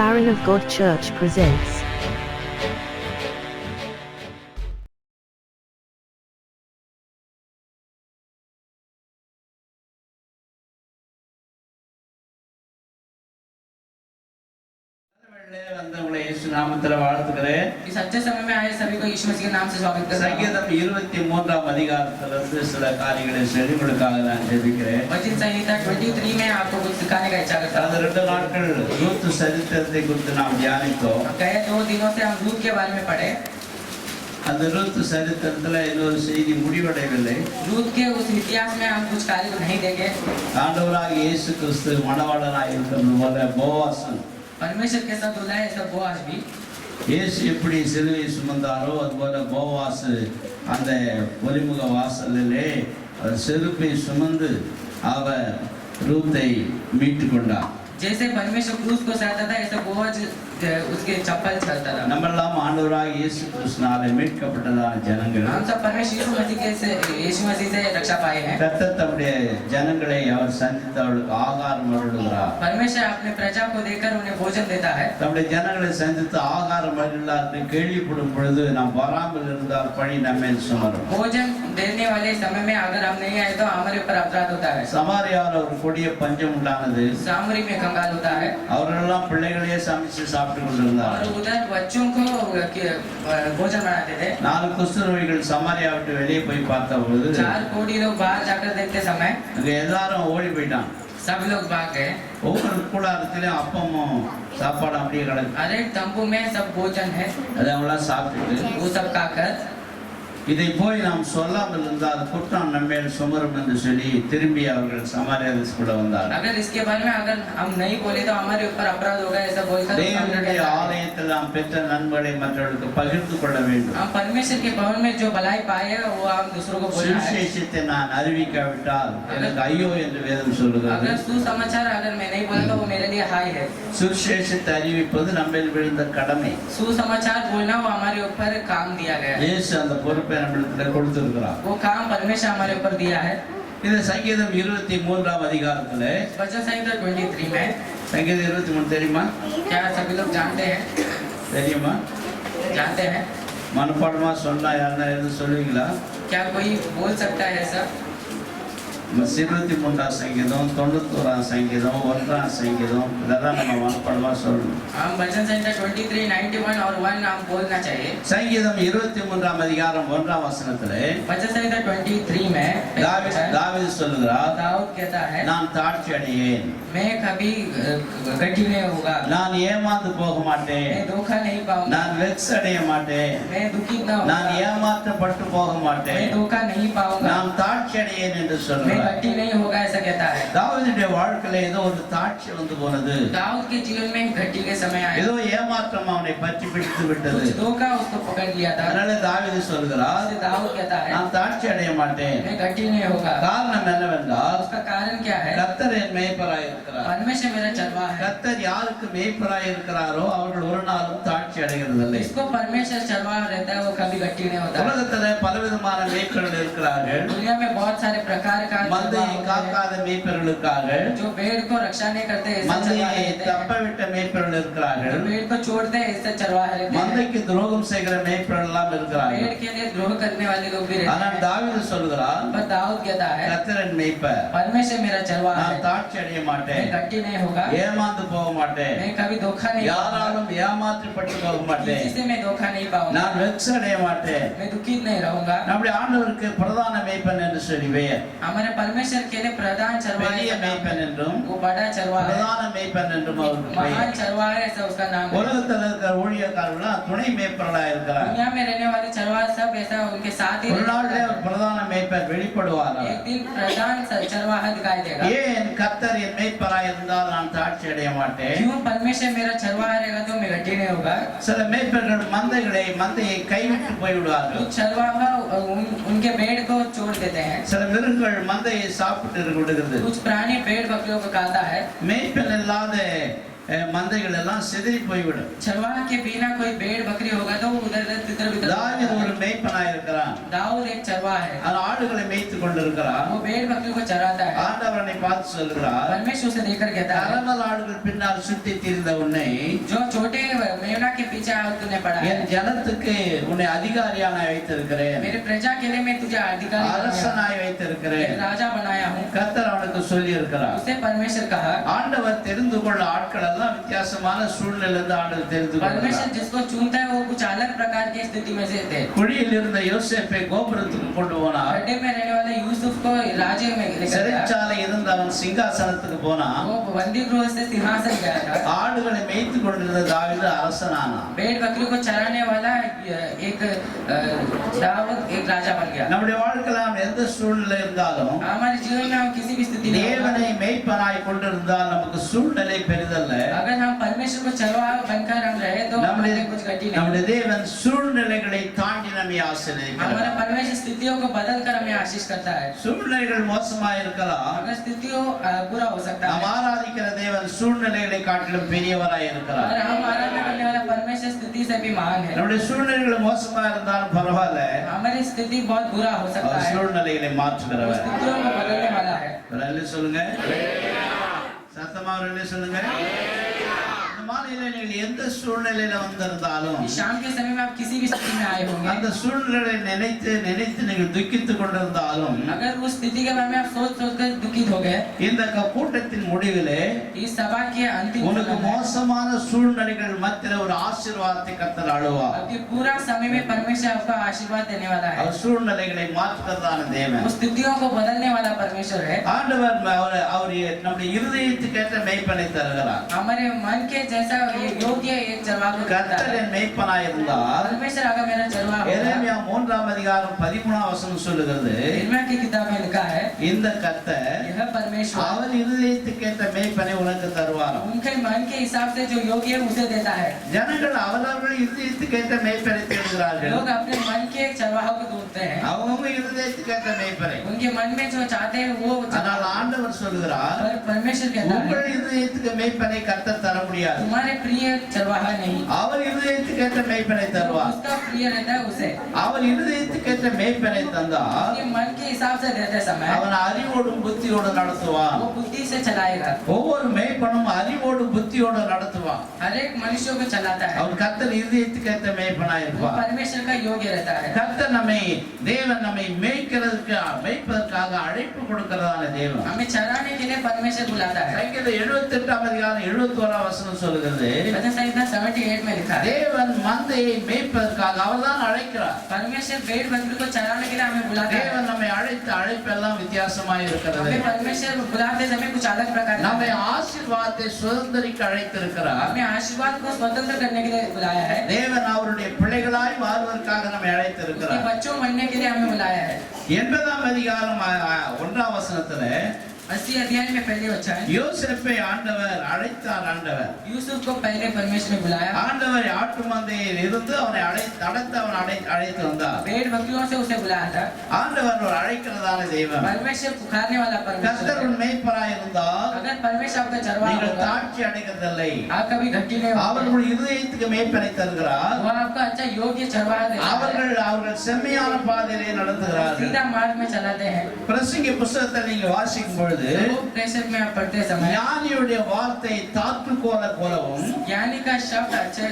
Sharon of God Church presents इस अच्छे समय में आए सभी को यीशु मसीह के नाम से स्वागत करता हूं। संगीतம் 23ஆம் அதிகாரத்திலிருந்து சில காரியங்களை சொல்லி உங்களுக்காக நான் ஜெபிக்கிறேன். वचन संहिता 23 में आपको कुछ सिखाने का इच्छा करता हूं। கடந்த 2 நாட்கள் ரூத் சரித்திரத்தை குறித்து நாம் தியானித்தோம். गए 2 दिनों से हम रूत के बारे में पढ़े। அந்த ரூத் சரித்திரத்துல இன்னொரு செய்தி முடிவடையவில்லை. रूत के उस इतिहास में हम कुछ कार्य नहीं देंगे। ஆண்டவராகிய இயேசு கிறிஸ்து மணவாளனாய் இருக்கிறது போல போவாஸ் परमेश्वर के साथ दुल्हा ऐसा बोआज भी இயேசு எப்படி சிலுவை சுமந்தாரோ அதுபோல போவாஸ் அந்த ஒலிமுக வாசலிலே செருப்பை சுமந்து அவர் ரூத்தை மீட்டு கொண்டார். जैसे परमेश्वर क्रूस को सहता था ऐसा बोआज उसके चप्पल चलता था। நம்மெல்லாம் ஆண்டவராகிய இயேசு கிறிஸ்துவினாலே மீட்கப்பட்டதான ஜனங்கள். हम सब परमेश्वर यीशु मसीह से रक्षा पाए हैं। கர்த்தர் தம்முடைய ஜனங்களை அவர் சந்தித்து அவர்களுக்கு ஆகாரம் அருளுகிறார். परमेश्वर अपने प्रजा को देकर उन्हें भोजन देता है। தம்முடைய ஜனங்களை சந்தித்து ஆகாரம் அருளுகிறார் என்று கேள்விப்படும் பொழுது நாம் வராமல் இருந்தால் பழி நம்மேல் சுமரும். भोजन देने वाले समय में अगर हम नहीं आए तो हमारे ऊपर अपराध होता है। சமாரியாவில் ஒரு கொடிய பஞ்சம் உண்டானது. सामरी में कंगाल होता है। அவர்களெல்லாம் பிள்ளைகளையே சமைச்சு சாப்பிட்டு கொண்டிருந்தார். और उधर बच्चों को भोजन बनाते थे। 4 குஷ்டரோகிகள் சமாரியா விட்டு வெளியே போய் பார்த்தபோது 4 कोढ़ी लोग बाहर जाकर देखते समय அங்க எல்லாரும் ஓடி போயிட்டான். सब लोग भाग गए। ஒவ்வொரு கூடாரத்திலும் அப்பமும் சாப்பாடு அப்படியே கிடக்கு. अरे तंबू में सब भोजन है, அதை அவங்களாம் சாப்பிட்டுட்டு वो सब खाकर இதை போய் நாம் சொல்லாமல் இருந்தால் குற்றம் நம்மேல் சுமரும் என்று சொல்லி திரும்பி அவர்கள் சமாரியா தேசத்துக்குள்ள வந்தார்கள். अगर इसके बारे में अगर हम नहीं बोले तो हमारे ऊपर अपराध होगा ऐसा बोलकर தேவனுடைய ஆலயத்தில் நாம் பெற்ற நன்மைகளை மற்றவர்களுக்கு பகிர்ந்து கொள்ள வேண்டும். हम परमेश्वर के भवन में जो भलाई पाए हैं वो हम दूसरों को बोलना है। சுவிசேஷத்தை நான் அறிவிக்காவிட்டால் எனக்கு ஐயோ என்று வேதம் சொல்லுகிறது. अगर सुसमाचार अगर मैं नहीं बोला तो वो मेरे लिए हाय है। சுவிசேஷத்தை அறிவிப்பது நம்மேல் விழுந்த கடமை. सुसमाचार बोलना वो हमारे ऊपर काम दिया गया है। இயேசு அந்த பொறுப்பை நம்மிடத்தில் கொடுத்திருக்கிறார். वो काम परमेश्वर हमारे ऊपर दिया है। இந்த சங்கீதம் 23ஆம் அதிகாரத்திலே वचन संहिता 23 में சங்கீதம் 23 தெரியுமா? क्या सभी लोग जानते हैं? தெரியுமா? जानते हैं? மனப்பாடமா சொன்னா யாருன்னா எதுவும் சொல்லுவீங்களா? क्या कोई बोल सकता है ऐसा? 23ஆம் சங்கீதம் 91ஆம் சங்கீதம் 1ஆம் சங்கீதம் இதெல்லாம் நம்ம மனப்பாடமா சொல்லணும். हम वचन संहिता 23, 91 और 1 हम बोलना चाहिए। சங்கீதம் 23ஆம் அதிகாரம் 1ஆம் வசனத்திலே वचन संहिता 23 में தாவீது சொல்லுகிறார், दाऊद कहता है நான் தாழ்ச்சி அடையேன், मैं कभी घटी नहीं होगा, நான் ஏமாந்து போக மாட்டேன், मैं धोखा नहीं पाऊंगा, நான் வெக்ஸ் அடைய மாட்டேன், मैं दुखित ना நான் होगा, ஏமாற்றப்பட்டு போக மாட்டேன், मैं धोखा नहीं पाऊंगा, நான் தாழ்ச்சி அடையேன் என்று मैं சொல்றார். घटी नहीं होगा ऐसा कहता है। தாவீதுடைய வாழ்க்கையில ஏதோ ஒரு தாட்சி வந்து போனது. दाऊद के जीवन में घटी के समय आया, ஏதோ ஏமாற்றம் அவனை பற்றி பிடித்து விட்டது. कुछ धोखा उसको पकड़ लिया था। அதனால தாவீது சொல்கிறார், दाऊद कहता है நான் தாட்சி அடைய மாட்டேன். मैं घटी नहीं होगा। காரணம் என்னவென்றால் उसका कारण क्या है? கர்த்தர் என் மேய்ப்பராய் இருக்கிறார். परमेश्वर मेरा चरवाहा है। கர்த்தர் யாருக்கு மேய்ப்பராய் இருக்கிறாரோ அவர்கள் ஒரு நாளும் தாட்சி அடைகிறதில்லை. जिसको परमेश्वर चरवाहा रहता है वो कभी घटी नहीं होता। உலகத்துல பலவிதமான மேய்ப்பர்கள் இருக்கிறார்கள். दुनिया में बहुत सारे प्रकार का மந்தையை காக்காத மேய்ப்பர்களுக்காக, जो भेड़ को रक्षा नहीं करते ऐसे மந்தையை चरवाहे रहते தப்ப हैं। விட்ட மேய்ப்பர்கள் இருக்கிறார்கள். जो भेड़ को छोड़ते हैं ऐसे चरवाहे रहते हैं। மந்தைக்கு துரோகம் செய்கிற மேய்ப்பர்கள் எல்லாம் இருக்கிறார்கள். भेड़ के लिए द्रोह करने वाले लोग भी रहते ஆனால் हैं। தாவீது சொல்கிறார், पर दाऊद कहता है கர்த்தர் என் மேய்ப்பர், परमेश्वर मेरा चरवाहा நான் है, தாட்சி அடைய மாட்டேன், मैं घटी नहीं होगा, ஏமாந்து போக மாட்டேன், मैं कभी धोखा नहीं पाऊंगा, யாராலும் ஏமாற்றப்பட்டு போக மாட்டேன், किसी से मैं धोखा नहीं पाऊंगा, நான் வெக்ஸ் அடைய மாட்டேன். मैं दुखित नहीं रहूंगा। நம்முடைய ஆண்டவருக்கு பிரதான மேய்ப்பன் என்று சொல்லி பெயர். हमारे परमेश्वर के लिए प्रधान चरवाहा பெரிய மேய்ப்பன் என்றும் वो बड़ा चरवाहा है, பிரதான மேய்ப்பன் என்றும் அவருக்கு महान பெயர். चरवाहा है ऐसा उसका नाम है। உலகத்தில் இருக்கிற ஊழியக்காரர்கள் துணை மேய்ப்பர்களா இருக்கிறார். दुनिया में रहने वाले चरवाहा सब ऐसा उनके साथ ही ஒரு रहते நாளிலே हैं। ஒரு பிரதான மேய்ப்பர் வெளிப்படுவார். एक दिन प्रधान चरवाहा दिखाई देगा। ஏன் கர்த்தர் என் மேய்ப்பராய் இருந்தால் நான் தாட்சி அடைய மாட்டேன்? क्यों परमेश्वर मेरा चरवाहा रहेगा तो मैं घटी नहीं होगा। சில மேய்ப்பர்கள் மந்தையை கைவிட்டு போய்விடுவார்கள். कुछ चरवाहा उनके भेड़ को छोड़ देते हैं। சில மிருகங்கள் மந்தையை சாப்பிட்டு விடுகிறது. कुछ प्राणी भेड़ बकरियों को खाता है। மேய்ப்பன் இல்லாத மந்தைகள் எல்லாம் சிதறி போய்விடும். चरवाहा के बिना कोई भेड़ बकरी होगा तो वो उधर तितर बितर தாவீது ஒரு மேய்ப்பனாய் இருக்கிறான். दाऊद एक चरवाहा है, அவன் ஆடுகளை மேய்த்துக் கொண்டிருக்கிறான். वो भेड़ बकरी को चराता है. ஆண்டவரை பார்த்து சொல்கிறார், परमेश्वर उसे देखकर कहता है, அரமல் ஆடுகள் பின்னால் சுத்தி திரிந்த உன்னை जो छोटे मेमना के पीछे तूने पड़ा है, என் ஜனத்துக்கு உன்னை அதிகாரியான வைத்திருக்கிறேன், मेरे प्रजा के लिए मैं तुझे अधिकारी அரசனாய் வைத்திருக்கிறேன், राजा बनाया हूँ. கர்த்தர் அவனுக்கு சொல்லி இருக்கிறார். उसे परमेश्वर कहा, ஆண்டவர் தெரிந்து கொள்ள ஆட்கள் எல்லாம் வித்தியாசமான சூழ்நிலையிலிருந்து ஆண்டவர் தெரிந்து परमेश्वर கொள்கிறார். जिसको चुनता है वो कुछ अलग प्रकार की स्थिति में से थे. குழியில் இருந்த யோசேப்பை கோபுரத்துக்கு கொண்டு போனார். गड्ढे में रहने वाले यूसुफ को राज्य में लेकर गया. சிறைச்சாலை இருந்த அவன் சிங்காசனத்துக்கு போனான். वो बंदी गृह से सिंहासन गया था. ஆடுகளை மேய்த்துக் கொண்டிருந்த தாவீது அரசனானான். भेड़ बकरी को चराने वाला एक दाऊद एक राजा बन गया. நம்முடைய வாழ்க்கையில நாம் எந்த சூழ்நிலை இருந்தாலும் हमारे जीवन में हम किसी भी स्थिति में தேவனை மேய்ப்பனாய் கொண்டிருந்தால் நமக்கு சூழ்நிலை பெரிதல்ல. अगर हम परमेश्वर को चरवाहा बनकर हम रहे तो हमें कुछ घटी नहीं. நம்முடைய தேவன் சூழ்நிலைகளை தாண்டி நம்மை ஆசீர்வதிக்கிறார். हमारा परमेश्वर स्थितियों को बदल कर हमें आशीष करता है. சூழ்நிலைகள் மோசமா இருக்கலாம். अगर स्थितियों बुरा हो सकता நாம் है, ஆராதிக்கிற தேவன் சூழ்நிலைகளை காட்டிலும் பெரியவராய் இருக்கிறார். और हम आराधना करने वाला परमेश्वर स्थिति से भी महान है. நம்முடைய சூழ்நிலைகள் மோசமா இருந்தாலும் பரவாயில்ல, हमारी स्थिति बहुत बुरा हो सकता அவர் है, சூழ்நிலைகளை वो மாற்றுகிறவர். स्थितियों को बदलने वाला है. ஒரு அல்ல சொல்லுங்க, சத்தமா ஒரு அல்ல சொல்லுங்க. இந்த மாலையில நீங்கள் எந்த சூழ்நிலையில வந்திருந்தாலும் इस शाम के समय में आप किसी भी स्थिति में आए होंगे, அந்த சூழ்நிலையை நினைத்து நினைத்து நீங்கள் துக்கித்துக் கொண்டிருந்தாலும் अगर उस स्थिति के बारे में आप सोच सोच कर दुखित हो गए, இந்த கூட்டத்தின் முடிவிலே इस सभा के अंतिम உனக்கு समय में மோசமான சூழ்நிலைகள் மத்தியில ஒரு ஆசீர்வாதத்தை கர்த்தர் அழுவார். अभी पूरा समय में परमेश्वर आपको आशीर्वाद देने वाला है. அவர் சூழ்நிலைகளை மாற்றுகிறதான தேவன். उस स्थितियों को बदलने वाला परमेश्वर है. ஆண்டவர் அவர் நம்முடைய இருதயத்துக்கேற்ற மேய்ப்பனை தருகிறார். हमारे मन के जैसा योग्य एक चरवाहा को देता கர்த்தர் है. என் மேய்ப்பனாய் இருந்தால் परमेश्वर अगर मेरा चरवाहा होगा, எரேமியா 3 அதிகாரம் 13 வசனம் சொல்லுகிறது, यिर्मयाह की किताब में लिखा है, இந்த கர்த்தர் यह परमेश्वर அவர் இருதயத்துக்கேற்ற மேய்ப்பனை உனக்கு தருவார். उनके मन के हिसाब से जो योग्य है उसे देता है. ஜனங்கள் அவரவர்கள் இருதயத்துக்கேற்ற மேய்ப்பனை தேடுகிறார்கள். लोग अपने मन के एक चरवाहा को ढूंढते हैं, அவங்க இருதயத்துக்கேற்ற மேய்ப்பனை. उनके मन में जो चाहते हैं वो ஆனால் ஆண்டவர் சொல்கிறார், और परमेश्वर कहता உங்கள் है இருதயத்துக்கு மேய்ப்பனை கர்த்தர் தர முடியாது. तुम्हारे प्रिय चरवाहा नहीं, அவர் இருதயத்துக்கேற்ற மேய்ப்பனை जो தருவார். उसका प्रिय रहता है उसे அவர் இருதயத்துக்கேற்ற மேய்ப்பனை தந்தால் उसके मन के हिसाब से देते समय அவன் அறிவோடும் புத்தியோடு நடத்துவான். वो बुद्धि से चलाएगा. ஒவ்வொரு மேய்ப்பனும் அறிவோடும் புத்தியோடு நடத்துவான். हर एक मनुष्य को चलाता है. அவன் கர்த்தர் இருதயத்துக்கேற்ற மேய்ப்பனாய் वो இருப்பான். परमेश्वर का योग्य रहता है. கர்த்தர் தேவன் நம்மை மேய்ப்பதற்காக அழைப்பு கொடுக்கிறதான தேவன். हमें चराने के लिए परमेश्वर बुलाता है. சங்கீதம் 78 அதிகாரம் 71 வசனம் சொல்லுகிறது, भजन संहिता 78 में लिखा है, தேவன் மந்தையை மேய்ப்பதற்காக அவர்தான் அழைக்கிறார். परमेश्वर भेड़ बकरी को चराने के लिए हमें बुलाता है. தேவன் நம்மை அழைத்த அழைப்பெல்லாம் வித்தியாசமாய் இருக்கிறது. हमें परमेश्वर बुलाते समय कुछ अलग प्रकार का நம்மை है. ஆசீர்வாதத்தை சுதந்திரிக்க அழைத்திருக்கிறார். हमें आशीर्वाद को स्वतंत्र करने के लिए बुलाया है. தேவன் அவருடைய பிள்ளைகளாய் வாழ்வதற்காக நம்மை उसके அழைத்திருக்கிறார். बच्चों बनने के लिए हमें बुलाया है. 80 அதிகாரம் 1 வசனத்துல 80 अध्याय में पहले वचन, யோசேப்பை ஆண்டவர் அழைத்தார். ஆண்டவர் यूसुफ को पहले परमेश्वर ने बुलाया. ஆண்டவர் ஆட்டு மந்தையில் இருந்து அவனை அழைத்து வந்தார். भेड़ बकरियों से उसे बुलाया था. ஆண்டவர் ஒரு அழைக்கிறதான தெய்வம். परमेश्वर पुकारने वाला परमेश्वर கர்த்தர் है. உன் மேய்ப்பராய் இருந்தால் अगर परमेश्वर आपका चरवाहा நீங்கள் होगा, தாட்சி அடைகிறதில்லை. आप कभी घटी नहीं होंगे. அவர்கள் இருதயத்துக்கு மேய்ப்பனை தருகிறார். वो आपका अच्छा योग्य चरवाहा देता है. அவர்கள் செம்மையான பாதையிலே நடத்துகிறார்கள். सीधा मार्ग में चलाते हैं. பிரசங்கி புத்தகத்தை நீங்க வாசிக்கும் பொழுது वो प्रेषक में आप पढ़ते समय ஞானியுடைய வார்த்தை தாற்றுக்கோலை போலவும் ज्ञानी का शब्द अच्छे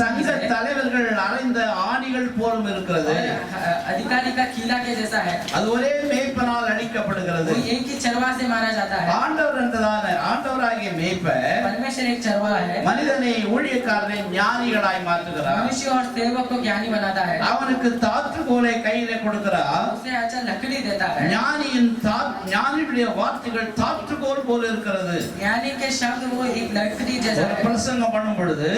சங்க தலைவர்கள் அறைந்த ஆணிகள் போலும் இருக்கிறது. अधिकारी का कीला के जैसा है. அது ஒரே மேய்ப்பனால் அழிக்கப்படுகிறது. वो एक ही चरवाहा से मारा जाता है. ஆண்டவராகிய மேய்ப்பர் परमेश्वर एक चरवाहा है. மனிதனை ஊழியக்காரனை ஞானிகளாய் மாற்றுகிறார். मनुष्य और सेवक को ज्ञानी बनाता है. அவனுக்கு தாற்றுக்கோலை கையில கொடுக்கிறார். उसे अच्छा लकड़ी देता है. ஞானியுடைய வார்த்தைகள் தாற்றுக்கோல் போல இருக்கிறது. ज्ञानी के शब्द वो एक लकड़ी जैसा ஒரு है. பிரசங்கம் பண்ணும் பொழுது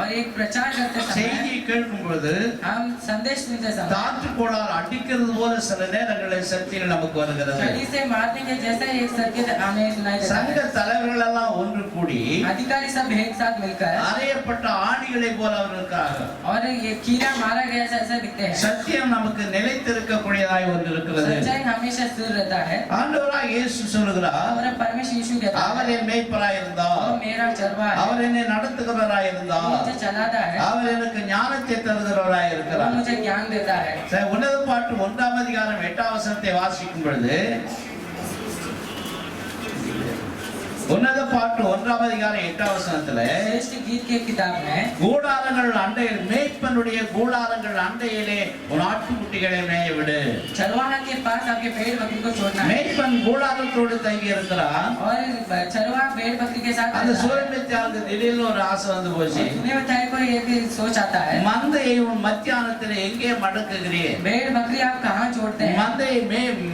और एक प्रचार करते समय செய்தியை கேட்கும் பொழுது हम संदेश सुनते समय காற்று கோளால் அடிக்கிறது போல சில நேரங்களில் சக்திகள் நமக்கு வருகிறது. छड़ी से मारने के जैसा एक संकेत हमें सुनाई देता சங்க है। தலைவர்கள் எல்லாம் ஒன்று கூடி अधिकारी सब एक साथ मिलकर அறையப்பட்ட ஆணிகளை போல அவர் இருக்கிறார்கள். और ये कीड़ा मारा गया जैसा दिखते हैं। சத்தியம் நமக்கு நிலைத்திருக்கக்கூடியதாய் ஒன்று இருக்கிறது. सच्चाई हमेशा स्थिर रहता है। ஆண்டவராக இயேசு சொல்கிறார், और परमेश्वर यीशु कहता அவர் है என் மேய்ப்பராய் இருந்தார், वो मेरा चरवाहा है, அவர் என்னை நடத்துகிறவராய் वो இருந்தார், मुझे चलाता है, அவர் எனக்கு ஞானத்தை தருகிறவராய் वो இருக்கிறார். मुझे ज्ञान देता है। சரி, உன்னத பாட்டு 1ஆம் அதிகாரம் 8ஆம் வசனத்தை வாசிக்கும் பொழுது உன்னத பாட்டு 1ஆம் அதிகாரம் 8ஆம் வசனத்துல श्रेष्ठ गीत के किताब में கூடாரங்கள் அண்டையில் மேய்ப்பனுடைய கூடாரங்கள் அண்டையிலே உன் ஆட்டுக்குட்டிகளை மேய விடு. चरवाहा के पास आपके भेड़ बकरी को छोड़ना है। மேய்ப்பன் கூடாரத்தோடு தங்கி இருக்கிறான். और चरवाहा भेड़ बकरी के साथ அந்த रहता है। சூரமித்தியாவுக்கு திடீர்னு ஒரு ஆசை வந்து போச்சு. सुने बताए को एक सोच आता है, மந்தையை உன் மத்தியானத்தில் எங்கே மடக்குகிறீர்? भेड़ बकरी आप कहाँ छोड़ते हैं? மந்தையை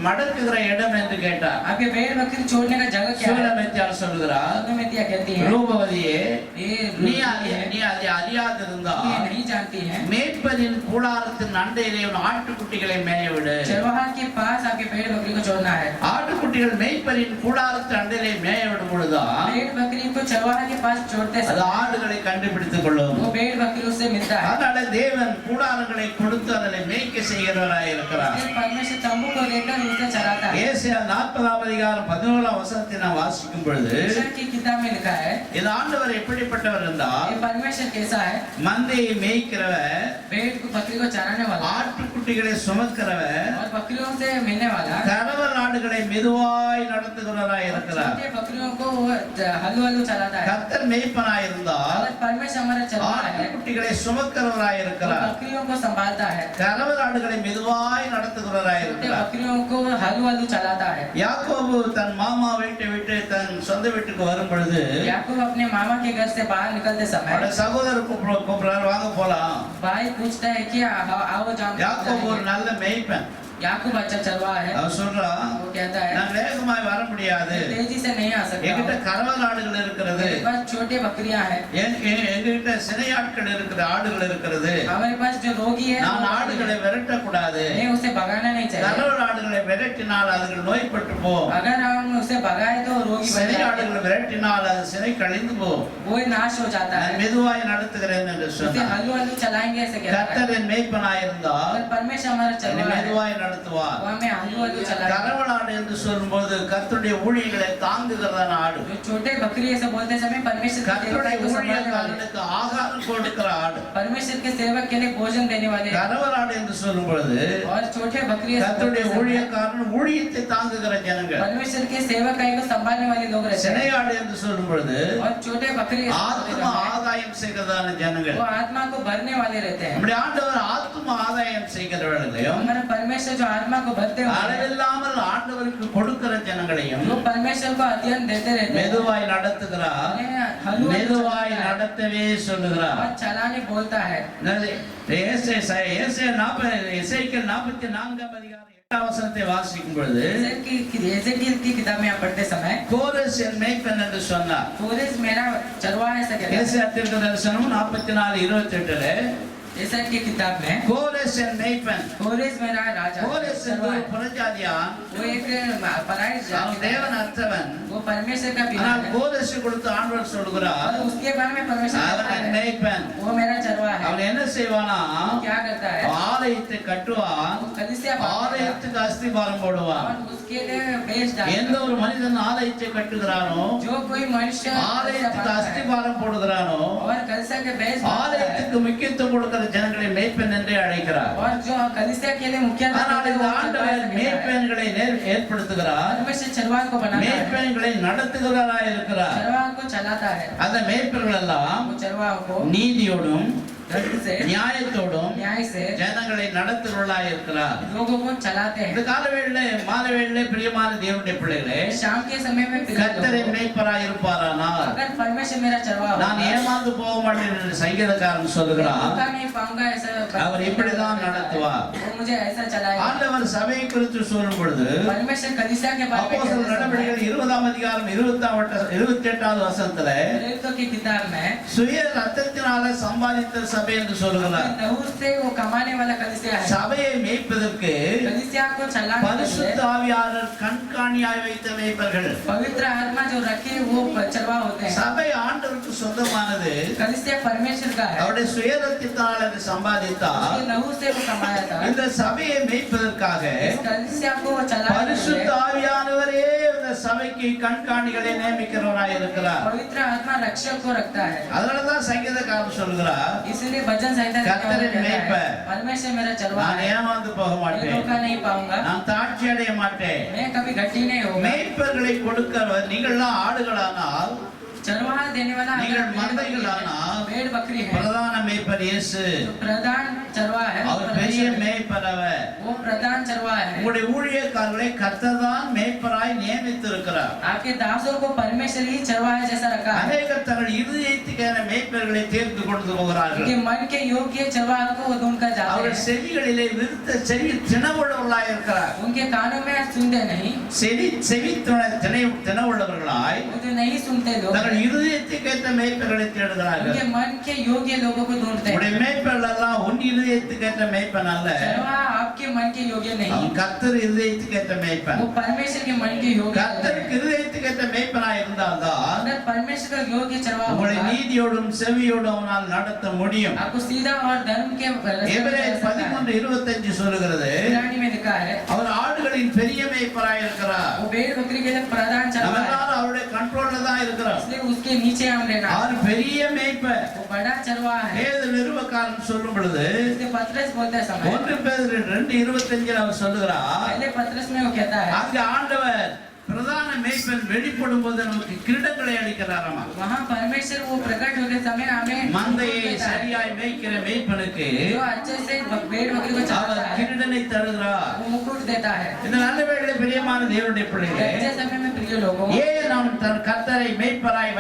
மடக்குகிற இடம் என்று கேட்டார். आपके भेड़ बकरी छोड़ने का जगह क्या है? சூரமித்தியார் சொல்கிறார், सुनेमितिया कहती है ரூபவதியே, ये நீ அதை அறியாதிருந்தால் ये नहीं जानती है। மேய்ப்பனின் கூடாரத்தின் அண்டையிலே உன் ஆட்டுக்குட்டிகளை மேய விடு. चरवाहा के पास आपके भेड़ बकरी को छोड़ना है। ஆட்டுக்குட்டிகள் மேய்ப்பனின் கூடாரத்தின் அண்டையிலே மேய விடும் பொழுதுதான் भेड़ बकरी को चरवाहा के पास छोड़ते அது समय ஆடுகளை கண்டுபிடித்துக் கொள்ளும். वो भेड़ बकरी उससे मिलता है। அதனால தேவன் கூடாரங்களை கொடுத்து அதனை மேய்க்க செய்கிறவராய் இருக்கிறார். इसलिए परमेश्वर तंबू को देकर उसे चलाता है। ஏசாயா 40ஆம் அதிகாரம் 11ஆம் வசனத்தை நாம் வாசிக்கும் பொழுது ईशाया की किताब में लिखा है, இந்த ஆண்டவர் எப்படிப்பட்டவர் என்றால், ये परमेश्वर कैसा है? மந்தையை மேய்க்கிறவர், भेड़ को बकरी को चराने वाला ஆட்டுக்குட்டிகளை சுமக்கிறவர், और बकरियों से मिलने वाला, கறவல் ஆடுகளை மெதுவாய் நடத்துகிறவராய் இருக்கிறார். छोटे बकरियों को वो हलू हलू चलाता है। கர்த்தர் மேய்ப்பனாய் இருந்தால் अगर परमेश्वर हमारा चरवाहा है, ஆட்டுக்குட்டிகளை சுமக்கிறவராய் वो இருக்கிறார். बकरियों को संभालता है, கறவல் ஆடுகளை மெதுவாய் நடத்துகிறவராய் छोटे இருக்கிறார். बकरियों को हलू हलू चलाता है। யாக்கோபு தன் மாமா வீட்டை விட்டு தன் சொந்த வீட்டுக்கு வரும் பொழுது याकूब अपने मामा के घर से बाहर निकलते समय அவருடைய சகோதரர் கூப்பிடுறாரு, வாங்க போலாம். भाई पूछता है कि आओ जाओ। யாக்கோபு ஒரு நல்ல மேய்ப்பன். याकूब अच्छा चरवाहा है। அவர் சொல்றான், वो कहता है நான் வேகமாய் வர முடியாது, तेजी से नहीं आ என்கிட்ட सकता, கறவல் ஆடுகள் இருக்கிறது, मेरे पास छोटे बकरियां हैं, எங்ககிட்ட சினையாட்கள் இருக்கிற ஆடுகள் இருக்கிறது, हमारे पास जो रोगी है நான் ஆடுகளை விரட்டக்கூடாது. नहीं, उसे भगाना नहीं चाहिए। கறவல் ஆடுகளை விரட்டினால் அதுகள் நோய்பட்டு போகும், अगर हम उसे भगाए तो रोगी बन சினை जाएगा, ஆடுகளை விரட்டினால் அது சினை கழிந்து போகும். वो नाश हो जाता நான் है। மெதுவாய் நடத்துகிறேன் என்று उसे சொன்னார். हलू हलू चलाएंगे ऐसे कहता है। கர்த்தர் என் மேய்ப்பனாய் இருந்தால் अगर परमेश्वर हमारा என்னை चरवाहा है, மெதுவாய் நடத்துவார். वो हमें हलू हलू चलाएगा। கறவல் ஆடு என்று சொல்லும்போது கர்த்தருடைய ஊழியர்களை தாங்குகிறதான ஆடு, जो छोटे बकरी ऐसे बोलते समय परमेश्वर के கர்த்தருடைய सेवक को संभालने वाले, ஊழியர்களுக்கு ஆகாரம் கொடுக்கிற ஆடு. परमेश्वर के सेवक के लिए भोजन देने वाले, கறவல் ஆடு என்று சொல்லும் பொழுது और छोटे बकरी ऐसे கர்த்தருடைய बोलते समय ஊழியக்காரன் ஊழியத்தை தாங்குகிற ஜனங்கள். परमेश्वर के सेवक को संभालने वाले लोग रहते हैं। சினையாடு என்று சொல்லும் பொழுது और छोटे बकरी ऐसे बोलते ஆத்ம समय ஆதாயம் செய்கிறதான ஜனங்கள். वो आत्मा को भरने वाले रहते हैं। நம்முடைய ஆண்டவர் ஆத்ம ஆதாயம் செய்கிறவர்களையும் हमारा परमेश्वर जो आत्मा को भरते हैं, அளவில்லாமல் ஆண்டவருக்கு கொடுக்கிற ஜனங்களையும் वो परमेश्वर को अध्ययन देते रहते हैं, மெதுவாய் நடத்துகிறார், மெதுவாய் நடத்தவே சொல்லுகிறார். और चलाने बोलता है। எசேக்கியேல் 44ஆம் அதிகாரம் 8ஆம் வசனத்தை வாசிக்கும் பொழுது एजेकिएल की किताब में आप पढ़ते समय கோரேஸ் என் மேய்ப்பன் என்று சொன்னார். कोरेश मेरा चरवाहा ऐसा कहता है। ஏசாயா தீர்க்கதரிசனம் 44:28 एसाया की किताब में கோரேஸ் என் மேய்ப்பன். कोरेश मेरा राजा கோரேஸ் चरवाहा என்பது है। புறஜாதியான், वो एक पराई அவன் जाति है, தேவன் அற்றவன். वो परमेश्वर का बिना ஆனால் है, கோரேஸ் கொடுத்து ஆண்டவர் சொல்கிறார், और उसके बारे में परमेश्वर அவன் कहता என் है, மேய்ப்பன். वो मेरा चरवाहा है। அவன் என்ன செய்வானா, क्या करता है? ஆலயத்தை கட்டுவான், वो कलीसिया बांधता है, ஆலயத்துக்கு அஸ்திபாரம் போடுவான். और उसके लिए बेच எந்த डालता ஒரு மனிதன் ஆலயத்தை கட்டுகிறானோ, है। जो कोई मनुष्य कलीसिया ஆலயத்துக்கு बांधता है, அஸ்திபாரம் போடுகிறானோ, और कलीसिया के बेच बांधता है, ஆலயத்துக்கு முக்கியத்துவம் கொடுக்கிற ஜனங்களை மேய்ப்பன் என்றே அழைக்கிறார். और जो कलीसिया के लिए मुखिया ஆனால் இந்த ஆண்டவர் மேய்ப்பன்களை ஏற்படுத்துகிறார், परमेश्वर चरवाहा को बनाता है, மேய்ப்பன்களை நடத்துகிறாராய் இருக்கிறார். चरवाहा को चलाता है। அந்த மேய்ப்பர்கள் எல்லாம் वो चरवाहा को நீதியோடும் धर्म से நியாயத்தோடும் न्याय से ஜனங்களை நடத்துகிறவர்களாய் இருக்கிறார். लोगों को चलाते இந்த हैं। காலவேளையிலே மாலைவேளையிலே பிரியமான தேவனுடைய பிள்ளைகளே, शाम के समय में प्रिय கர்த்தரின் लोगों, மேய்ப்பராய் இருப்பாரானால் अगर परमेश्वर मेरा चरवाहा நான் होगा, ஏமாந்து போக மாட்டேன் என்று சங்கீதக்காரன் मैं சொல்லுகிறான். धोखा नहीं पाऊंगा ऐसा அவர் இப்படிதான் நடத்துவார். वो मुझे ऐसा चलाएगा। ஆண்டவர் சபையை குறித்து சொல்லும் பொழுது परमेश्वर कलीसिया के बारे में அப்போஸ்தலர் कहते நடவடிக்கைகள் 20ஆம் அதிகாரம் 28வது வசனத்திலே प्रेरितों की किताब में சுய ரத்தத்தினால சம்பாதித்த சபை என்று சொல்லுகிறார். नहुस से वो कमाने वाला कलीसिया है। சபையை மேய்ப்பதற்கு कलीसिया को चलाने के பரிசுத்த लिए ஆவியானவர் கண்காணியாய் வைத்த மேய்ப்பர்கள். पवित्र आत्मा जो रखे वो चरवाहा होते हैं। சபை ஆண்டவருக்கு சொந்தமானது. कलीसिया परमेश्वर का है। அவருடைய சுய ரத்தத்தினால் அதை சம்பாதித்தார். उसके नहुस से वो कमाया था। இந்த சபையை மேய்ப்பதற்காக इस कलीसिया को चलाने के பரிசுத்த लिए ஆவியானவரே இந்த சபைக்கு கண்காணிகளை நியமிக்கிறவராய் இருக்கிறார். पवित्र आत्मा रक्षक को रखता है। அதனாலதான் சங்கீதக்காரன் சொல்கிறார், इसलिए भजन संहिता கர்த்தரின் மேய்ப்பர். परमेश्वर मेरा चरवाहा நான் है। ஏமாந்து போக मैं மாட்டேன், धोखा नहीं पाऊंगा, நான் தாட்சி அடைய மாட்டேன். मैं कभी घटी नहीं होगा। மேய்ப்பர்களை கொடுக்கிறவர் நீங்கள்லாம் ஆடுகளானால் चरवाहा देने वाला நீங்கள் अगर மந்தைகளானால் भेड़ बकरी है, பிரதான மேய்ப்பர் இயேசு. जो प्रधान चरवाहा है, அவர் பெரிய மேய்ப்பர். அவர் वो प्रधान चरवाहा है। உங்களுடைய ஊழியக்காரர்களை கர்த்தர் தான் மேய்ப்பராய் நியமித்திருக்கிறார். आपके दासों को परमेश्वर ही चरवाहा जैसा रखा है। அநேகர் தங்கள் இருதயத்துக்கான மேய்ப்பர்களை தேர்ந்து கொண்டு போகிறார்கள். उनके मन के योग्य चरवाहा को वो ढूंढकर जाते அவர்கள் हैं। செவிகளிலே விருத்த செவி தினவுள்ளவர்களாய் இருக்கிறார். उनके कानों में सुनते नहीं, செவி தினவுள்ளவர்களாய் वो जो नहीं सुनते लोग தங்கள் இருதயத்துக்கேற்ற மேய்ப்பர்களை தேடுகிறார்கள். उनके मन के योग्य लोगों को ढूंढते உடைய हैं। மேய்ப்பர்கள் எல்லாம் உன் இருதயத்துக்கேற்ற மேய்ப்பன் அல்ல, चरवाहा आपके मन के योग्य नहीं, அவன் கர்த்தர் இருதயத்துக்கேற்ற மேய்ப்பன். वो परमेश्वर के मन के योग्य கர்த்தருக்கு है। இருதயத்துக்கேற்ற மேய்ப்பனாய் இருந்தால்தான் अगर परमेश्वर का योग्य चरवाहा உங்களை होगा, நீதியோடும் செவியோடும் அவனால் நடத்த முடியும். आपको सीधा और धर्म के எபிரேயர் 13:25 சொல்லுகிறது, इब्रानी में लिखा है, அவர் ஆடுகளின் பெரிய மேய்ப்பராய் இருக்கிறார். वो भेड़ बकरी के लिए प्रधान நம்ம चरवाहा है, எல்லாரும் அவருடைய கண்ட்ரோல்ல தான் இருக்கிறோம். इसलिए उसके नीचे हम रहना। அவர் பெரிய மேய்ப்பர். वो बड़ा चरवाहा है। வேத நிருபக்காரன் சொல்லும் பொழுது इसलिए पतरस बोलते समय 1 பேதுரு 2:25 அவர் சொல்லுகிறார், पहले पतरस में वो कहता है, அங்க ஆண்டவர் பிரதான மேய்ப்பன் வெளிப்படும் போது நமக்கு கிரீடங்களை அளிக்கிறாராமா. वहाँ परमेश्वर वो प्रकट होते समय हमें மந்தையை देता है। சரியாய் மேய்க்கிற மேய்ப்பனுக்கு जो अच्छे से भेड़ बकरी को அவர் चलाता है, கிரீடனை தருகிறார். वो मुकुट देता है। இந்த நல்ல வேளையிலே பிரியமான தேவனுடைய பிள்ளைகளே, अच्छे समय में प्रिय लोगों, ஏன் நாம் தன் கர்த்தரை மேய்ப்பராய்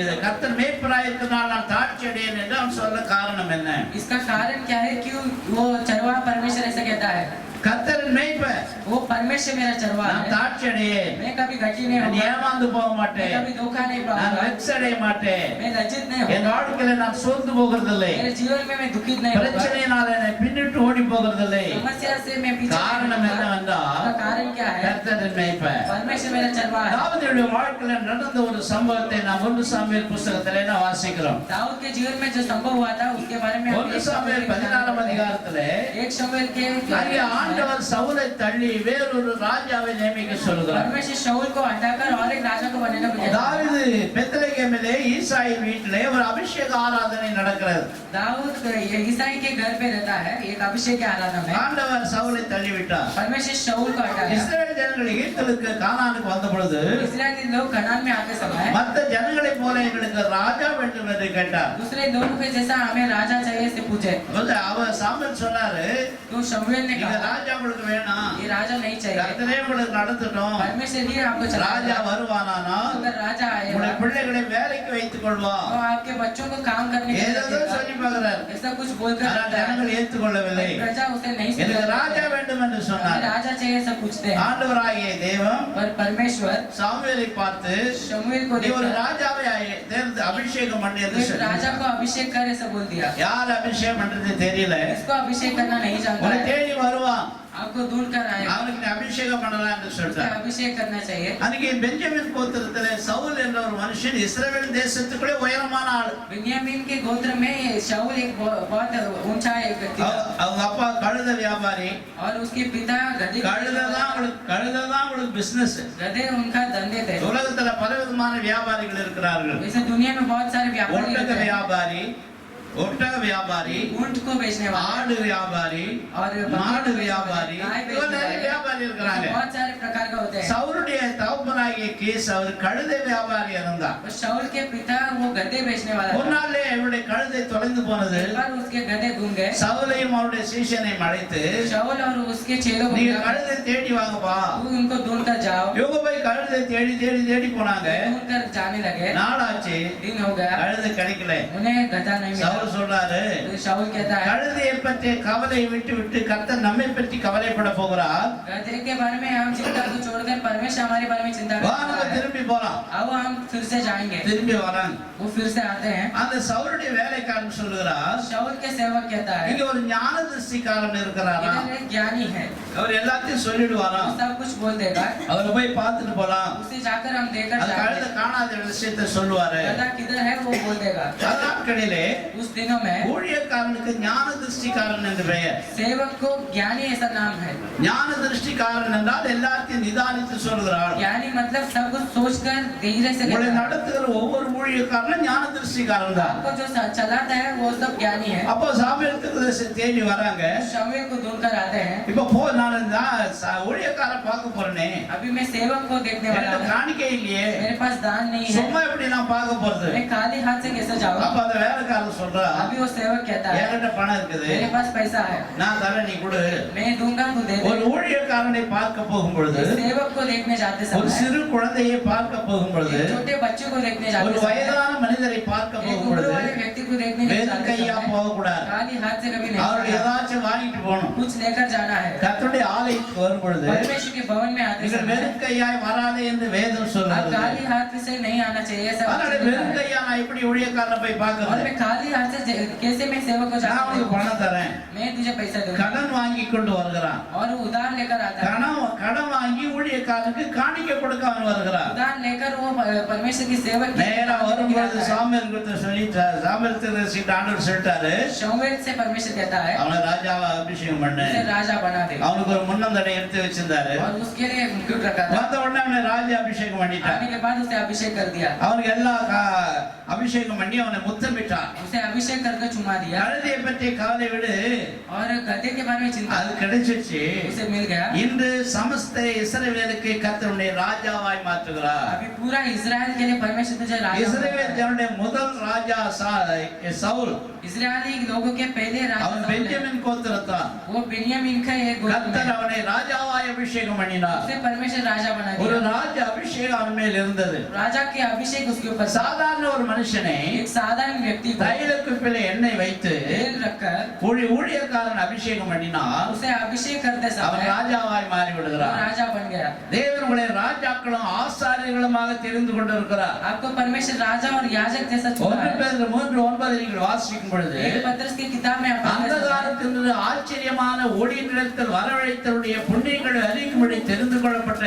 இது கர்த்தர் மேய்ப்பராய் இருக்கிறதால் நான் தாட்சி அடையேன் என்று அவன் சொல்ல காரணம் என்ன? इसका कारण क्या है? क्यों वो चरवाहा परमेश्वर ऐसा कहता है? கர்த்தரின் மேய்ப்பர், वो परमेश्वर मेरा चरवाहा நான் है, தாட்சி அடையேன், मैं कभी घटी नहीं நான் होगा, ஏமாந்து போக मैं மாட்டேன், कभी धोखा नहीं நான் पाऊंगा, வெக்ஸ் அடைய மாட்டேன், मैं लज्जित नहीं என் होगा, வாழ்க்கையில நான் சோர்ந்து போகிறதில்லை, मेरे जीवन में मैं दुखित नहीं होगा, பிரச்சனையினால என்னை பின்னிட்டு ஓடி போகிறதில்லை. समस्या से मैं पीछे नहीं காரணம் हटूंगा। என்னவென்றால் उसका कारण क्या है? கர்த்தரின் மேய்ப்பர். परमेश्वर मेरा चरवाहा है। தாவீதுடைய வாழ்க்கையில நடந்த ஒரு சம்பவத்தை நாம் 1 சாமுவேல் புத்தகத்திலே நாம் வாசிக்கிறோம். दाऊद के जीवन में जो संभव हुआ था उसके बारे में 1 சாமுவேல் 16ஆம் அதிகாரத்திலே एक शमूएल के அங்கே ஆண்டவர் சவுலை தள்ளி வேறொரு ராஜாவை நியமிக்க சொல்கிறார். परमेश्वर शाऊल को हटाकर और एक राजा को बनाने को कहता है। தாவீது பெத்லகேமிலே ஈசாயின் வீட்டிலே ஒரு அபிஷேக ஆராதனை நடக்கிறது. दाऊद ईसाई के घर पे रहता है, एक अभिषेक के आराधना में ஆண்டவர் சவுலை தள்ளிவிட்டார். परमेश्वर शाऊल को हटाया। இஸ்ரவேல் ஜனங்கள் எகிப்துக்கு கானானுக்கு வந்த பொழுது इस्राएली लोग कनान में आते समय மற்ற ஜனங்களைப் போல எங்களுக்கு ராஜா வேண்டும் என்று கேட்டார். दूसरे लोगों के जैसा हमें राजा चाहिए से पूछे, அவர் சாமுவேல் சொன்னாரு, तो शमूएल ने நீங்க कहा ராஜா உங்களுக்கு வேணாம், ये राजा नहीं चाहिए, கர்த்தரே உங்களுக்கு நடத்தட்டும், परमेश्वर ही आपको ராஜா चलाएगा। வருவானா अगर राजा आएगा உங்களுடைய பிள்ளைகளை வேலைக்கு வைத்துக் கொள்வான். तो आपके बच्चों को काम करने के लिए ஏதோ रखेगा। சொல்லி பார்க்கிறார். ऐसा कुछ बोलकर ஆனால் रखता है। ஜனங்கள் ஏற்றுக்கொள்ளவில்லை. प्रजा उसे नहीं எனக்கு सुनती। ராஜா வேண்டும் என்று हमें சொன்னார். राजा चाहिए सब पूछते हैं, ஆண்டவராகிய தேவன் पर परमेश्वर சாமுவேலை பார்த்து शमूएल को நீ ஒரு देखा, ராஜாவை தேர்ந்து அபிஷேகம் பண்ணி என்று तो एक राजा சொன்னார். को अभिषेक कर ऐसा बोल दिया। யார் அபிஷேகம் பண்றது தெரியல, इसको अभिषेक करना नहीं जानता உன்னை है, தேடி வருவான், आपको ढूंढ कर आएगा, அவனுக்கு நீ அபிஷேகம் பண்ணலாம் என்று उसे சொல்றார். अभिषेक करना चाहिए। அன்னைக்கு பெஞ்சமின் கோத்திரத்திலே சவுல் என்ற ஒரு மனுஷன் இஸ்ரவேல் தேசத்துக்குள்ளே உயரமான ஆள். बिन्यामीन के गोत्र में शाऊल एक बहुत ऊंचा एक व्यक्ति था, அவங்க அப்பா கழுத வியாபாரி. और उसके पिता गधे கழுததான் உங்களுக்கு பிசினஸ். गधे उनका धंधे थे। உலகத்துல பலவிதமான வியாபாரிகள் இருக்கிறார்கள். वैसे दुनिया में बहुत सारे व्यापारी ஒட்டக रहते हैं, வியாபாரி, ஒட்டக வியாபாரி, ऊंट को बेचने वाले ஆடு வியாபாரி, और மாடு வியாபாரி, गाय இவ்வளவு बेचने நிறைய वाले, வியாபாரி இருக்கிறாங்க. बहुत सारे प्रकार का होता होते हैं। சவுலுடைய தகப்பனாகிய கீஸ் அவர் கழுதை வியாபாரி இருந்தார். और शाऊल के पिता वो गधे बेचने वाला ஒரு था। நாள்ல அவருடைய கழுதை தொலைந்து போனது. एक बार उसके गधे गुम गए। சவுலையும் அவருடைய சீஷனையும் அழைத்து, शाऊल और उसके चेलों को நீங்க बुलाया, கழுதை தேடி வாங்கப்பா. तू इनको ढूंढ कर जाओ। இவங்க போய் கழுதை தேடி தேடி தேடி போனாங்க. ढूंढ कर जाने लगे। நாளாச்சு, दिन हो गया, கழுதை கிடைக்கல. उन्हें गधा नहीं मिला। சவுல் சொல்றாரு, तो शाऊल कहता है, கழுதையை பற்றி கவலை விட்டு விட்டு கர்த்தர் நம்மை பற்றி கவலைப்பட போகிறார். गधे के बारे में हम चिंता को छोड़कर परमेश्वर हमारे बारे में चिंता வா करता நம்ம है। திரும்பி போலாம். अब हम फिर से जाएंगे। திரும்பி வராங்க. वो फिर से आते हैं। அந்த சவுலுடைய வேலைக்காரன் சொல்லுகிறார், शाऊल के सेवक कहता है, இங்க ஒரு ஞான திருஷ்டிக்காரன் இருக்கிறாரா? इधर एक ज्ञानी है, அவர் எல்லாத்தையும் சொல்லிடுவாரா? वो सब कुछ बोल देगा। அவரை போய் பார்த்துட்டு போலாம். उसे जाकर हम देखकर அது கழுதை जाएंगे। காணாத விஷயத்தை சொல்லுவாரு. गधा किधर है वो बोल देगा। நாட்களிலே उस दिनों में ஊழியக்காரனுக்கு ஞான திருஷ்டிக்காரன் என்று பெயர். सेवक को ज्ञानी ऐसा नाम है। ஞான திருஷ்டிக்காரன் என்றால் எல்லாத்தையும் நிதானித்து சொல்கிறார். ज्ञानी मतलब सब कुछ सोचकर धीरे से உங்களை कहता है। நடத்துகிற ஒவ்வொரு ஊழியக்காரனும் ஞான திருஷ்டிக்காரன் தான். आपको जो चलाता है वो सब ज्ञानी है। அப்போ சாமுவேல் தீர்க்கதரிசி தேடி வராங்க. शमूएल को ढूंढकर आते हैं। இப்ப போ, நான் ஊழியக்காரன் பார்க்க போறேனே, अभी मैं सेवक को देखने वाला எனக்கு हूँ। காணிக்கை இல்லையே, मेरे पास दान नहीं है, சும்மா எப்படி நான் பார்க்க போறது? मैं खाली हाथ से कैसे जाऊँ? அப்ப அந்த வேலைக்காரன் சொல்றா, अभी वो सेवक कहता है, என்கிட்ட பணம் இருக்குது, मेरे पास पैसा है, நான் தரேன், நீ கொடு. मैं दूंगा, तू दे ஒரு दे। ஊழியக்காரனை பார்க்க போகும் பொழுது, सेवक को देखने जाते ஒரு समय, சிறு குழந்தையை பார்க்க போகும் பொழுது, एक छोटे बच्चे को देखने ஒரு जाते समय, வயதான மனிதரை பார்க்க एक போகும் उम्र பொழுது वाले व्यक्ति को देखने வெறும் जाते கையா समय, போகக்கூடாது. खाली हाथ से कभी नहीं அவர்கள் जाना। ஏதாச்சும் வாங்கிட்டு போகணும். कुछ लेकर जाना है। கர்த்தருடைய ஆலயத்துக்கு வரும் பொழுது परमेश्वर के भवन में आते நீங்கள் समय வெறும் கையாய் வராதே என்று வேதம் आप சொல்லுகிறது. खाली हाथ से नहीं आना चाहिए, ऐसा அதனால वचन வெறும் लिखा है। கையா நான் எப்படி ஊழியக்காரனை போய் और பார்க்கறது? मैं खाली हाथ से कैसे मैं सेवक को நான் जाऊं? உனக்கு பணம் தரேன். मैं तुझे पैसा दूंगा। கடன் வாங்கி கொண்டு வருகிறான். और उधार लेकर आता है। கடன் வாங்கி ஊழியக்காரனுக்கு காணிக்கை கொடுக்க அவன் வருகிறான். उधार लेकर वो परमेश्वर की सेवक की நேரா வரும்பொழுது சாமுவேல் கிட்ட சொல்லிட்டார். சாமுவேல் தீர்க்கதரிசிட்ட ஆண்டவர் சொல்லிட்டாரு, शमूएल से परमेश्वर कहता है, அவனை ராஜாவா அபிஷேகம் பண்ணு. उसे राजा बना दे। அவனுக்கு ஒரு முன்னந்தடை எடுத்து வச்சிருந்தாரு. और उसके लिए मुकुट रखा था। வந்த உடனே அவனை ராஜ அபிஷேகம் பண்ணிட்டார். आने के बाद उसे अभिषेक कर दिया। அவனுக்கு எல்லா அபிஷேகம் பண்ணி அவனை முத்தமிட்டான். उसे अभिषेक करके चुमा दिया। கழுதையை பற்றி கவலை விடு, और गधे के बारे में चिंता, அது கிடைச்சிருச்சு. उसे मिल गया। இன்று சமஸ்த இஸ்ரவேலுக்கு கர்த்தருடைய ராஜாவாய் மாற்றுகிறார். अभी पूरा इजराइल के लिए परमेश्वर तुझे राजा இஸ்ரவேல் बनाता है। ஜனங்களுடைய முதல் ராஜா சவுல். इजरायली लोगों के पहले राजा அவன் साउल है। பென்யமின் கோத்திரத்தான். वो बिन्यामीन का एक गोत्र கர்த்தர் है। அவனை ராஜாவாய் அபிஷேகம் பண்ணினார். उसे परमेश्वर राजा बना ஒரு दिया। ராஜ அபிஷேகம் அவன் மேல் இருந்தது. राजा के अभिषेक उसके ऊपर था। சாதாரண ஒரு மனுஷனை एक साधारण व्यक्ति को தைல குப்பில எண்ணெய் வைத்து तेल रखकर ஊழியக்காரன் அபிஷேகம் பண்ணினார். उसे अभिषेक करते அவன் समय ராஜாவாய் மாறி वो விடுகிறார். राजा बन गया। தேவன் உங்களை ராஜாக்களும் ஆசாரியர்களுமாக தெரிந்து கொண்டிருக்கிறார். आपको परमेश्वर राजा और याजक जैसा चुना 1 है। பேதுரு 3:9 நீங்கள் வாசிக்கும் பொழுது, एक पत्रस की किताब में आप அந்த पढ़ते हैं, காலத்திலிருந்து ஆச்சரியமான ஒளிநிலத்தில் வரவழைத்தவருடைய புண்ணியங்களை அறிக்கும்படி தெரிந்து கொள்ளப்பட்ட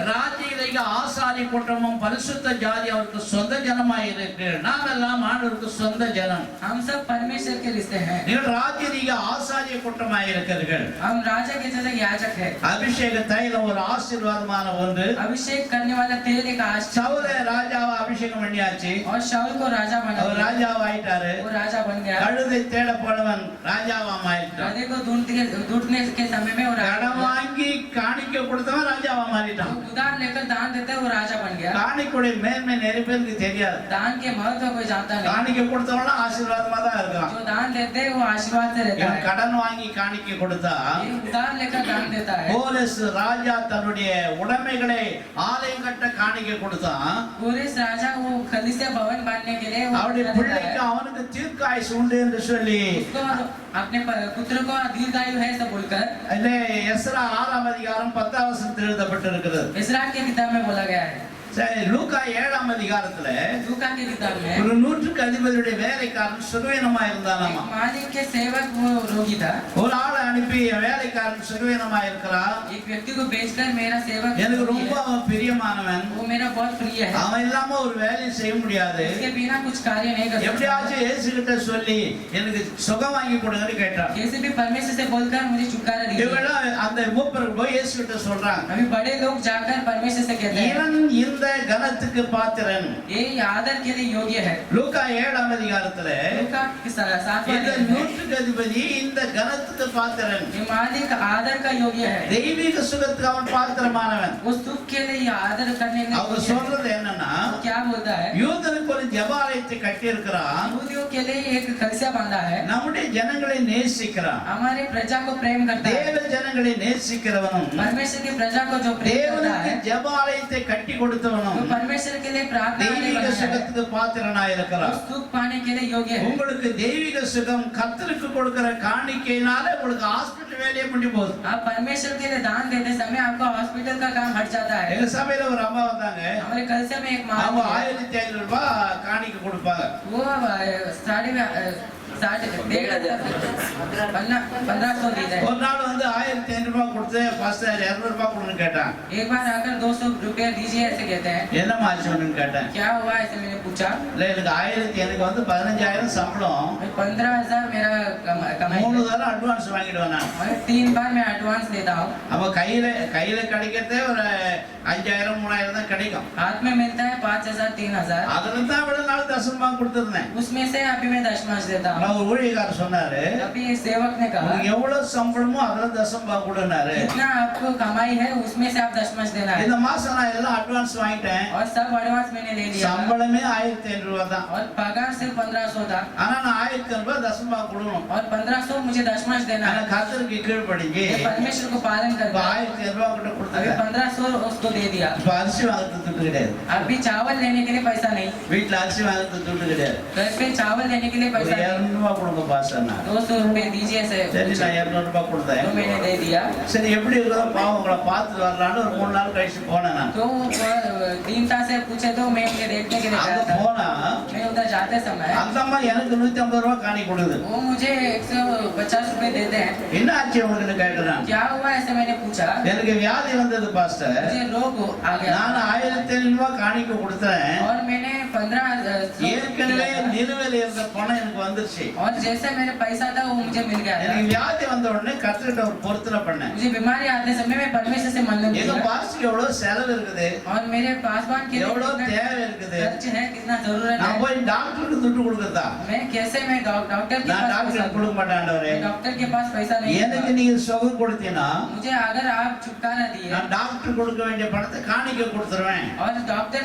ராஜ்யலீக ஆசாரி கூட்டமும் பரிசுத்த ஜாதி அவருக்கு சொந்த ஜனமாய் இருக்கு. நாம் எல்லாம் ஆண்டவருக்கு சொந்த ஜனம். हम सब परमेश्वर के रिश्ते हैं। நீங்கள் ராஜ்யலீக ஆசாரிய கூட்டமாய் இருக்கிறீர்கள். हम राजा के जैसे याजक है। அபிஷேக தைலம் ஒரு ஆசீர்வாதமான ஒன்று. अभिषेक करने वाला तेल एक आशीष। சவுலை ராஜாவா அபிஷேகம் பண்ணியாச்சு. और शाऊल को राजा बना அவர் दिया। ராஜாவாயிட்டாரு. वो राजा बन गया। கழுதை தேட போனவன் ராஜாவா மாறிட்டான். गधे को ढूंढने के समय में वो राजा கடன் बन गया। வாங்கி காணிக்கை கொடுத்தவன் ராஜாவா மாறிட்டான். वो उधार लेकर दान देता है, वो राजा बन गया। காணிக்கையுடைய மேன்மை நிறைய பேருக்கு தெரியாது. दान के महत्व कोई जानता नहीं। காணிக்கை கொடுத்தவனா ஆசீர்வாதமா தான் இருக்கான். जो दान देते हैं वो आशीर्वाद से रहता இவன் है। கடன் வாங்கி காணிக்கை கொடுத்தா ये उधार लेकर दान देता है। போலீஸ் ராஜா தன்னுடைய உடைமைகளை ஆலயம் கட்ட காணிக்கை கொடுத்தான். पुलिस राजा वो खलीसे भवन बांधने के लिए वो அவருடைய देता है। பிள்ளைக்கு அவனுக்கு தீர்க்காயுசு உண்டு என்று சொல்லி उसको अपने पुत्र को दीर्घायु है सब बोलकर அதிலே எஸ்ரா 6ஆம் அதிகாரம் 10ஆம் வசனத்தில் எழுதப்பட்டிருக்கிறது. इस्राएल के किताब में बोला गया है। சரி, லூக்கா 7ஆம் அதிகாரத்துல लूका की किताब में ஒரு 100க்கு அதிபதியுடைய வேலைக்காரன் சுகவீனமா இருந்தானாமா. एक मालिक के सेवक वो रोगी था। ஒரு ஆளை அனுப்பி வேலைக்காரன் சுகவீனமா இருக்கிறான், एक व्यक्ति को बेचकर मेरा सेवक எனக்கு रोगी ரொம்ப है, அவன் பிரியமானவன், वो मेरा बहुत प्रिय है, அவன் இல்லாம ஒரு வேலையும் செய்ய முடியாது, उसके बिना कुछ कार्य नहीं कर सकता। எப்படியாச்சும் இயேசு கிட்ட சொல்லி எனக்கு சுகம் வாங்கி கொடுங்கன்னு கேட்டான். कैसे भी परमेश्वर से बोलकर मुझे छुटकारा दीजिए। இவெல்லாம் அந்த மூப்பருக்கு போய் இயேசு கிட்ட சொல்றாங்க, अभी बड़े लोग जाकर परमेश्वर से कहते हैं, இவன் இந்த இந்த கனத்துக்கு பாத்திரன். ये आदर के लिए योग्य है। லூக்கா 7ஆம் அதிகாரத்திலே लूका के 7वां இந்த अध्याय में நூற்றுக்கு அதிபதி இந்த கனத்துக்கு பாத்திரன். ये मालिक आदर का योग्य है। தெய்வீக சுகத்துக்கு அவன் பாத்திரமானவன். वो सुख के लिए ये आदर करने के அவர் लिए சொல்றது என்னன்னா, क्या बोलता है? யூதனுக்கு ஒரு ஜெபாலயத்தை கட்டி இருக்கிறான். यहूदियों के लिए एक कलशा बांधा है। நம்முடைய ஜனங்களை நேசிக்கிறான். हमारे प्रजा को प्रेम करता है। தேவ ஜனங்களை நேசிக்கிறவனும் परमेश्वर की प्रजा को जो प्रेम करता தேவனுக்கு है, ஜெபாலயத்தை கட்டி கொடுத்தவனும் तो परमेश्वर के लिए प्रार्थना वाले தெய்வீக बना है। சுகத்துக்கு பாத்திரனாய் वो இருக்கிறான். सुख पाने के लिए योग्य है। உங்களுக்கு தெய்வீக சுகம் கர்த்தருக்கு கொடுக்கிற காணிக்கையினால உங்களுக்கு ஹாஸ்பிடல் வேலையே முடிஞ்சு போகுது. आप परमेश्वर के लिए दान देते समय आपका हॉस्पिटल का काम हट जाता है। எங்க சபையில ஒரு அம்மா வந்தாங்க. हमारे कलशा में एक माँ அவங்க थी। 1500 ரூபாய் காணிக்கை கொடுப்பாங்க. वो 1500 दी है। ஒரு நாள் வந்து 1500 ரூபாய் கொடுத்து பாஸ்டர் 200 ரூபாய் கொடுன்னு கேட்டான். एक बार आकर 200 रुपया दीजिए ऐसे कहते हैं। என்னமா ஆச்சுன்னு கேட்டேன். क्या हुआ ऐसे मैंने पूछा। இல்ல எனக்கு வந்து 15000 சம்பளம். 15,000 मेरा कमाई 3 தடவை அட்வான்ஸ் வாங்கிடுவேன் நான். मैं 3 बार मैं एडवांस देता हूँ। அப்ப கையில கிடைக்கிறதே ஒரு 5000 3000 தான் கிடைக்கும். हाथ में मिलता है 5,000 3,000। அதுல தான் இவ்வளவு நாள் தசமபாகம் கொடுத்திருந்தேன். उसमें से अभी मैं दशमांश देता हूँ। நான் ஒரு ஊழியக்காரர் சொன்னாரு, अभी सेवक ने कहा உங்களுக்கு எவ்வளவு சம்பளமோ அதுல தசமபாகம் கொடுனாரு. जितना आपको कमाई है उसमें से आप दशमांश देना है। இந்த மாசம் நான் எல்லாம் அட்வான்ஸ் வாங்கிட்டேன். और सब एडवांस मैंने ले लिया। சம்பளமே 1500 ரூபாய் தான். और पगार सिर्फ 1500 था। ஆனா நான் 1500 ரூபாய் தசமபாகம் கொடுக்கணும். और 1500 मुझे दशमांश देना ஆனா है। கர்த்தருக்கு கீழ்ப்படிஞ்சு ये परमेश्वर को पालन இப்ப करता है। 1500 ரூபாய் கிட்ட अभी கொடுத்தாங்க. 1500 उसको दे दिया। இப்ப அரிசி வாங்குறது துட்டு கிடையாது. अभी चावल लेने के लिए पैसा नहीं। வீட்டுல அரிசி வாங்குறது துட்டு கிடையாது. घर पे चावल लेने के लिए ஒரு पैसा नहीं। 200 ரூபாய் கொடுங்க பாஸ்டர். 200 रुपए दीजिए से சரி நான் 200 ரூபாய் கொடுத்தேன். तो मैंने दे दिया। சரி எப்படி இருக்கிறதோ பாவம் உங்களை பார்த்துட்டு வரலான்னு ஒரு 3 நாள் கழிச்சு போனேன் நான். तो दीनता से पूछे तो मैं उन्हें देखने के लिए அங்க गया था। போனா मैं उधर जाते समय அந்த அம்மா எனக்கு 150 ரூபாய் காணி கொடுக்குது. वो मुझे 150 रुपए देते हैं। என்ன ஆச்சு உங்களுக்கு கேட்கிறேன். क्या हुआ ऐसे मैंने पूछा। எனக்கு வியாதி வந்தது பாஸ்டர். मुझे रोग आ गया நான் 1500 ரூபாய் காணிக்க கொடுத்தேன். और मैंने 15 ஏற்கனவே நிலுவையில இருந்த பணம் எனக்கு வந்துருச்சு. और जैसे मेरे पैसा था वो मुझे मिल गया था। எனக்கு வியாதி வந்த உடனே கர்த்தர்கிட்ட ஒரு பொருத்தனை பண்ணேன். मुझे बीमारी आते समय मैं परमेश्वर से मन्नत எங்க किया பாஸ்டருக்கு எவ்வளவு செலவு இருக்குது, और मेरे पासवान के लिए எவ்வளவு कितना தேவை இருக்குது. खर्च है, कितना जरूरत நான் है। போய் டாக்டருக்கு துட்டு கொடுக்கறதா? मैं कैसे मैं डॉक्टर के நான் पास டாக்டருக்கு पैसा கொடுக்க மாட்டேன்டவரே. मैं डॉक्टर के पास पैसा नहीं எனக்கு दूंगा। நீங்க சுகம் கொடுத்தீங்கன்னா मुझे अगर आप छुटकारा दिए நான் டாக்டர் கொடுக்க வேண்டிய பணத்தை காணிக்க கொடுத்துருவேன். और डॉक्टर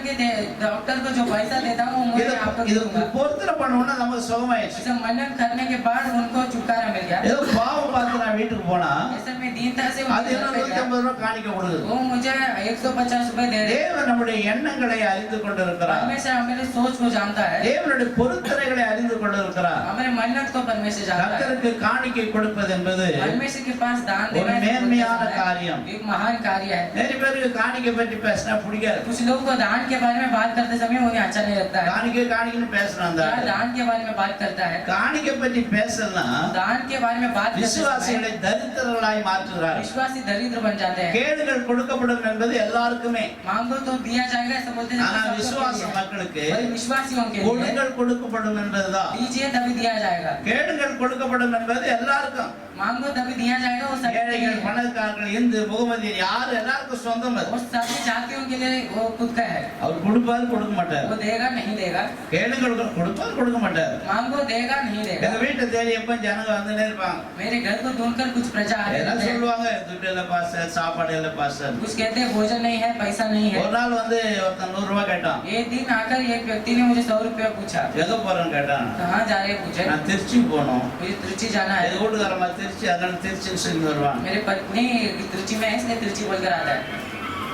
को जो पैसा देता हूँ वो मैं आपको இது दूंगा। பொருத்தனை பண்ணோம்னா நமக்கு சுகமாயிடுச்சு. ऐसे मन्नत करने के बाद उनको छुटकारा मिल गया। ஏதோ பாவம் பார்த்து நான் வீட்டுக்கு போனா ऐसे मैं दीनता से அது उनके என்ன घर पे गया। 150 ரூபாய் காணிக்க கொடுக்குது. वो मुझे 150 रुपए दे रहे। தேவன் நம்முடைய எண்ணங்களை அறிந்து கொண்டிருக்கிறார். परमेश्वर हमारे सोच को जानता है। தேவனுடைய பொருத்தனைகளை அறிந்து கொண்டிருக்கிறார். हमारे मन्नत को परमेश्वर जानता है। கர்த்தருக்கு காணிக்கை கொடுப்பது என்பது परमेश्वर के पास दान ஒரு देना மேன்மையான காரியம். एक महान कार्य है। நிறைய பேருக்கு காணிக்கை பற்றி பேசினா பிடிக்காது. कुछ लोगों को दान के बारे में बात करते समय उन्हें अच्छा नहीं लगता है। காணிக்கைன்னு பேசுறாங்க. क्या दान के बारे में बात करता है। காணிக்கை பற்றி பேசலாம் दान के बारे में बात करते समय விசுவாசிகளை தரித்திரர்களாய் மாற்றுகிறார். विश्वासी दरिद्र बन जाते हैं। கேடுகள் கொடுக்கப்படும் என்பது எல்லாருக்குமே. मांगो तो दिया जाएगा ऐसा बोलते हैं। ஆனா விசுவாச மக்களுக்கு वही विश्वासियों के लिए கொடுங்கள் கொடுக்கப்படும் என்பதுதான். दीजिए तभी दिया जाएगा। கேடுகள் கொடுக்கப்படும் என்பது எல்லாருக்கும். मांगो तभी दिया जाएगा। वो सभी के लिए ஏழைகள் है। பணக்காரர்கள் இந்து முகமதி யார் எல்லாருக்கும் சொந்தம் அது. वो सभी जातियों के लिए वो खुद का है। அவர் கொடுப்பாரு கொடுக்க மாட்டார். वो देगा नहीं देगा। கேடுகள் கொடுப்பாரு கொடுக்க மாட்டார். मांगो देगा नहीं எங்க देगा। வீட்டை தேடி எப்ப ஜனங்க வந்துட்டே இருப்பாங்க. मेरे घर को ढूंढकर कुछ प्रजा आते எல்லாம் रहते हैं। சொல்லுவாங்க துட்டு இல்ல பாஸ்டர் சாப்பாடு இல்ல பாஸ்டர். कुछ कहते हैं भोजन नहीं है, पैसा नहीं है। ஒரு நாள் வந்து ஒருத்தன் 100 ரூபாய் கேட்டான். एक दिन आकर एक व्यक्ति ने मुझे 100 रुपया पूछा। எங்க போறேன்னு கேட்டான். कहाँ जा रहे पूछे। நான் திருச்சி போகணும். मुझे त्रिची जाना है। எங்க வீட்டுக்காரமா திருச்சி அதனால திருச்சின்னு சொல்லி வருவான். मेरे पत्नी त्रिची में है इसलिए त्रिची बोलकर आता है।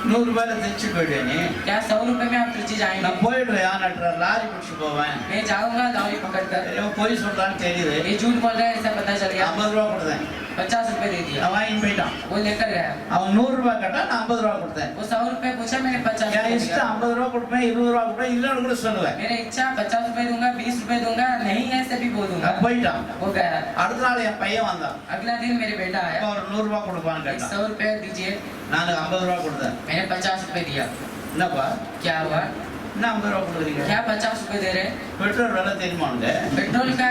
100 ரூபாயில திருச்சி போயிடுவேன் நீ. क्या 100 रुपए में आप त्रिची जाएंगे। நான் போயிடுவேன். ஆனாட்டா லாரி பிடிச்சு போவேன். मैं जाऊंगा गाड़ी पकड़कर। இவன் போய் சொல்றான்னு தெரியுது. ये झूठ बोल रहा है ऐसा पता चल गया। 50 ரூபாய் கொடுத்தேன். 50 रुपए दे दिया। அவன் வாங்கி போயிட்டான். वो लेकर गया। அவன் 100 ரூபாய் கேட்டா நான் 50 ரூபாய் கொடுத்தேன். वो 100 रुपए पूछा, मैंने 50 என் रुपए இஷ்டம் दिया। 50 ரூபாய் கொடுப்பேன் 20 ரூபாய் கொடுப்பேன் இல்லன்னு கூட சொல்லுவேன். मेरे इच्छा 50 रुपए दूंगा, 20 रुपए दूंगा, नहीं है ऐसे भी बोल दूंगा। நான் போயிட்டான். वो गया। அடுத்த நாள் என் பையன் வந்தான். अगला दिन मेरे बेटा அப்ப आया। அவர் 100 ரூபாய் கொடுப்பான்னு கேட்டான். 100 रुपए दीजिए। நான் 50 ரூபாய் கொடுத்தேன். मैंने 50 रुपए दिया। என்னப்பா क्या हुआ। என்ன 50 ரூபா கொடுக்குறீங்க? क्या 50 रुपए दे रहे हैं? பெட்ரோல் விலை தெரியுமா உனக்கு? पेट्रोल का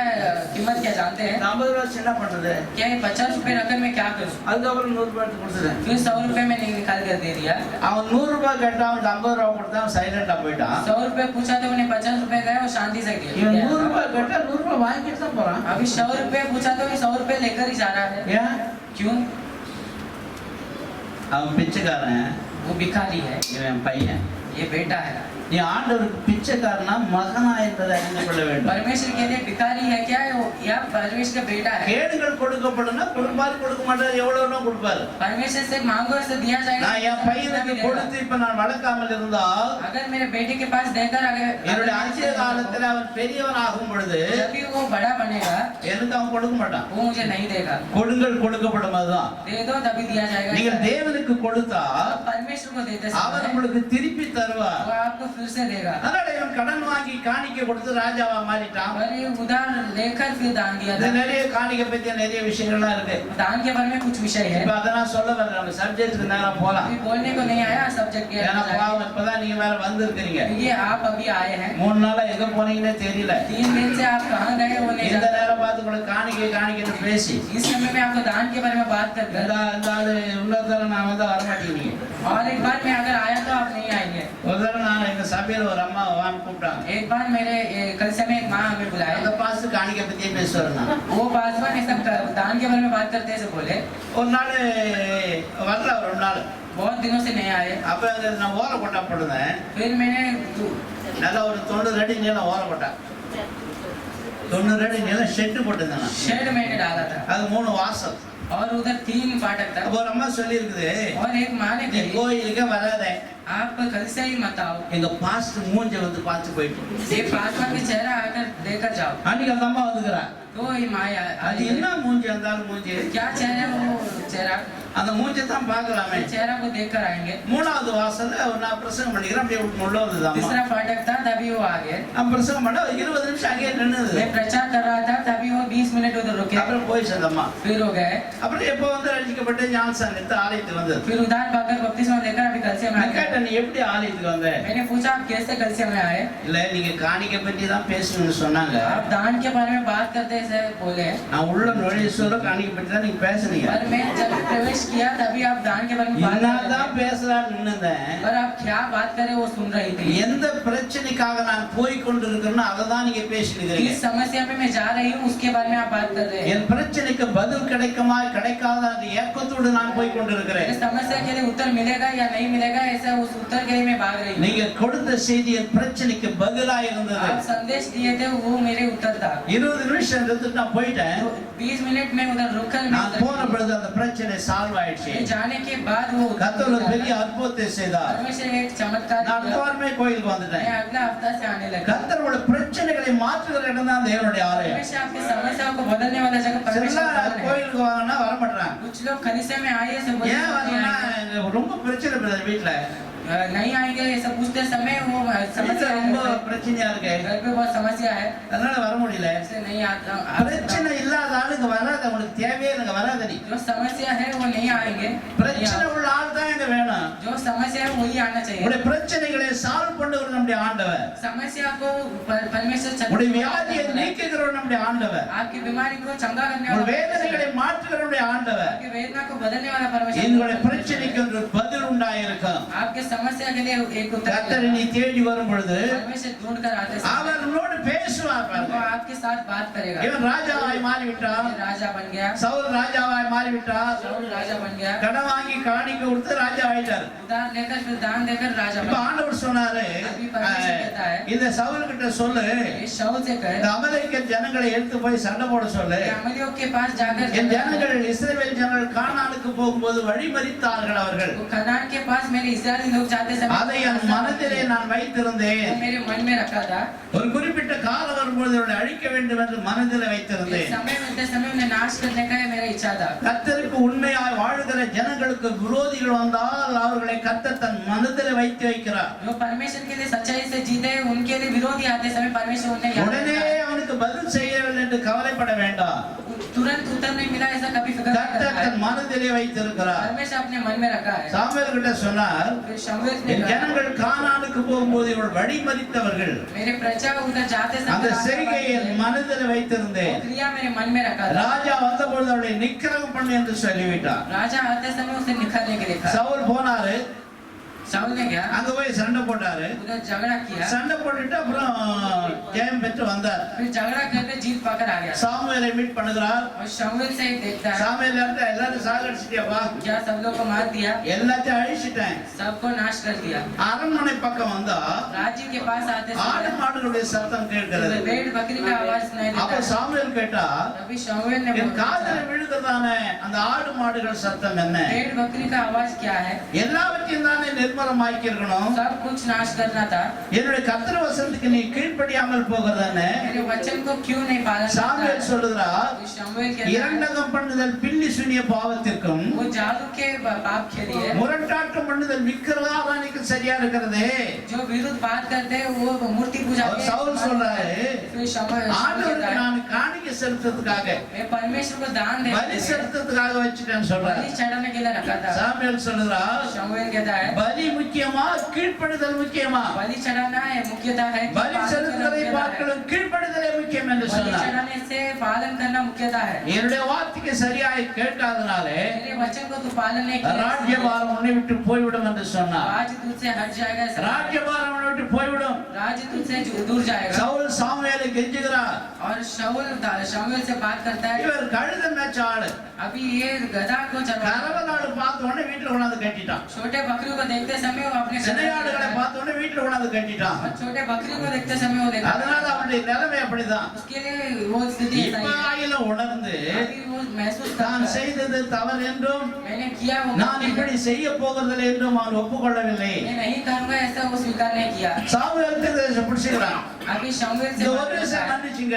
कीमत क्या जानते हैं? 50 ரூபா என்ன பண்றது? क्या ये 50 रुपए रखकर मैं क्या करूं? அதுக்கப்புறம் 100 ரூபாய் எடுத்து கொடுத்துட்டேன். फिर 100 रुपए मैंने निकाल कर दे दिया. அவன் 100 ரூபாய் கேட்டான், அவனுக்கு 50 ரூபாய் கொடுத்தான், சைலண்டா போயிட்டான். 100 रुपए पूछा तो उन्हें 50 रुपए गए और शांति से இவன் 100 गया. ரூபாய் கேட்டா 100 ரூபாய் வாங்கிட்டு தான் போறான். अभी 100 रुपए पूछा तो 100 रुपए लेकर ही जा रहा है. ஏன்? क्यों? அவன் பிச்சைக்காரன், वो भिखारी है, இவன் பையன். ये बेटा है. நீ ஆண்டவருக்கு பிச்சைக்காரனா மகனா என்பதை அறிந்து கொள்ள வேண்டும். परमेश्वर के लिए भिखारी है क्या या परमेश्वर का बेटा है? கேடுகள் கொடுக்கப்படும்னா கொடுப்பாரு, கொடுக்க மாட்டாரு, எவ்வளவுனா கொடுப்பாரு. परमेश्वर से मांगो ऐसे दिया जाएगा. நான் என் பையனுக்கு கொடுத்து இப்ப நான் வளர்க்காமல் இருந்தால், अगर मेरे बेटे के पास देकर என்னுடைய அந்திய காலத்துல அவன் பெரியவன் ஆகும் பொழுது जब भी वो बड़ा बनेगा எனக்கு அவன் கொடுக்க மாட்டான். वो मुझे नहीं देगा. கொடுங்கள் கொடுக்கப்படும் அதுதான். दे दो तभी दिया जाएगा. நீங்கள் தேவனுக்கு கொடுத்தா आप परमेश्वर को देते அவர் समय உங்களுக்கு திருப்பி தருவார். वो आपको फिर से देगा. அதனால இவன் கடன் வாங்கி காணிக்கை கொடுத்து ராஜாவா மாறிட்டான். और ये उधार लेकर फिर दान दिया இது था. நிறைய காணிக்கை பத்தி நிறைய விஷயங்கள்லாம் இருக்கு. दान के बारे में कुछ विषय है. இப்ப அதெல்லாம் சொல்ல வரல, நம்ம சப்ஜெக்ட்டுக்கு நேரா போலாம். अभी बोलने को नहीं आया सब्जेक्ट के. ஏன்னா பாவம் இப்பதான் நீங்க வேற வந்திருக்கீங்க. ये आप अभी आए हैं. 3 நாளா எங்க போனீங்கன்னே தெரியல. 3 दिन से आप कहाँ गए वो नहीं இந்த जानते. நேரம் பார்த்து கூட காணிக்கைன்னு பேசி इस समय में आपको दान के बारे में बात कर இந்த ஆளு இன்னொரு நான் வந்து வரமாட்டேங்க. और एक बार मैं अगर आया तो आप नहीं आएंगे. ஒரு தடவை நான் எங்க சபையில ஒரு அம்மா வான்னு கூப்பிட்டாங்க. एक बार मेरे कल से में एक माँ हमें बुलाया. அந்த பாஸ்ட் காணிக்கை பத்தியே பேசுறேன் நான். वो पासवान ये सब दान के बारे में बात करते हैं बोले. ஒரு நாள் வரல, ஒரு நாள் बहुत दिनों से नहीं आए. அப்ப நான் ஓலை கொட்டா போடுவேன். फिर मैंने நல்லா ஒரு 90 அடி நீளம் ஓலை கொட்டா, 90 அடி நீளம் ஷெட்டு போட்டுருந்தேன் நான். शेड मैंने डाला था அது 3 வாசல். और उधर 3 फाटक था. அப்ப ஒரு அம்மா சொல்லி இருக்குது, और एक माँ ने நீ कही கோயிலுக்கு வராத, आप कल से ही मत आओ. எங்க பாஸ்ட் மூஞ்ச வந்து பார்த்து போயிட்டு. ये पासवान के चेहरा आकर लेकर जाओ. அன்னைக்கு அந்த அம்மா வந்துக்கிறா. तो ये माँ அது என்ன மூஞ்சி இருந்தாலும் மூஞ்சி, क्या चेहरा वो चेहरा அந்த மூஞ்சை தான் பார்க்கலாமே. चेहरा को देख कर आएंगे. 3வது வாசல்ல நான் பிரசங்கம் பண்ணிக்கிறேன், அப்படியே உள்ள வந்தது அம்மா. तीसरा फाटक था तभी वो आ गए. நான் பிரசங்கம் பண்ண 20 நிமிஷம் அங்கேயே நின்னுது. मैं प्रचार कर रहा था तभी वो 20 मिनट उधर रुके. அப்புறம் போய் சேர்ந்தம்மா. फिर हो गए. அப்புறம் எப்போ வந்து ரட்சிக்கப்பட்டு ஞானஸ்நானம் எடுத்து ஆலயத்துக்கு வந்தது. फिर उधार पाकर बपतिस्मा लेकर अभी कल से में நான் आ கேட்டேன், गए. நீ எப்படி ஆலயத்துக்கு வந்த? मैंने पूछा आप कैसे कल से में आए? இல்ல நீங்க காணிக்கை பத்தி தான் பேசணும்னு சொன்னாங்க. आप दान के बारे में बात करते से बोले. நான் உள்ள நுழைய சொல்ல காணிக்கை பத்தி தான் நீங்க பேசுனீங்க. और मैं जब प्रवेश किया तभी आप दान के बारे में बात कर रहे என்னதான் थे. பேசலாம்னு நின்னேன். और आप क्या बात करे वो सुन रही थी. எந்த பிரச்சனைக்காக நான் போய் கொண்டிருக்கிறேனோ அதை தான் நீங்க பேசினீங்க. किस समस्या पे मैं जा रही हूँ उसके बारे में आप बात कर रहे हैं. என் பிரச்சனைக்கு பதில் கிடைக்குமா கிடைக்காத அந்த ஏக்கத்தோடு நான் போய் கொண்டிருக்கிறேன். मेरे समस्या के लिए उत्तर मिलेगा या नहीं मिलेगा ऐसा उस उत्तर के लिए मैं भाग रही हूँ. நீங்க கொடுத்த செய்தி என் பிரச்சனைக்கு பதிலா இருந்தது. आप संदेश दिए थे वो मेरे उत्तर था. 20 நிமிஷம் இருந்துட்டு நான் போயிட்டேன். 20 मिनट में उधर रुककर நான் போன பொழுது அந்த பிரச்சனை சால்வ் ஆயிடுச்சு. जाने के बाद वो கர்த்தர் ஒரு பெரிய அற்புதத்தை செய்தார். परमेश्वर एक चमत्कार நான் அடுத்த வாரமே கோயிலுக்கு வந்துட்டேன். मैं अगला हफ्ता से आने लगा. கர்த்தரோட பிரச்சனைகளை மாற்றுகிற இடம் தான் தேவனுடைய ஆலயம். परमेश्वर आपकी समस्याओं को बदलने वाला जगह परमेश्वर है. கோயிலுக்கு வாங்கன்னா வர மாட்டாங்க. कुछ लोग कलीसिया में आए से ஏன் வரணும்னா ரொம்ப பிரச்சனை பிரதர் வீட்ல. नहीं आएंगे ऐसा पूछते समय वो समस्या ரொம்ப பிரச்சனையா இருக்கு. घर पे बहुत समस्या है அதனால வர முடியல. ऐसे नहीं आता. பிரச்சனை இல்லாத ஆளுங்க வராத, உங்களுக்கு தேவையே இல்லைங்க, வராத நீ. जो समस्या है वो नहीं आएंगे. பிரச்சனை உள்ள ஆள் தான் இங்க வேணும். जो समस्या है वही आना चाहिए. உடைய பிரச்சனைகளை சால்வ் பண்ணுகிற நம்முடைய ஆண்டவர். समस्या को परमेश्वर உடைய வியாதியை நீக்குகிற நம்முடைய ஆண்டவர். आपकी बीमारी को चंगा करने உங்கள் वाला வேதனைகளை மாற்றுகிற நம்முடைய ஆண்டவர். आपकी वेदना को बदलने वाला परमेश्वर. எங்களுடைய பிரச்சனைக்கு ஒரு பதில் உண்டாயிருக்கும். आपके समस्या के लिए एक उत्तर கர்த்தரை நீ தேடி வரும் பொழுது परमेश्वर ढूंढ कर आते समय அவர் உன்னோடு பேசுவார் वो பாருங்க. आपके साथ बात करेगा. இவன் ராஜாவாய் மாறிவிட்டான். ये राजा बन गया. சவுல் ராஜாவாய் மாறிவிட்டார். शाऊल राजा बन गया. கடன் வாங்கி காணிக்கை கொடுத்து ராஜா ஆயிட்டார். उधार लेकर फिर दान देकर राजा இப்ப बन ஆண்டவர் சொன்னாரு, இந்த சவுல் கிட்ட சொல்லு, गया. शाऊल से कहे இந்த அமலேக்கியர் ஜனங்களை எடுத்து போய் சண்டை போட சொல்லு. अमलियों के पास जाकर என் ஜனங்கள் இஸ்ரவேல் ஜனங்கள் கானானுக்கு போகும்போது வழிமறித்தார்கள் அவர்கள். वो कनान के पास मेरे इस्राएली लोग जाते அதை என் समय மனதிலே நான் வைத்திருந்தேன். वो मेरे मन में रखा था. ஒரு குறிப்பிட்ட காலம் வரும்போது அவர்களை அழிக்க வேண்டும் என்று மனதில் வைத்திருந்தேன். समय मिलते समय उन्हें नाश करने का मेरा इच्छा था. கர்த்தருக்கு உண்மையாய் வாழுகிற ஜனங்களுக்கு விரோதிகள் வந்தால் அவர்களை கர்த்தர் தன் மனதில் வைத்து வைக்கிறார். जो परमेश्वर के लिए सच्चाई से जीते हैं उनके लिए विरोधी आते समय परमेश्वर उन्हें याद உடனே रखता है. அவனுக்கு பதில் செய்யவில்லை என்று கவலைப்பட வேண்டாம். तुरंत उत्तर नहीं मिला ऐसा कभी फिक्र नहीं கர்த்தர் करता தன் है. மனதிலே வைத்திருக்கிறார். परमेश्वर अपने मन में रखा है. சாமுவேல் கிட்ட சொன்னார், फिर शमूएल ने என் कहा, ஜனங்கள் கானானுக்கு போகும்போது இவள் வழிமறித்தவர்கள் मेरे प्रजा उधर जाते அந்த समय செய்கையை என் மனதில் வைத்திருந்தேன். वो क्रिया मेरे मन में रखा था। ராஜா வந்தபொழுது அவளை நிக்கிரகம் பண்ணு என்று சொல்லிவிட்டார். राजा आते समय उसे निकालने के लिए कहा। சவுல் போனாரு, शाऊल ने क्या அங்க போய் சண்டை போட்டாரு. उधर झगड़ा किया, சண்டை போட்டுட்டு அப்புறம் ஜெயம் பெற்று வந்தார். फिर झगड़ा करके जीत पाकर आ गया சாமுவேலை மீட் பண்ணுகிறார். और शमूएल से देखता है, சாமுவேல் வந்து எல்லாரும் சாகடிச்சிட்டியாப்பா, क्या सब लोग को मार दिया, எல்லாத்தையும் அழிச்சிட்டேன். सबको नाश कर दिया। அரண்மனை பக்கம் வந்தா राज्य के पास आते ஆடு समय மாடுகளுடைய சத்தம் கேட்கிறது. भेड़ बकरी का आवाज सुनाई அப்ப देता है। சாமுவேல் கேட்டா, तभी शमूएल ने என் बोला, காதுல விழுகிறதான அந்த ஆடு மாடுகள் சத்தம் என்ன? भेड़ बकरी का आवाज क्या है? எல்லாவற்றையும் தானே நிர்மலமாக்கி இருக்கணும். सब कुछ नाश करना था, என்னுடைய கர்த்தர் வசனத்துக்கு நீ கீழ்ப்படியாமல் போகிறதானே? मेरे वचन को क्यों नहीं पालन करता சாமுவேல் है? சொல்லுகிறார், तो शमूएल कहता है, இரண்டகம் பண்ணுதல் பில்லி சுனிய பாவத்திற்கும் वो जादू के पाप के लिए, முரட்டாட்டம் பண்ணுதல் விக்கிரகாராதனைக்கு சரியா இருக்கிறதே. जो विरुद्ध बात करते हैं वो मूर्ति पूजा அவர் के சவுல் சொல்றாரு, फिर शमूएल ஆண்டவருக்கு कहता है, நான் காணிக்கை செலுத்துறதுக்காக मैं परमेश्वर को दान देने பலி के लिए செலுத்துறதுக்காக வச்சுட்டேன்னு சொல்றாரு. बलि चढ़ाने के लिए रखा था। சாமுவேல் சொல்லுகிறார், शमूएल कहता है, பலி முக்கியமா கீழ்ப்படிதல் முக்கியமா? बलि चढ़ाना है मुख्यता है कि பலி पालन करना செலுத்துவதை मुख्यता है। பார்க்கலும் கீழ்ப்படிதலே முக்கியம் என்று बलि சொன்னார். चढ़ाने से पालन करना मुख्यता है। என்னுடைய வார்த்தைக்கு சரியாய் கேட்காதனாலே मेरे वचन को तू पालन नहीं किया, ராஜ்யபாரம் உன்னை விட்டு போய்விடும் என்று சொன்னார். राज तुझसे हट जाएगा, ராஜ்யபாரம் உன்னை விட்டு போய்விடும். राज तुझसे दूर जाएगा। சவுல் சாமுவேலை கெஞ்சுகிறார். और शमूएल से बात करता है, இவர் கழுத மேய்ச்ச ஆளு. अभी ये गधा को चरवा, கரவலாடு பார்த்த உடனே வீட்டுல கொண்டாந்து கட்டிட்டான். छोटे बकरी को देखते समय वो अपने சினையாடுகளை பார்த்த உடனே வீட்டுல கொண்டாந்து கட்டிட்டான். और छोटे बकरी को देखते समय वो देखा, அதனால அவனுடைய நிலைமை அப்படிதான். उसके लिए वो स्थिति ऐसा இப்ப ही है। ஆயிலும் உணர்ந்து अभी वो महसूस தான் करता है, செய்தது தவறு என்றும் मैंने किया वो நான் இப்படி செய்ய போகிறதில்லை என்றும் அவன் ஒப்புக்கொள்ளவில்லை. मैं नहीं करूंगा ऐसा वो स्वीकार नहीं किया। சாமுவேலுக்கு பிடிச்சுக்கிறான். अभी शमूएल से இந்த बात ஒரு करता விஷயம் है, மன்னிச்சுங்க.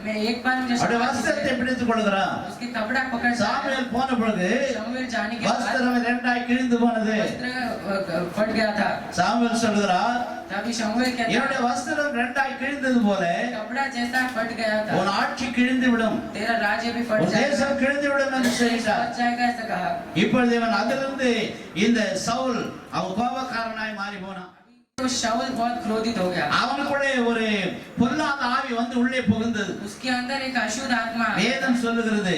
मैं एक बार मुझे அவருடைய क्षमा வஸ்திரத்தை कीजिए। பிடித்துக் கொள்கிறான். उसके कपड़ा पकड़ சாமுவேல் போன பொழுது शमूएल जाने के बाद வஸ்திரம் இரண்டாய் கிழிந்து போனது. वस्त्र फट गया था। சாமுவேல் சொல்கிறார், तभी शमूएल कहता என்னுடைய है, வஸ்திரம் இரண்டாய் கிழிந்தது போல कपड़ा जैसा फट गया था, உன் ஆட்சி கிழிந்து விடும், तेरा राज्य भी फट உன் जाएगा, தேசம் கிழிந்து விடும் என்று சொல்லிட்டார். फट जाएगा ऐसा कहा। இப்பொழுது இவன் அதிலிருந்து இந்த சவுல் அவன் கோபக்காரனாய் மாறி போனான். तो शाऊल बहुत क्रोधित हो गया, அவனுக்குள்ளே ஒரு பொல்லாத ஆவி வந்து உள்ளே புகுந்தது. उसके अंदर एक अशुद्ध आत्मा, வேதம் சொல்லுகிறது,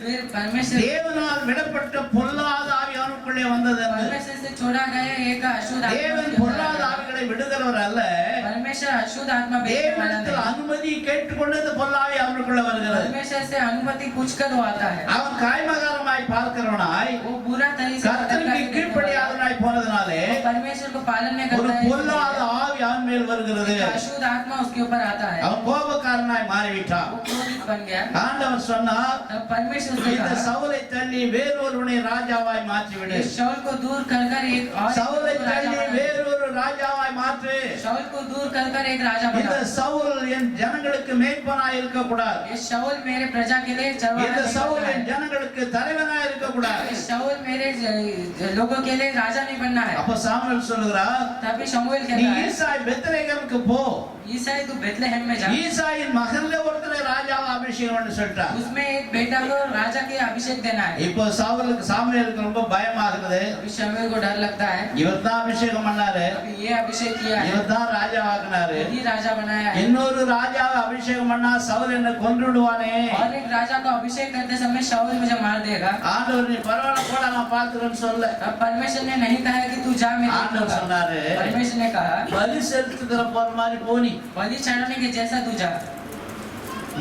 फिर परमेश्वर தேவனால் விடப்பட்ட பொல்லாத ஆவி அவனுக்குள்ளே வந்தது என்று. परमेश्वर से छोड़ा गया एक अशुद्ध தேவன் आत्मा, பொல்லாத ஆவிகளை விடுகிறவர் அல்ல. परमेश्वर अशुद्ध आत्मा भेजने वाला தேவனிடத்தில் नहीं। அனுமதி கேட்டுக்கொண்டு இந்த பொல்லாவி அவனுக்குள்ள வருகிறது. परमेश्वर से अनुमति पूछकर वो आता है, அவன் காய்மகாரமாய் பார்க்கிறவனாய் वो बुरा तरीके से கர்த்தருக்கு கீழ்ப்படியாதவனாய் போனதுனாலே परमेश्वर को पालन नहीं ஒரு करता है, பொல்லாத ஆவி அவன் மேல் வருகிறது. एक अशुद्ध आत्मा उसके ऊपर आता है, அவன் கோபக்காரனாய் மாறிவிட்டான். वो क्रोधित बन गया। ஆண்டவர் சொன்னார், तब परमेश्वर से இந்த कहा, சவுலை தள்ளி வேறொருவனை ராஜாவாய் மாற்றிவிடு. इस शाऊल को दूर कर एक और சவுலை राजा தள்ளி बना। வேறொரு ராஜாவாய் மாற்று. शाऊल को दूर कर एक राजा இந்த बना। சவுல் என் ஜனங்களுக்கு மேய்ப்பனாய் இருக்க கூடாது. ये शाऊल मेरे प्रजा के लिए चरवाहा இந்த नहीं சவுல் बनना என் है। ஜனங்களுக்கு தலைவனாய் இருக்க கூடாது. ये शाऊल मेरे लोगों के लिए राजा नहीं बनना है। அப்ப சாமுவேல் சொல்லுகிறார், तभी शमूएल நீ कहता है, ஈசாய் பெத்லெகேமுக்கு போ. ईसाई तू बेथलेहम में जा, ஈசாயின் மகன்ல ஒருத்தரை ராஜாவா அபிஷேகம் பண்ண சொல்லிட்டார். उसमें एक बेटा को राजा के अभिषेक देना है। இப்போ சாமுவேலுக்கு ரொம்ப பயமாகுது. अभी शमूएल को डर लगता है, இவர் தான் அபிஷேகம் பண்ணாரு, अभी ये अभिषेक किया है, இவர் தான் ராஜா ஆக்குனாரு. यही राजा बनाया है, இன்னொரு ராஜாவை அபிஷேகம் பண்ணா சவுல் என்ன கொன்று விடுவானே. और एक राजा को अभिषेक करते समय शाऊल मुझे मार देगा। ஆண்டவர் நீ பரவாயில்ல போடா நான் பார்த்துக்கிறேன்னு சொல்ல. अब परमेश्वर ने नहीं कहा कि तू जा, मैं ஆண்டவர் देखूंगा। சொன்னாரு, परमेश्वर ने कहा, பலி செலுத்துகிற போற மாதிரி போனி, बलि चढ़ाने के जैसा तू जा,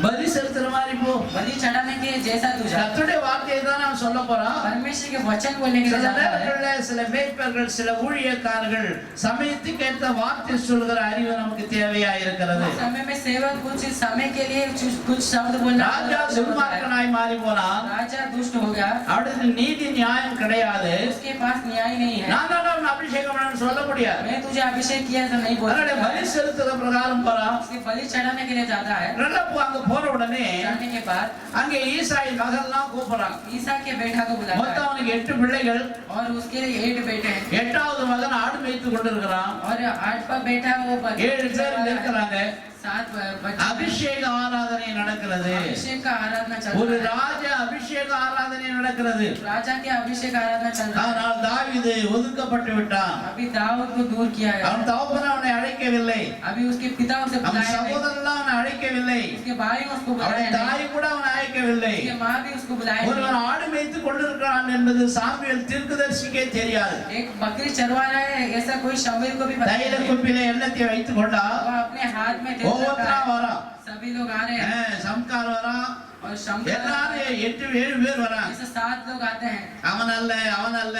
பலி செலுத்துற மாதிரி போ. बलि चढ़ाने के जैसा तू जा। கர்த்தருடைய வார்த்தையை தான் நான் சொல்ல போறோம். परमेश्वर के वचन बोलने के लिए சில जाता है। நேரங்களில் சில மேய்ப்பர்கள் சில ஊழியக்காரர்கள் சமயத்துக்கு ஏற்ற வார்த்தை சொல்கிற அறிவு நமக்கு தேவையா இருக்கிறது. उस समय में सेवक कुछ समय के लिए कुछ शब्द बोलना ராஜா होता है। துன்மார்க்கனாய் மாறி போனான். राजा दुष्ट हो गया, அவனுக்கு நீதி நியாயம் கிடையாது. उसके पास न्याय नहीं है। நான் தான் அவன் அபிஷேகம் பண்ணணும்னு சொல்ல முடியாது. मैं तुझे अभिषेक किया तो नहीं बोल அதனால सकता பலி है। செலுத்துற பிரகாரம் போறான். उसके बलि चढ़ाने के लिए जाता है। நல்லா அங்க போற உடனே जाने के बाद அங்கே ஈசாயின் மகன்லாம் கூப்பிடுறான். ईसा के बेटा को बुलाता மொத்தம் है, அவனுக்கு 8 பிள்ளைகள். और उसके लिए 8 बेटे हैं, 8வது மகன் ஆடு மேய்த்து கொண்டிருக்கிறான். और और 8 पर बैठा है वो 7 பேர் நிற்கிறாங்க 7 बच्चे அபிஷேக ஆராதனை நடக்கிறது अभिषेक का आराधना चल ஒரு रहा है ராஜ அபிஷேக ஆராதனை நடக்கிறது राजा के अभिषेक आराधना चल रहा है ஆனால் தாவீது ஒதுக்கப்பட்டு விட்டான் अभी दाऊद को दूर किया गया அவன் தகப்பன் அவனை அழைக்கவில்லை अभी उसके पिता उसे அவன் बुलाया नहीं சகோதரன்லாம் அவனை அழைக்கவில்லை उसके भाई उसको அவன் बुलाया नहीं தாய் கூட அவனை அழைக்கவில்லை उसके माँ भी उसको बुलाया ஒருவன் नहीं ஆடு மேய்த்து கொண்டிருக்கிறான் என்பது சாமுவேல் தீர்க்கதரிசிக்கே தெரியாது एक बकरी चरवा रहा है ऐसा कोई शमूएल को भी पता தைல नहीं குப்பிலே எண்ணத்தை வைத்துக் கொண்டா वो अपने हाथ में तेल रखा ஒவ்வொருத்தரா है வரான் सभी लोग आ रहे हैं சம்கார் வரான் और शंकर எல்லாரும் 8-7 பேர் வரான் ऐसे 7 लोग आते हैं அவன் அல்ல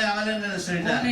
அவன் என்று वो சொல்லிட்டார்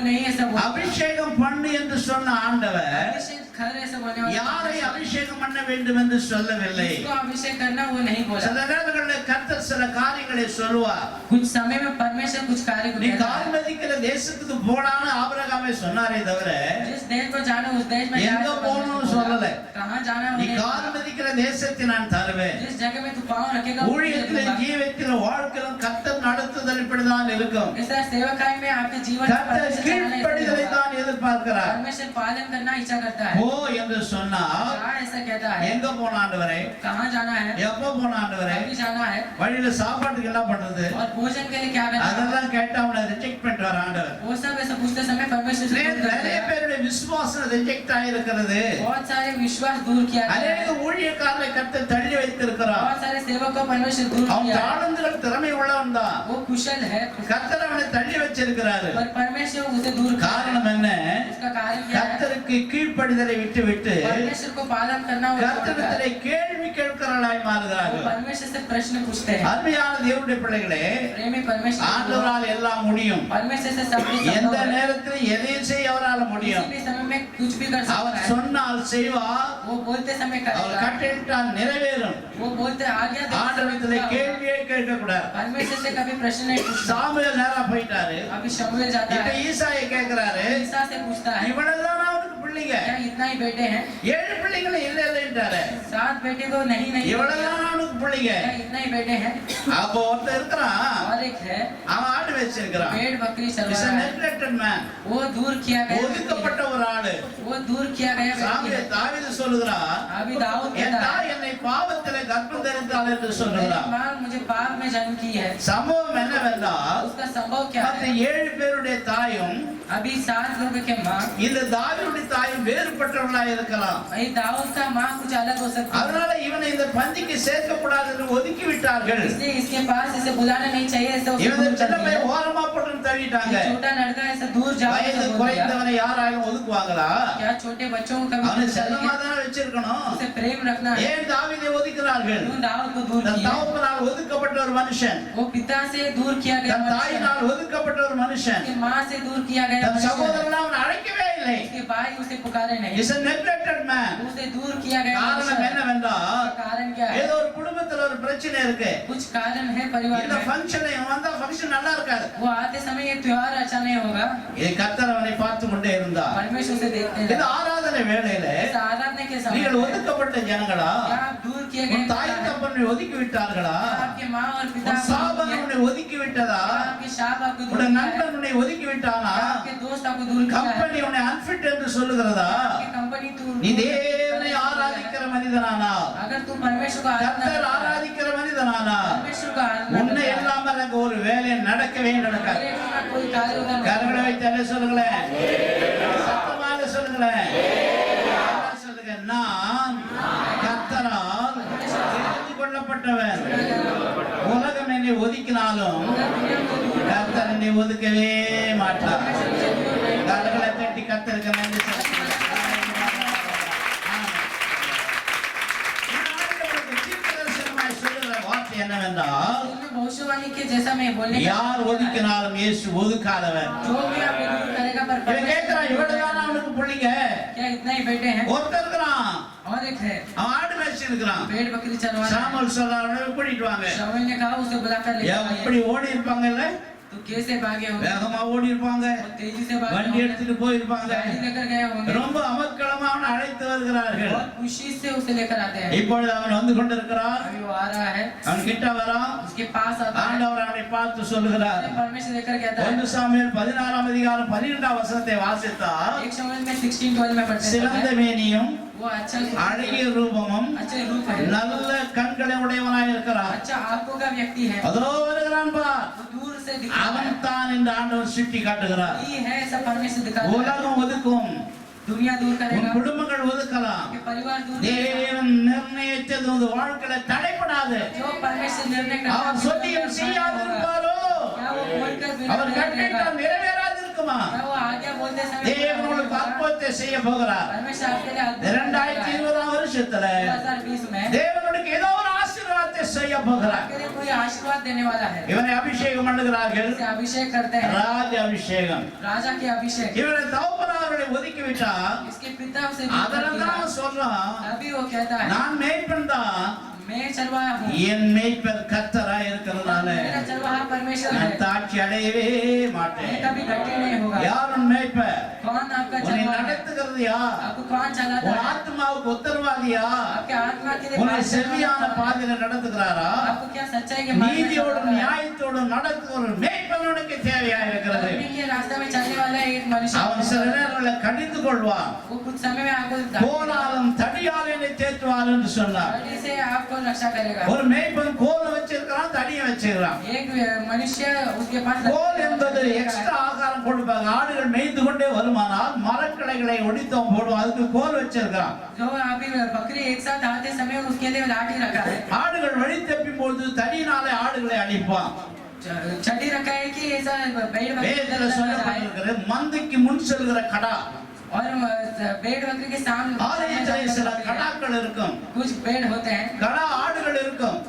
नहीं ऐसा बोल அபிஷேகம் பண்ணு என்று சொன்ன ஆண்டவர் अभिषेक कर ऐसा बोलने वाला யாரை அபிஷேகம் பண்ண வேண்டும் என்று சொல்லவில்லை जिसको अभिषेक करना वो नहीं बोला சில நேரங்களில் கர்த்தர் சில காரியங்களை சொல்லுவார் कुछ समय में परमेश्वर कुछ कार्य को நீ कहता है கால் மதிக்கிற தேசத்துக்கு போடான்னு ஆபிரகாமே சொன்னாரே தவிர जिस देश को जाना उस देश में எங்க जाना போகணும்னு சொல்லல कहां जाना நீ उन्हें கால் மதிக்கிற தேசத்தை நான் தருவேன் जिस जगह में तू पांव रखेगा ஊழியத்திலும் ஜீவத்திலும் வாழ்க்கையிலும் கர்த்தர் நடத்துதல் இப்படிதான் இருக்கும் ऐसा सेवकाई में आपके जीवन में கர்த்தர் परमेश्वर चलाना கீழ்ப்படிதலை इसलिए होगा। தான் எதிர்பார்க்கிறார் परमेश्वर पालन करना इच्छा करता है ஓ என்று சொன்னால் क्या ऐसा कहता है எங்க போன ஆண்டவரே कहां जाना है எப்ப போன ஆண்டவரே अभी जाना है வழியில சாப்பாட்டுக்கு என்ன பண்றது और भोजन के लिए क्या करना है அதெல்லாம் கேட்டா அவனை ரிஜெக்ட் பண்ணிட்டு வர ஆண்டவர் वो सब ऐसा पूछते समय परमेश्वर से दूर करते நிறைய हैं பேருடைய விசுவாசம் ரிஜெக்ட் ஆயிருக்கிறது बहुत सारे विश्वास दूर किया गया அநேக है ஊழியக்காரரை கர்த்தர் தள்ளி வைத்திருக்கிறார் बहुत सारे सेवकों को परमेश्वर दूर அவன் किया है தாளந்துகள் திறமை உள்ளவன் தான் वो कुशल है கர்த்தர் அவனை தள்ளி வச்சிருக்கிறாரு पर परमेश्वर उसे दूर कर காரணம் என்ன उसका कारण क्या है கர்த்தருக்கு கீழ்ப்படிதலை விட்டு परमेश्वर को पालन करना वो छोड़ता है। கர்த்தரிடத்திலே கேள்வி கேட்கிறவர்களாய் वो மாறுகிறார்கள் परमेश्वर से प्रश्न पूछते हैं அருமையான தேவனுடைய பிள்ளைகளே प्रेमी परमेश्वर ஆண்டவரால் எல்லாம் முடியும் परमेश्वर से सब कुछ எந்த संभव है நேரத்தில் எதையும் செய்ய அவரால் முடியும் किसी भी समय में कुछ भी कर सकता அவர் है சொன்னால் செய்வார் वो बोलते समय அவர் करेगा கட்டளையிட்டால் நிறைவேறும் वो बोलते आज्ञा देते समय ஆண்டவரிடத்திலே पूरा होगा। கேள்வியே கேட்கக்கூடாது परमेश्वर से कभी प्रश्न नहीं पूछता சாமுவேல் நேரா போயிட்டாரு अभी शमूएल जाता இப்ப है ஈசாயை கேக்குறாரு ईसा से पूछता है இவ்வளவுதான் அவனுக்கு பிள்ளைங்க क्या इतना ही बेटे हैं 7 பிள்ளைகளை இல்ல இல்லன்றாரு 7 बेटे को नहीं இவ்வளவுதான் அவனுக்கு பிள்ளைங்க क्या इतना ही बेटे हैं அப்போ ஒருத்தர் இருக்கிறான் और एक है அவன் ஆடு வச்சிருக்கிறான் भेड़ बकरी இஸ் चरवा a रहा है neglected man वो दूर किया गया व्यक्ति ஒதுக்கப்பட்ட ஒரு ஆளு है। वो दूर किया गया व्यक्ति சாமுவேல் है। தாவீது சொல்லுகிறான் अभी दाऊद என் कहता है தாய் என்னை பாவத்திலே கர்ப்பம் தரித்தாள் என்று मेरी சொல்லுகிறான் माँ मुझे पाप में जन्म की है சம்பவம் என்னவென்றால் उसका संभव क्या மற்ற है 7 பேருடைய தாயும் अभी 7 लोगों के माँ இந்த தாவீதுடைய தாயும் வேறுபட்டவர்களாக இருக்கலாம் वही दाऊद का माँ कुछ अलग हो सकती है அதனால இவனை இந்த பந்திக்கு சேர்க்கப்படாது என்று ஒதுக்கி விட்டார்கள் इसलिए इसके पास इसे बुलाना नहीं चाहिए ऐसा उसे இவனை दूर कर சின்ன दिया। பையன் ஓரமா போட்டு தள்ளிட்டாங்க ये छोटा लड़का ऐसा दूर जाओ வயது ऐसा बोल दिया। குறைந்தவனை யாராலும் ஒதுக்குவாங்களா क्या छोटे बच्चों को कभी அவனை दूर செல்லமா करेंगे? தான் வச்சிருக்கணும் उसे प्रेम रखना है ஏன் தாவீதை ஒதுக்குறார்கள் क्यों दाऊद को दूर தன் किया தகப்பனால் ஒதுக்கப்பட்ட ஒரு மனுஷன் वो पिता से दूर किया गया தன் मनुष्य है। தாயினால் ஒதுக்கப்பட்ட ஒரு மனுஷன் उसकी माँ से दूर किया गया தன் मनुष्य है। சகோதரன் அவன் அழைக்கவே இல்லை उसके भाई उसे पुकारे नहीं இஸ் a neglected man उसे दूर किया गया காரணம் मनुष्य है। என்னவென்றால் उसका कारण क्या है ஏதோ ஒரு குடும்பத்துல ஒரு பிரச்சனை இருக்கு कुछ कारण है परिवार இந்த में ஃபங்க்ஷன் வந்தா ஃபங்க்ஷன் நல்லா இருக்காது वो आते समय ये त्योहार अच्छा नहीं होगा இது கர்த்தர் அவனை பார்த்து கொண்டே இருந்தார் परमेश्वर से देखते இது हैं ஆராதனை வேளையில इस आराधना के समय நீங்கள் ஒதுக்கப்பட்ட ஜனங்களா क्या आप दूर किए गए உன் தாய் தப்பனை ஒதுக்கி விட்டார்களா क्या आपके माँ और पिता உன் आपको சாபம் दूर किया? உன்னை ஒதுக்கி விட்டதா क्या आपके शाप आपको दूर உன் किया है? நண்பன் உன்னை ஒதுக்கி விட்டானா क्या आपके दोस्त आपको दूर किया है? கம்பெனி உன்னை அன்ஃபிட் என்று சொல்லுகிறதா आपकी कंपनी तू நீ தேவனை ஆராதிக்கிற மனிதனானா अगर तू परमेश्वर को आराधना கர்த்தர் करता है, ஆராதிக்கிற மனிதனானா परमेश्वर को आराधना உன்னை करता है, இல்லாம அங்க ஒரு வேலை நடக்கவே நடக்காது तेरे बिना कोई कार्य उधर नहीं கரங்களை வைத்தாலே சொல்லுங்களேன் சத்தமாக சொல்லுங்களேன் நல்லா சொல்லுங்க நான் கர்த்தரால் தெரிந்து கொள்ளப்பட்டவன் உலகம் என்னை ஒதுக்கினாலும் கர்த்தர் என்னை ஒதுக்கவே மாட்டார் கரங்களை தட்டி கர்த்தருக்கு நன்றி சொல்லுங்கள். தீர்க்கதரிசனமாய் சொல்லுகிற வார்த்தை என்னவென்றால் इसमें भविष्यवाणी के जैसा मैं बोलने का யார் ஒதுக்கினாலும் இயேசு ஒதுக்காதவன் जो भी आपको दूर करेगा पर இவன் கேட்கிறான் இவ்வளவுதான் அவனுக்கு பிள்ளைங்க क्या इतना ही बेटे हैं ஒருத்தர் இருக்கிறான் और एक है அவன் ஆடு மேய்ச்சி இருக்கிறான் भेड़ बकरी चरवा रहा है। சாமுவேல் சொல்றாரு கூட்டிட்டு வாங்க शमूएल ने कहा उसे बुलाकर ले आओ। எப்படி ஓடி இருப்பாங்கல்ல तो कैसे भागे होंगे, வேகமா ஓடி இருப்பாங்க, वो तेजी से भागे வண்டி होंगे, எடுத்துட்டு போயிருப்பாங்க, गाड़ी लेकर गए होंगे, ரொம்ப அமர்க்களமா அவனை அழைத்து வருகிறார்கள். बहुत खुशी से उसे लेकर आते हैं। இப்பொழுது அவன் வந்து கொண்டிருக்கிறான், अभी वो आ रहा है, அவன் கிட்ட வரான், उसके पास आता है, ஆண்டவர் அவனை பார்த்து சொல்லுகிறார். परमेश्वर लेकर कहता है, 1 சாமுவேல் 16ஆம் அதிகாரம் 12ஆம் வசனத்தை வாசித்தால், 1 शमूएल में 16:12 में पढ़ते சிறந்த हैं, மேனியும் वो अच्छा அழகிய ரூபமும் अच्छे रूप है, நல்ல கண்களை உடையவனாய் இருக்கிறான். अच्छा आंखों का व्यक्ति है, அதோ வருகிறான் பார், वो दूर से दिखता அவன் है, தான் இந்த ஆண்டவர் சுட்டி காட்டுகிறார். ये है सब परमेश्वर दिखाता है। உலகம் ஒதுக்கும், दुनिया दूर உன் करेगा, குடும்பங்கள் ஒதுக்கலாம், आपके परिवार दूर करेगा, தேவன் நிர்ணயித்தது உன் வாழ்க்கையில தடைப்படாது. जो परमेश्वर निर्णय करता है, அவர் சொல்லியும் செய்யாதிருப்பாரோ, क्या वो बोलकर बिना அவர் करेगा? கட்டளையிட்டால் நிறைவேறாது இருக்குமா? क्या वो आज्ञा बोलते समय தேவன் உங்களுக்கு அற்புதத்தை செய்ய போகிறார். परमेश्वर आपके लिए अद्भुत करेगा। 2020ஆம் வருஷத்துல 2020 में தேவனுக்கு ஏதோ ஒரு ஆசீர்வாதத்தை செய்ய போகிறார். आपके लिए कोई आशीर्वाद देने वाला है। இவனை அபிஷேகம் பண்ணுகிறார்கள், इसे अभिषेक करते हैं, ராஜ அபிஷேகம். राजा के अभिषेक। இவனை தகப்பனாரை ஒதுக்கி விட்டா, इसके पिता उसे दूर कर அதனால दिया। தான் சொல்றான், अभी वो कहता है, நான் மேய்ப்பன் தான், मैं चरवाहा हूँ, என் மேய்ப்பர் கர்த்தராய் இருக்கிறதுனால मेरा चरवाहा परमेश्वर है, நான் தாட்சி அடையவே मैं மாட்டேன். कभी घटी नहीं होगा। யார் உன் மேய்ப்பர்? कौन आपका உன்னை चरवाहा है? நடத்துகிறது யார்? आपको कौन चलाता உன் है? ஆத்மாவுக்கு உத்தரவாதியா? आपके आत्मा के लिए உன்னை बात செவ்வியான करता है। பாதையில நடத்துகிறாரா? आपको क्या सच्चाई के मार्ग में நீதியோடும் चलाता है? நியாயத்தோடும் நடத்துகிற ஒரு மேய்ப்பன் உனக்கு தேவையா இருக்கிறது. धर्मी के रास्ते में चलने वाला एक मनुष्य, அவன் சில நேரங்களில் கடிந்து கொள்வான், वो कुछ समय में आपको கோலாலும் தடியால் என்னை தேற்றுவான் என்று சொன்னார். गाड़ी से आपको रक्षा करेगा। ஒரு மேய்ப்பன் கோலை வச்சிருக்கிறான், தடியை வச்சிருக்கிறான். एक मनुष्य उसके पास கோல் என்பது எக்ஸ்ட்ரா ஆகாரம் கொடுப்பாங்க. ஆடுகள் மேய்ந்து கொண்டே வருமானால் மரக்கிளைகளை ஒடித்தம் போடும், அதுக்கு கோல் வச்சிருக்கிறான். जो अभी बकरी एक साथ आते समय उसके लिए लाठी रखा है, ஆடுகள் வழி தப்பி பொழுது தடியினாலே ஆடுகளை அடிப்பான். छड़ी रखा है कि ऐसा भेड़ बकरी வேதத்துல சொல்லப்பட்டிருக்கிறது, மந்தைக்கு முன் செல்கிற கடா. और भेड़ बकरी के सामने ஆலயத்திலே சில கடாக்கள் இருக்கும், कुछ भेड़ होते हैं கடா ஆடுகள் இருக்கும்.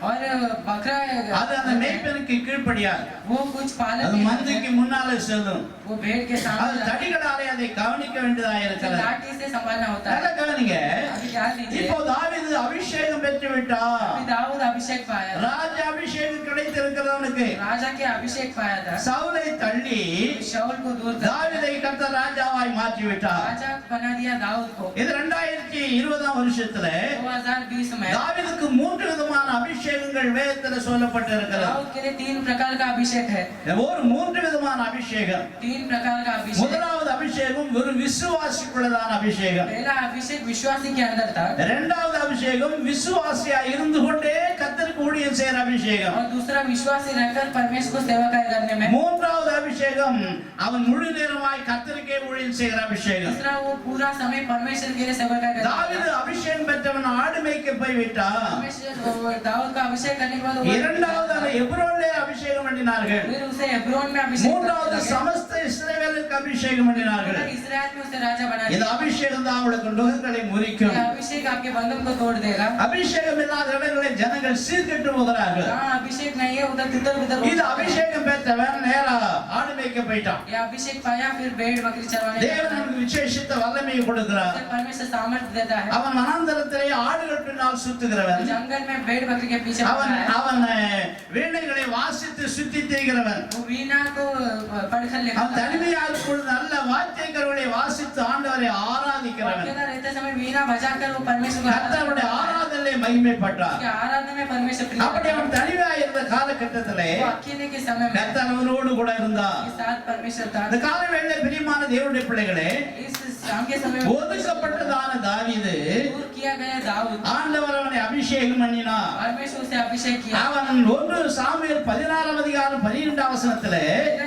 और बकरा அது அந்த மேய்ப்பனுக்கு கீழ்ப்படியாது, वो कुछ पालन அது नहीं மந்தைக்கு करते, முன்னாலே செல்லும். वो भेड़ के அது सामने தடிகளாலே அதை கவனிக்க வேண்டியதாக இருக்கிறது. लाठी से संभालना होता है। நல்லா கவனிங்க. अभी ध्यान दीजिए, இப்போ தாவீது அபிஷேகம் பெற்று விட்டார். अभी दाऊद अभिषेक पाया, ராஜ அபிஷேகம் கிடைத்திருக்கிறவனுக்கு राजा के अभिषेक पाया था, சவுலை தள்ளி शाऊल को दूर कर தாவீதை கர்த்தர் ராஜாவாய் மாற்றி விட்டார். राजा बना दिया दाऊद को। இது 2020ஆம் வருஷத்துல 2020 में தாவீதுக்கு 3 விதமான அபிஷேகங்கள் வேதத்துல சொல்லப்பட்டிருக்கிறது. दाऊद के लिए 3 प्रकार का अभिषेक है, ஒரு 3 விதமான அபிஷேகம். 3 प्रकार का अभिषेक। முதலாவது அபிஷேகம் ஒரு விசுவாசிக்குள்ளதான அபிஷேகம். पहला अभिषेक विश्वासी के अंदर था, இரண்டாவது அபிஷேகம் விசுவாசியா இருந்து கொண்டே கர்த்தருக்கு ஊழியம் செய்யற அபிஷேகம். और दूसरा विश्वासी रहकर परमेश्वर को सेवा करने में, மூன்றாவது அபிஷேகம் அவன் முழு நேரமாய் கர்த்தருக்கே ஊழியம் செய்கிற அபிஷேகம். तीसरा वो पूरा समय परमेश्वर के लिए सेवा करने தாவீது அபிஷேகம் பெற்றவன் ஆடு மேய்க்க போய் விட்டான். परमेश्वर दाऊद का अभिषेक करने के बाद वो இரண்டாவது அவன் எப்ரோனிலே அபிஷேகம் பண்ணினார்கள். फिर उसे हेब्रोन में अभिषेक மூன்றாவது சமஸ்த இஸ்ரவேலுக்கு அபிஷேகம் பண்ணினார்கள். इस्राएल में उसे राजा बना இந்த दिया। அபிஷேகம் தான் அவளுக்கு நுகங்களை முறிக்கும். ये अभिषेक आपके बंधन को तोड़ देगा। அபிஷேகம் இல்லாத இடங்களில் ஜனங்கள் சீர்கெட்டு போகிறார்கள். जहाँ अभिषेक नहीं है उधर तितर बितर இது அபிஷேகம் பெற்றவன் நேரா ஆடு மேய்க்க போயிட்டான். ये अभिषेक पाया, फिर भेड़ बकरी चराने தேவன் அவனுக்கு விசேஷித்த வல்லமையை கொடுக்கிறார். परमेश्वर सामर्थ्य देता है। அவன் வனாந்தரத்திலே ஆடுகள் பின்னால் சுத்துகிறவன். जंगल में भेड़ बकरी के पीछे அவன் भागता है। அவன் வீணைகளை வாசித்து சுத்தி திரிகிறவன். वो वीणा को पढ़कर लेकर அவன் தனிமையா இருக்கும் நல்ல வாத்தியங்களை வாசித்து ஆண்டவரை ஆராதிக்கிறவன். अकेला रहते समय वीणा बजाकर वो परमेश्वर को கர்த்தருடைய ஆராதனையிலே மகிமைப்பட்டார். उसके आराधना में परमेश्वर प्रिय அப்படி था। அவன் தனிமையா இருந்த காலகட்டத்திலே वो अकेले के समय में கர்த்தர் அவனோடு கூட இருந்தார். के साथ परमेश्वर था। இந்த காலவேளை பிரியமான தேவனுடைய பிள்ளைகளே, इस शाम के समय में ஒதுக்கப்பட்டதான தாவீது दूर किया गया दाऊद, ஆண்டவர் அவனை அபிஷேகம் பண்ணினார். परमेश्वर उसे अभिषेक किया। அவன் 1 சாமுவேல் 16ஆம் அதிகாரம் 12ஆம் வசனத்திலே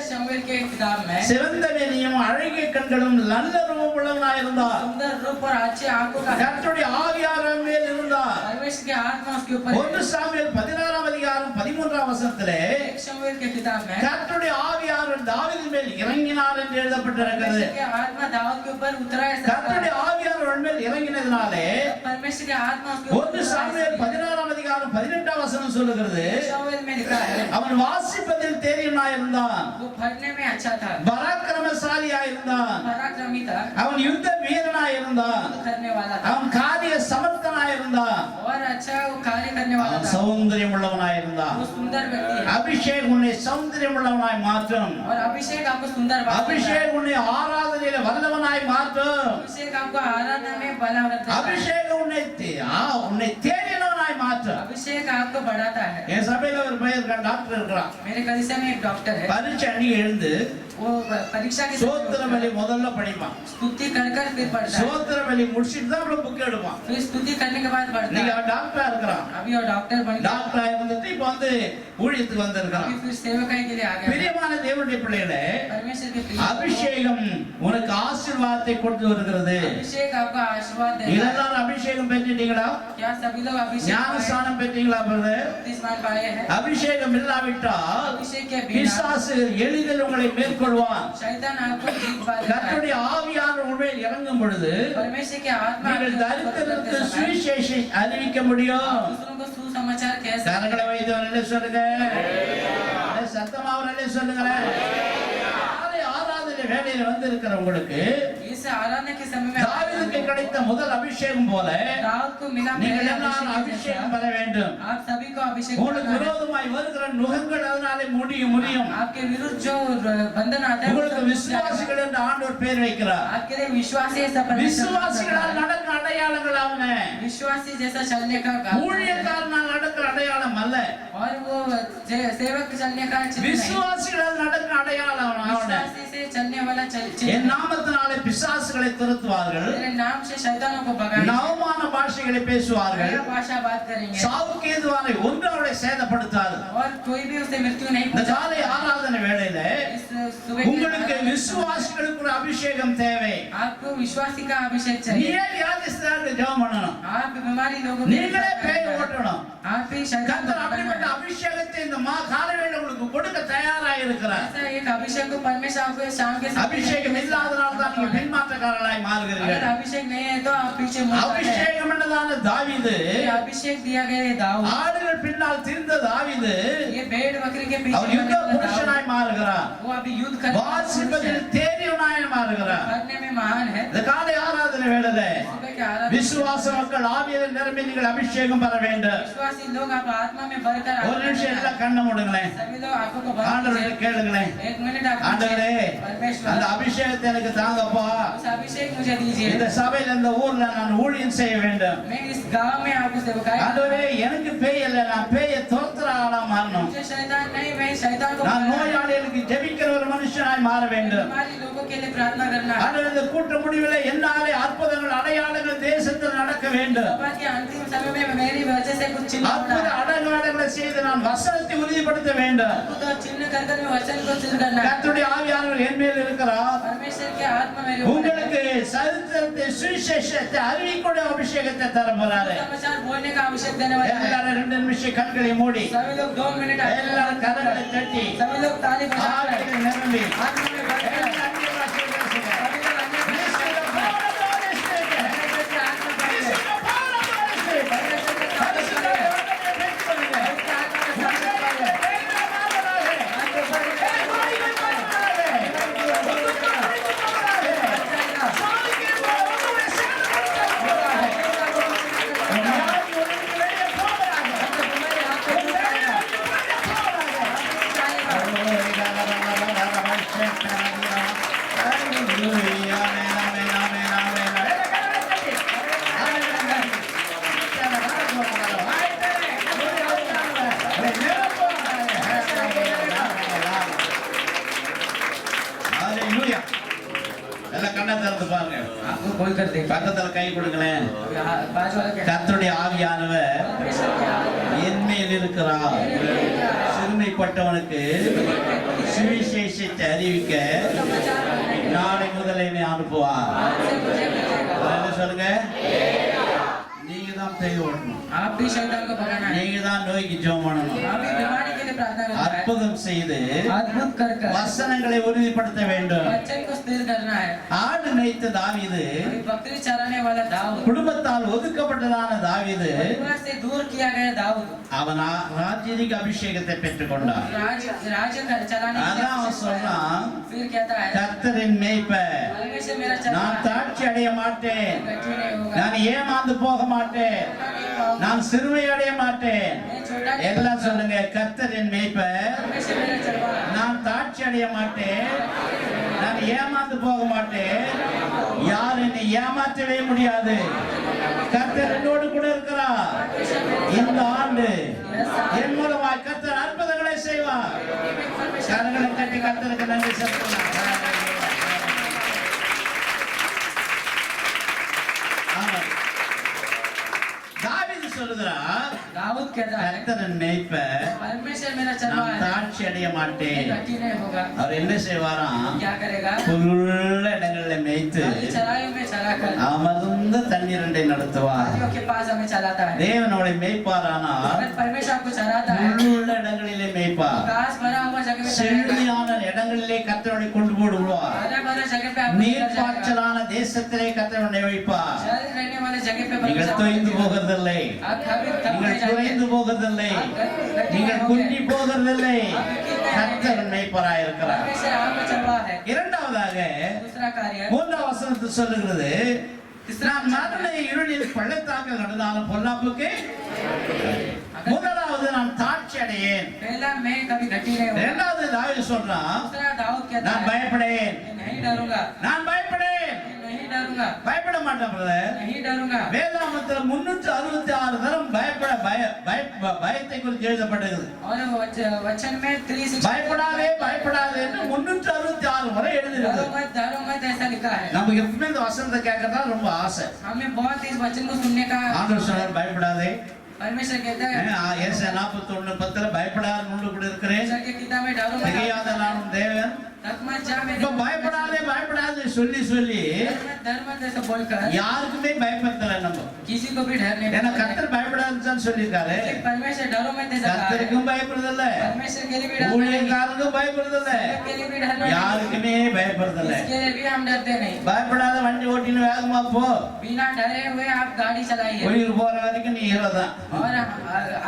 शमूएल के किताब में சிவந்த மேனியும் அழகிய கண்களும் நல்ல ரூபமுள்ளவனாய் இருந்தார். सुंदर रूप और अच्छे आंखों का கர்த்தருடைய ஆவியார் அவன் மேல் இருந்தார். परमेश्वर की आत्मा उसके ऊपर 1 சாமுவேல் 16ஆம் அதிகாரம் 13ஆம் வசனத்திலே एक शमूएल के किताब में கர்த்தருடைய ஆவியார் தாவீதின் மேல் இறங்கினார் என்று எழுதப்பட்டிருக்கிறது. परमेश्वर की आत्मा दाऊद के ऊपर उतरा है। கர்த்தருடைய ஆவியார் அவன் மேல் இறங்கினதினாலே परमेश्वर की आत्मा उसके 1 சாமுவேல் 16ஆம் அதிகாரம் 18ஆம் வசனம் சொல்லுகிறது, शमूएल में लिखा है அவன் வாசிப்பதில் தேறியவனாய் இருந்தான், वो पढ़ने में अच्छा था, பராக்கிரமசாலியாய் இருந்தான், पराक्रमी था, அவன் யுத்த வீரனாய் இருந்தான், युद्ध करने वाला था அவன் காரிய சமர்த்தனாய் இருந்தான். और अच्छा वो कार्य करने करने वाला அவன் था சௌந்தரியம் உள்ளவனாய் இருந்தான் वो सुंदर व्यक्ति है அபிஷேக் உன்னை சௌந்தரியம் உள்ளவனாய் மாற்றும் और अभिषेक आपको सुंदर बनाता है அபிஷேக் உன்னை ஆராதனையில வல்லவனாய் மாற்றும் अभिषेक आपको आराधना में बला करता है அபிஷேக் உன்னை தேடினவனாய் மாற்றும் अभिषेक आपको बढ़ाता है என் சபையில ஒரு பையன் டாக்டர் இருக்கிறான் मेरे कलीसिया में एक डॉक्टर है பரீட்சை அன்னைக்கு எழுந்து वो परीक्षा के சோத்திர பலி முதல்ல படிப்பான் स्तुति कर कर फिर पढ़ता है சோத்திர பலி முடிச்சிட்டு தான் அப்புறம் புக் எடுப்பான் फिर स्तुति करने के बाद पढ़ता நீங்க है அவன் டாக்டரா இருக்கிறான் अभी वो डॉक्टर बन गया டாக்டரா இருந்துட்டு இப்ப வந்து ஊழியத்துக்கு வந்திருக்கான் अभी फिर सेवकाई के लिए आ गया பிரியமான தேவனுடைய பிள்ளைகளே परमेश्वर के प्रिय அபிஷேகம் உனக்கு ஆசீர்வாதத்தை கொண்டு வருகிறது अभिषेक आपको आशीर्वाद देता है எல்லாரும் அபிஷேகம் பெற்றீங்களா क्या सभी लोग अभिषेक ஞானஸ்நானம் பெற்றீங்களா பிரதர் बपतिस्मा पाए हैं அபிஷேகம் இல்லாவிட்டால் अभिषेक के बिना பிசாசு எளிதில் உங்களை மேற்கொள்வான் शैतान आपको जीत पाता है கர்த்தருடைய ஆவியானவர் உண்மையில் இறங்கும் பொழுது परमेश्वर के आत्मा நீங்கள் தரித்திரருக்கு சுவிசேஷத்தை அறிவிக்க முடியும் दूसरों को सुसमाचार कैसे கரங்களை வைத்தவர்களே சொல்லுங்க சத்தமாவர்களே சொல்லுங்களேன் ஆராதனை வேலையில வந்து இருக்கிற உங்களுக்கு इस आराधना के समय में தாவீதுக்கு கிடைத்த முதல் அபிஷேகம் போல दाऊद को मिला நீங்கள் पहला எல்லாரும் अभिषेक அபிஷேகம் பெற வேண்டும் आप सभी को अभिषेक உங்களுக்கு करना है। விரோதமாய் வருகிற நுகங்கள் அதனாலே முடியும் आपके विरुद्ध जो बंधन आता है உங்களுக்கு விசுவாசிகள் என்று ஆண்டவர் பேர் வைக்கிறார் आपके लिए विश्वासी ऐसा परमेश्वर விசுவாசிகளால் நடக்கிற அடையாளங்கள் அவனே विश्वासी जैसा चलने का काम है। ஊழியக்காரனால் நடக்கிற அடையாளம் அல்ல और वो सेवक चलने का चिन्ह नहीं। விசுவாசிகளால் நடக்கிற அடையாளம் அவனே विश्वासी से चलने वाला என் चिन्ह நாமத்தினாலே பிசாசுகளை துரத்துவார்கள் मेरे नाम से शैतानों को भगाएंगे நவமான பாஷைகளை பேசுவார்கள் नया भाषा बात करेंगे சாவுக்கு ஏதுவான ஒன்று அவளை சேதப்படுத்தாது और कोई भी उसे मृत्यु नहीं இந்த காலை ஆராதனை வேளையில इस सुबह के உங்களுக்கு आराधना में விசுவாசிகளுக்கு ஒரு அபிஷேகம் தேவை आपको विश्वासी का अभिषेक நீ चाहिए ஏன் வியாதிஸ்தருக்கு ஜெபம் பண்ணணும் आप बीमारी लोगों के நீங்களே பேய் ஓட்டணும் आप ही शैतान को கர்த்தர் भगाना அப்படிப்பட்ட है। அபிஷேகத்தை இந்த காலவேளை உங்களுக்கு கொடுக்க தயாராக இருக்கிறார் ऐसा एक अभिषेक को परमेश्वर आपको शाम के समय அபிஷேகம் இல்லாதனால தான் நீங்க பின்மாற்றக்காரர்களாய் अगर மாறுகிறீர்கள் अभिषेक नहीं है तो आप पीछे मुड़ जाते हैं। அபிஷேகம் என்னதான தாவீது ये अभिषेक दिया गया है दाऊद ஆடுகள் பின்னால் திரிந்த தாவீது ये भेड़ बकरी के पीछे அவர் யுத்த चलने वाला दाऊद, புருஷனாய் மாறுகிறார் वो अभी युद्ध करने वाला पुरुष है। வாசிப்பதில் தேறியவனாய் மாறுகிறார் करने में महान है இந்த காலை ஆராதனை வேளையில सुबह के आराधना விசுவாச மக்கள் ஆவியில் நிரம்பி நீங்கள் அபிஷேகம் பெற வேண்டும் विश्वासी लोग आप आत्मा में भरकर ஒரு நிமிஷம் எல்லாம் கண்ணை மூடுங்களேன் सभी लोग आंखों को बंद ஆண்டவரை कीजिए। கேளுங்களேன் एक मिनट आप ஆண்டவரே परमेश्वर அந்த அபிஷேகத்தை எனக்கு தாங்கப்பா उस अभिषेक मुझे दीजिए இந்த சபையில இந்த ஊர்ல நான் ஊழியம் செய்ய வேண்டும் मैं इस गांव में आपको सेवकाई ஆண்டவரே எனக்கு பேய் இல்ல நான் பேயை துரத்துற ஆளா மாறணும் मुझे शैतान नहीं मैं शैतान को நான் भगाना है। நோயாளிகளுக்கு ஜெபிக்கிற ஒரு மனுஷனாய் மாற வேண்டும் बीमारी लोगों के लिए प्रार्थना करना है। ஆண்டவரே இந்த கூட்ட முடிவில் என்னாலே அற்புதங்கள் அடையாளங்கள் தேசத்தில் நடக்க வேண்டும் सभा के अंतिम समय में मेरी वजह से कुछ चिन्ह होना அற்புத है। அடையாளங்களை செய்து நான் வசனத்தை உறுதிப்படுத்த வேண்டும் तो चिन्ह कर कर मैं वचन को सिद्ध करना है। கர்த்தருடைய ஆவியானவர் என் மேல் இருக்கிறார் परमेश्वर के आत्मा मेरे ऊपर है। உங்களுக்கு சரித்திரத்தை சுவிசேஷத்தை அறிவிக்கூடிய அபிஷேகத்தை தர போறாரு समाचार बोलने का अभिषेक देने वाला है। எல்லாரும் 2 நிமிஷம் கண்களை மூடி सभी लोग 2 मिनट எல்லாரும் கரங்களை தட்டி सभी लोग ताली बजाकर ஆவியிலே நிரம்பி आत्मा में भर कर எல்லா அந்நிய பாஷைகளை பேசுங்க. सभी लोग अन्य This is the power of the Holy Spirit. परमेश्वर के आत्मा भर This is कर the power of the Holy Spirit. परमेश्वर के आत्मा பரிசுத்த भर कर ஆவியை பெற்றுக்கொள்ளுங்க. उसके आत्मा में உங்களை शामिल कर लो। வேண்டாமாவதாக. आपको भर कर எல்லாம் கண்ணை திறந்து பாருங்க. आपको खोल कर देख பக்கத்துல கை கொடுங்களேன். बाजू वाले के கர்த்தருடைய ஆவியானவர் परमेश्वर के आत्मा என் மேல் இருக்கிறார். சிறுமைப்பட்டவனுக்கு சுவிசேஷத்தை அறிவிக்க நாளை முதல் என்னை அனுப்புவார். से मुझे भेजेगा। என்ன சொல்லுங்க? நீங்க தான் பேய் ஓட்டணும். आप भी शैतान को भगाना है। நீங்க தான் நோய்க்கு ஜெபம் பண்ணணும். आप भी बीमारी के लिए प्रार्थना करना है। அற்புதம் செய்து अद्भुत कर कर வசனங்களை உறுதிப்படுத்த வேண்டும். वचन को स्थिर करना है। ஆடு மேய்த்த தாவீது अभी बकरी चराने वाला दाऊद குடும்பத்தால் ஒதுக்கப்பட்டதான தாவீது परिवार से दूर किया गया दाऊद அவன் ராஜ்யரிக அபிஷேகத்தை பெற்றுக் கொண்டான். राज्य चलाने के அதான் அவன் लिए சொன்னான், फिर कहता है கர்த்தரின் மேய்ப்பர் परमेश्वर मेरा நான் चला தாட்சி அடைய மாட்டேன், कठिन नहीं होगा நான் ஏமாந்து போக மாட்டேன், नहीं पाऊंगा நான் சிறுமை அடைய மாட்டேன் मैं छोटा नहीं எல்லாம் சொல்லுங்க கர்த்தர் என் மேய்ப்பர் परमेश्वर मेरा चरवाहा நான் தாட்சி அடைய மாட்டேன் நான் ஏமாந்து போக மாட்டேன் யார் என்னை ஏமாற்றவே முடியாது கர்த்தர் என்னோடு கூட இருக்கிறார் இந்த ஆண்டு என் மூலமாய் கர்த்தர் அற்புதங்களை செய்வார் கரங்களை தட்டி கர்த்தருக்கு நன்றி செலுத்தலாம் ஆமாம் தாவீது சொல்லுகிறார் दाऊद कहता है கர்த்தரின் மேய்ப்பர் परमेश्वर मेरा நான் चरवाहा है தாட்சி அடைய மாட்டேன் घटी नहीं होगा அவர் என்ன செய்வாராம் क्या करेगा புல்லுள்ள இடங்களில் மேய்த்து खाली चराइयों में चलाकर அமர்ந்த தண்ணீரண்டை நடத்துவார் नदियों के पास हमें चलाता है தேவன் அவளை மேய்ப்பாரானால் अगर परमेश्वर आपको चराता है புல்லுள்ள இடங்களிலே மேய்ப்பார் घास भरा हुआ जगह में चलाएगा செழுமையான இடங்களிலே கர்த்தரை கொண்டு போடுவார் हरा भरा जगह पे आपको लेकर जाएगा நீர்ப்பாய்ச்சலான தேசத்திலே கர்த்தரை வைப்பார் जल रहने वाले जगह पे நீங்கள் परमेश्वर தொய்ந்து போகிறதில்லை आप कभी कभी நீங்கள் नहीं குறைந்து जाएंगे போகிறதில்லை நீங்கள் குன்றி போகிறதில்லை கர்த்தர் மேய்ப்பராய் இருக்கிறார் परमेश्वर आपका चरवाहा है இரண்டாவதாக दूसरा कार्य மூன்றாம் வசனத்தில் சொல்லுகிறது நான் மரண இருளில் பள்ளத்தாக்கில் நடந்தாலும் பொல்லாப்புக்கு முதலாவது நான் தாட்சி அடையேன் पहला मैं कभी घटी नहीं होगा இரண்டாவது தாவீது சொல்றான் दूसरा दाऊद कहता நான் है பயப்படேன் मैं नहीं डरूंगा நான் பயப்படேன் मैं नहीं डरूंगा பயப்பட மாட்டேன் பிரதர் नहीं डरूंगा வேதாமத்துல 366 தரம் பயத்தை குறித்து எழுதப்பட்டிருக்குது और वचन में 360 பயப்படாதே பயப்படாதேன்னு 366 முறை எழுதிருக்கு डरो मत ऐसा लिखा है நமக்கு எப்பவுமே இந்த வசனத்தை கேட்கறதா ரொம்ப ஆசை हमें बहुत इस वचन को सुनने का ஆண்டவர் சொன்னார் பயப்படாதே परमेश्वर कहता है ஏசாயா 41:10 பயப்படாத நூலு கூட இருக்கிறேன் परमेश्वर की किताब में डरो मत தெரியாத நானும் தேவன் डर मत जा मैं இப்ப பயப்படாதே பயப்படாதே சொல்லி சொல்லி डर मत ऐसा बोलकर யாருக்குமே பயப்படுத்தல நம்ம किसी को भी डर नहीं ஏன்னா கர்த்தர் பயப்படாதுன்னு சொல்லிருக்காரு परमेश्वर डरो मत ऐसा कहा है கர்த்தருக்கும் பயப்படுறதில்ல परमेश्वर के लिए भी डर नहीं ஊழியக்காரருக்கும் பயப்படுறதில்ல के लिए भी डर नहीं யாருக்குமே பயப்படுறதில்ல इसके लिए भी हम डरते नहीं பயப்படாத வண்டி ஓட்டின்னு வேகமா போ बिना डरे हुए आप गाड़ी चलाइए உயிர் போற வரைக்கும் நீ ஹீரோ தான் और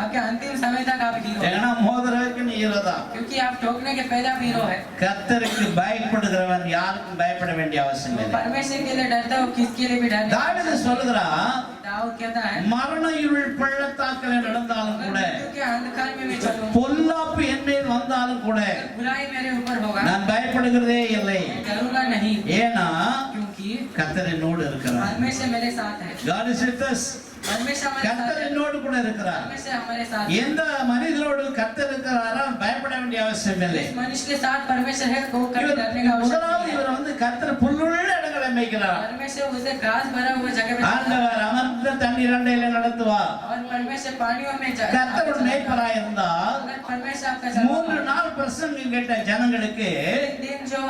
आपके अंतिम समय तक आप हीरो हैं ஏன்னா மோதுற வரைக்கும் நீ ஹீரோ தான் क्योंकि आप ठोकने के पहले आप हीरो है கர்த்தருக்கு பயப்படுகிறவன் யாருக்கும் பயப்பட வேண்டிய அவசியம் இல்லை परमेश्वर के लिए डरता हो किसके लिए भी डर नहीं தாவீது சொல்லுகிறான் दाऊद कहता है மரண இருள் பள்ளத்தாக்கில் நடந்தாலும் கூட क्योंकि अंधकार में मैं चलूं பொல்லாப்பு என் மேல் வந்தாலும் கூட बुराई मेरे ऊपर होगा நான் பயப்படுகிறதே இல்லை डरूंगा नहीं ஏன்னா क्योंकि கர்த்தர் என்னோடு இருக்கிறார் परमेश्वर मेरे साथ है God is with us. परमेश्वर हमारे साथ கர்த்தர் है என்னோடு கூட இருக்கிறார் परमेश्वर हमारे साथ है எந்த மனிதனோடு கர்த்தர் இருக்கிறாரோ பயப்பட வேண்டிய அவசியம் இல்லை जिस मनुष्य के साथ परमेश्वर है वो कभी डरने का आवश्यकता முதலாவது नहीं है இவர் வந்து கர்த்தர் புல்லுள்ள இடங்களை மேய்க்கிறார் परमेश्वर उसे घास भरा हुआ जगह में ஆண்டவர் அமர்ந்த தண்ணீர் அண்டையில நடத்துவார் और परमेश्वर पानियों में கர்த்தர் ஒரு மேய்ப்பராய் இருந்தால் अगर परमेश्वर आपका 3 நாள் பிரசங்கம் கேட்ட ஜனங்களுக்கு एक दिन जो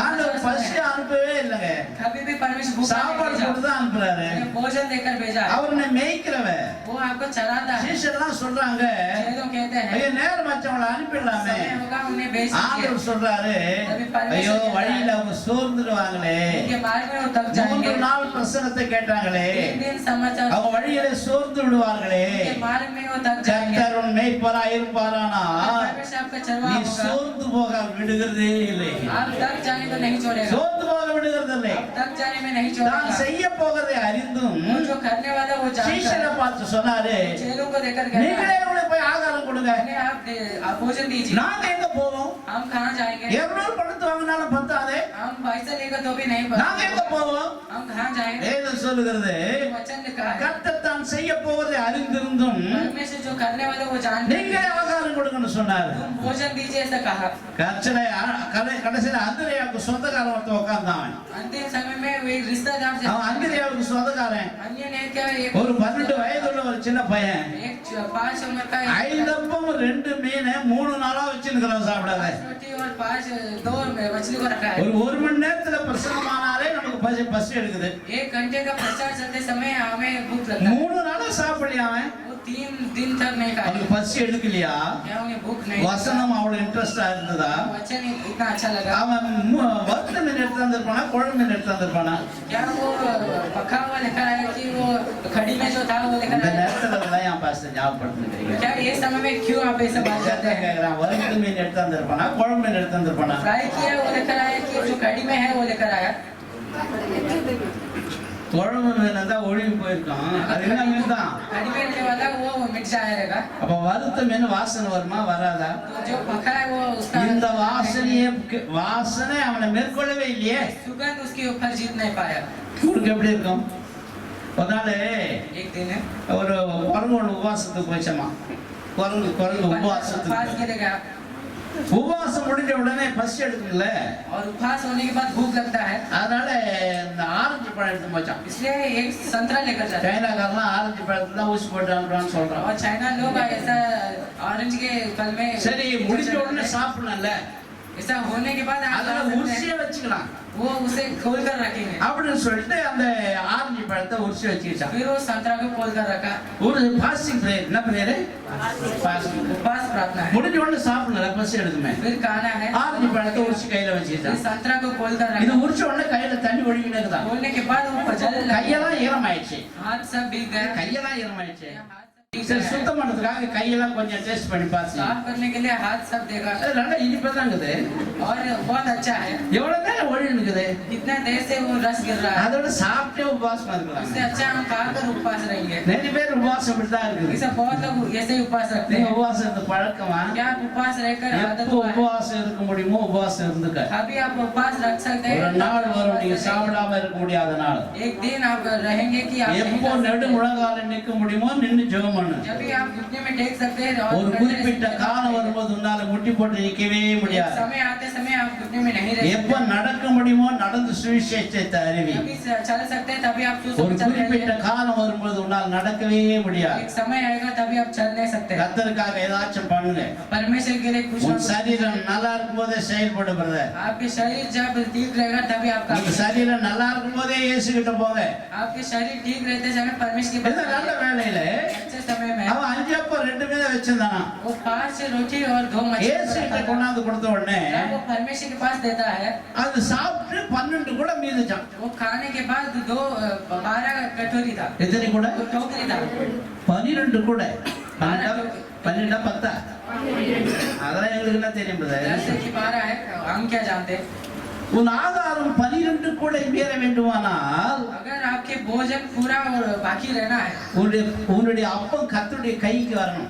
ஆண்டவர் பசி அனுப்பவே இல்லைங்க कभी भी परमेश्वर भूखा சாப்பாடு नहीं போட்டு தான் அனுப்புறாரு भेजा भोजन देकर भेजा है அவரை மேய்க்கிறவன் वो आपको चलाता है சீஷர்லாம் சொல்றாங்க चेलों कहते हैं ஐயோ நேரம் அவங்களை அனுப்பிடலாமே समय होगा उन्हें भेज दीजिए ஆண்டவர் சொல்றாரு ஐயோ வழியில அவங்க சோர்ந்துடுவாங்களே उनके मार्ग में वो थक 3 जाएंगे நாள் பிரசனத்தை கேட்டாங்களே एक दिन समाचार அவங்க வழியில சோர்ந்து விடுவார்களே उनके मार्ग में वो थक जाएंगे கர்த்தர் உன் மேய்ப்பராய் இருப்பாரானா परमेश्वर आपका चरवाहा நீ होगा சோர்ந்து போக விடுகிறதே இல்லை आप थक जाने को नहीं छोड़ेगा சோர்ந்து போக விடுகிறதில்லை आप थक जाने में नहीं தான் छोड़ेगा செய்ய போவதை அறிந்தும் वो जो करने वाला वो जानता சீஷரை है பார்த்து சொன்னாரு चेलों को देकर कहता நீங்களே है அவங்களுக்கு போய் ஆகாரம் கொடுங்க उन्हें आप भोजन दीजिए நாங்க எங்க போவோம் हम कहाँ जाएंगे 200 பணத்து வாங்கினாலும் பத்தாதே हम पैसा लेकर तो भी नहीं நாங்க எங்க போவோம் हम कहाँ जाएंगे வேதம் சொல்லுகிறது वचन लिखा है கர்த்தர் தான் செய்ய போவதை அறிந்திருந்தும் परमेश्वर जो करने वाला वो जानते நீங்களே ஆகாரம் கொடுங்கன்னு சொன்னாரு तुम भोजन दीजिए ऐसा कहा கடைசியில அந்திரியாவுக்கு சொந்தக்காரன் ஒருத்தன் உட்கார்ந்தான் अंतिम समय में वे रिश्तेदार से அவன் அந்திரியாவுக்கு சொந்தக்காரன் अन्य ने क्या एक ஒரு 12 வயதுள்ள ஒரு சின்ன பையன் 5 उम्र का 5 அப்பம் 2 மீன் 3 நாளா வச்சிருக்கிறான் சாப்பிடாத रोटी और 5 2 मछली को रखा है ஒரு மணி நேரத்துல பிரசனமானாலே நமக்கு பசி எடுக்குது 1 घंटे का प्रचार चलते समय हमें भूख लगता है 3 நாளா சாப்பிடலையா அவன் वो 3 दिन तक नहीं खाए அவனுக்கு பசி எடுக்கலையா क्या उन्हें भूख नहीं வசனம் அவ்வளவு இன்ட்ரெஸ்டா இருந்ததா वचन इतना अच्छा लगा அவன் வறுத்த மீன் எடுத்து வந்திருப்பானா குழம்பு மீன் எடுத்து வந்திருப்பானா क्या वो पका हुआ लेकर आया कि वो खड़ी में जो था वो लेकर இந்த आया நேரத்துல தான் என் பாஸ்டர் ஞாபகப்படுத்துறீங்க क्या ये समय में क्यों आप ऐसा बात करते हैं கேக்குறான் வறுத்த மீன் எடுத்து வந்திருப்பானா குழம்பு மீன் எடுத்து வந்திருப்பானா फ्राई किया वो लेकर आया कि जो कड़ी में है वो लेकर आया குழம்பு மீன் தான் ஒழுகி போயிருக்கோம். அது என்ன மீன் தான்? कड़ी में वाला वो मिट जाएगा। அப்ப வறுத்த மீன் வாசனை வருமா வராதா? तो जो पका है वो उसका இந்த வாசனை அவனை மேற்கொள்ளவே இல்லையே. सुगंध उसके ऊपर जीत नहीं पाया। உங்களுக்கு எப்படி இருக்கும்? ஒரு நாள் एक दिन ஒரு குரங்கு ஒன்று உபவாசத்துக்கு போச்சமா. குரங்கு उपवास உபவாசத்துக்கு के लिए உபவாசம் முடிஞ்ச உடனே பசி எடுக்கும்ல. और उपवास होने के बाद भूख लगता है, அதனால இந்த ஆரஞ்சு பழம் எடுத்து போச்சான். इसलिए एक संतरा लेकर जाता है। சைனாக்காரலாம் ஆரஞ்சு பழத்துல தான் ஊசி போட்டு அனுப்புறான்னு சொல்றான். और चाइना लोग ऐसा ऑरेंज के फल में சரி முடிஞ்ச உடனே சாப்பிடணும்ல. ऐसा होने के बाद आप அதனால खा सकते உரிசியே हैं। வச்சுக்கலாம் वो उसे खोल कर रखेंगे। அப்படின்னு சொல்லிட்டு அந்த ஆரஞ்சு பழத்தை உரிசி வச்சுக்கிச்சான். फिर वो संतरा को खोल कर रखा। ஒரு ஃபாஸ்டிங் பிரேயர். என்ன பிரேயர்? ஃபாஸ்டிங். उपवास प्रार्थना है। முடிஞ்ச உடனே சாப்பிடணும் பசி எடுக்குமே. फिर खाना है। ஆரஞ்சு பழத்தை உரிசி கையில फिर வச்சுக்கிச்சான். संतरा को खोल कर இது रखा। உரிச்ச உடனே கையில தண்ணி ஒழுகினே இருக்குதான். खोलने के बाद वो जल लगा। கையெல்லாம் ஈரமாயிடுச்சு. हाथ सब भीग गए। கையெல்லாம் ஈரமாயிடுச்சு. हाथ सब भीग சரி गए। சுத்தம் பண்ணதுக்காக கையெல்லாம் கொஞ்சம் டேஸ்ட் பண்ணி பார்த்து साफ करने के लिए हाथ सब देखा நல்லா இனிப்பதான் இருக்குது. और बहुत अच्छा है। எவ்வளவு நேரம் ஒழி இருக்குது. कितना देर से वो रस गिर रहा है। அதோட சாப்பிட்டே உபவாசம் उससे இருக்கலாம். अच्छा हम खाकर उपवास रहेंगे। நிறைய பேர் உபவாசம் இப்படிதான் இருக்குது. ऐसा बहुत लोग ऐसे ही उपवास रखते நீங்க हैं। உபவாசம் இருந்த பழக்கமா? क्या आप उपवास रहकर आदत எப்போ हुआ है? உபவாசம் இருக்க முடியுமோ உபவாசம் இருந்துக்க. अभी आप उपवास रख सकते ஒரு हैं। நாள் வரும் நீங்க சாப்பிடாம இருக்க முடியாத நாள். एक दिन आप रहेंगे कि आप नहीं எப்போ कर நடு सकते। முழங்கால நிக்க முடியுமோ நின்னு ஜெபம் பண்ணு. जब भी आप घुटने में टेक सकते हैं और ஒரு करते குறிப்பிட்ட रहते हैं। காலம் வரும்போது உன்னால முட்டி போட்டு நிக்கவே முடியாது. समय आते समय आप घुटने में नहीं रह எப்ப सकते। நடக்க முடியுமோ நடந்து சுவிசேஷத்தை அறிவி. जब भी चल सकते हैं तभी आप ஒரு चल குறிப்பிட்ட रहे காலம் வரும்போது உன்னால் நடக்கவே முடியாது. एक समय आएगा तभी आप चल नहीं सकते। கர்த்தருக்காக ஏதாச்சும் பண்ணுங்க. परमेश्वर के लिए कुछ உன் சரீரம் நல்லா இருக்கும் போதே செயல்படு பிரதர். आपके शरीर जब ठीक रहेगा तभी आप काम உங்க சரீரம் நல்லா இருக்கும் போதே இயேசு கிட்ட போங்க. आपके शरीर ठीक रहते समय परमेश्वर के இந்த நல்ல வேளையில अच्छे समय में அவன் 5 அப்பம் 2 மீன் வச்சிருந்தானா. वो 5 रोटी और 2 मछली இயேசு கிட்ட கொண்டாந்து கொடுத்த உடனே जब वो परमेश्वर के पास देता है, அது சாப்பிட்டு 12 கூட மீந்துச்சான். वो खाने के बाद 12 कटोरी था, எத்தனை கூட? वो टोकरी था। 12 கூட. 12 10. அதெல்லாம் எங்களுக்கு என்ன தெரியும் பிரதர்? 10 की 12 है, हम क्या जानते हैं? உன் ஆகாரம் 12 கூட மீற வேண்டுமானால் अगर आपके भोजन पूरा और बाकी रहना है, உன்னுடைய அப்பம் கர்த்தருடைய கைக்கு வரணும்.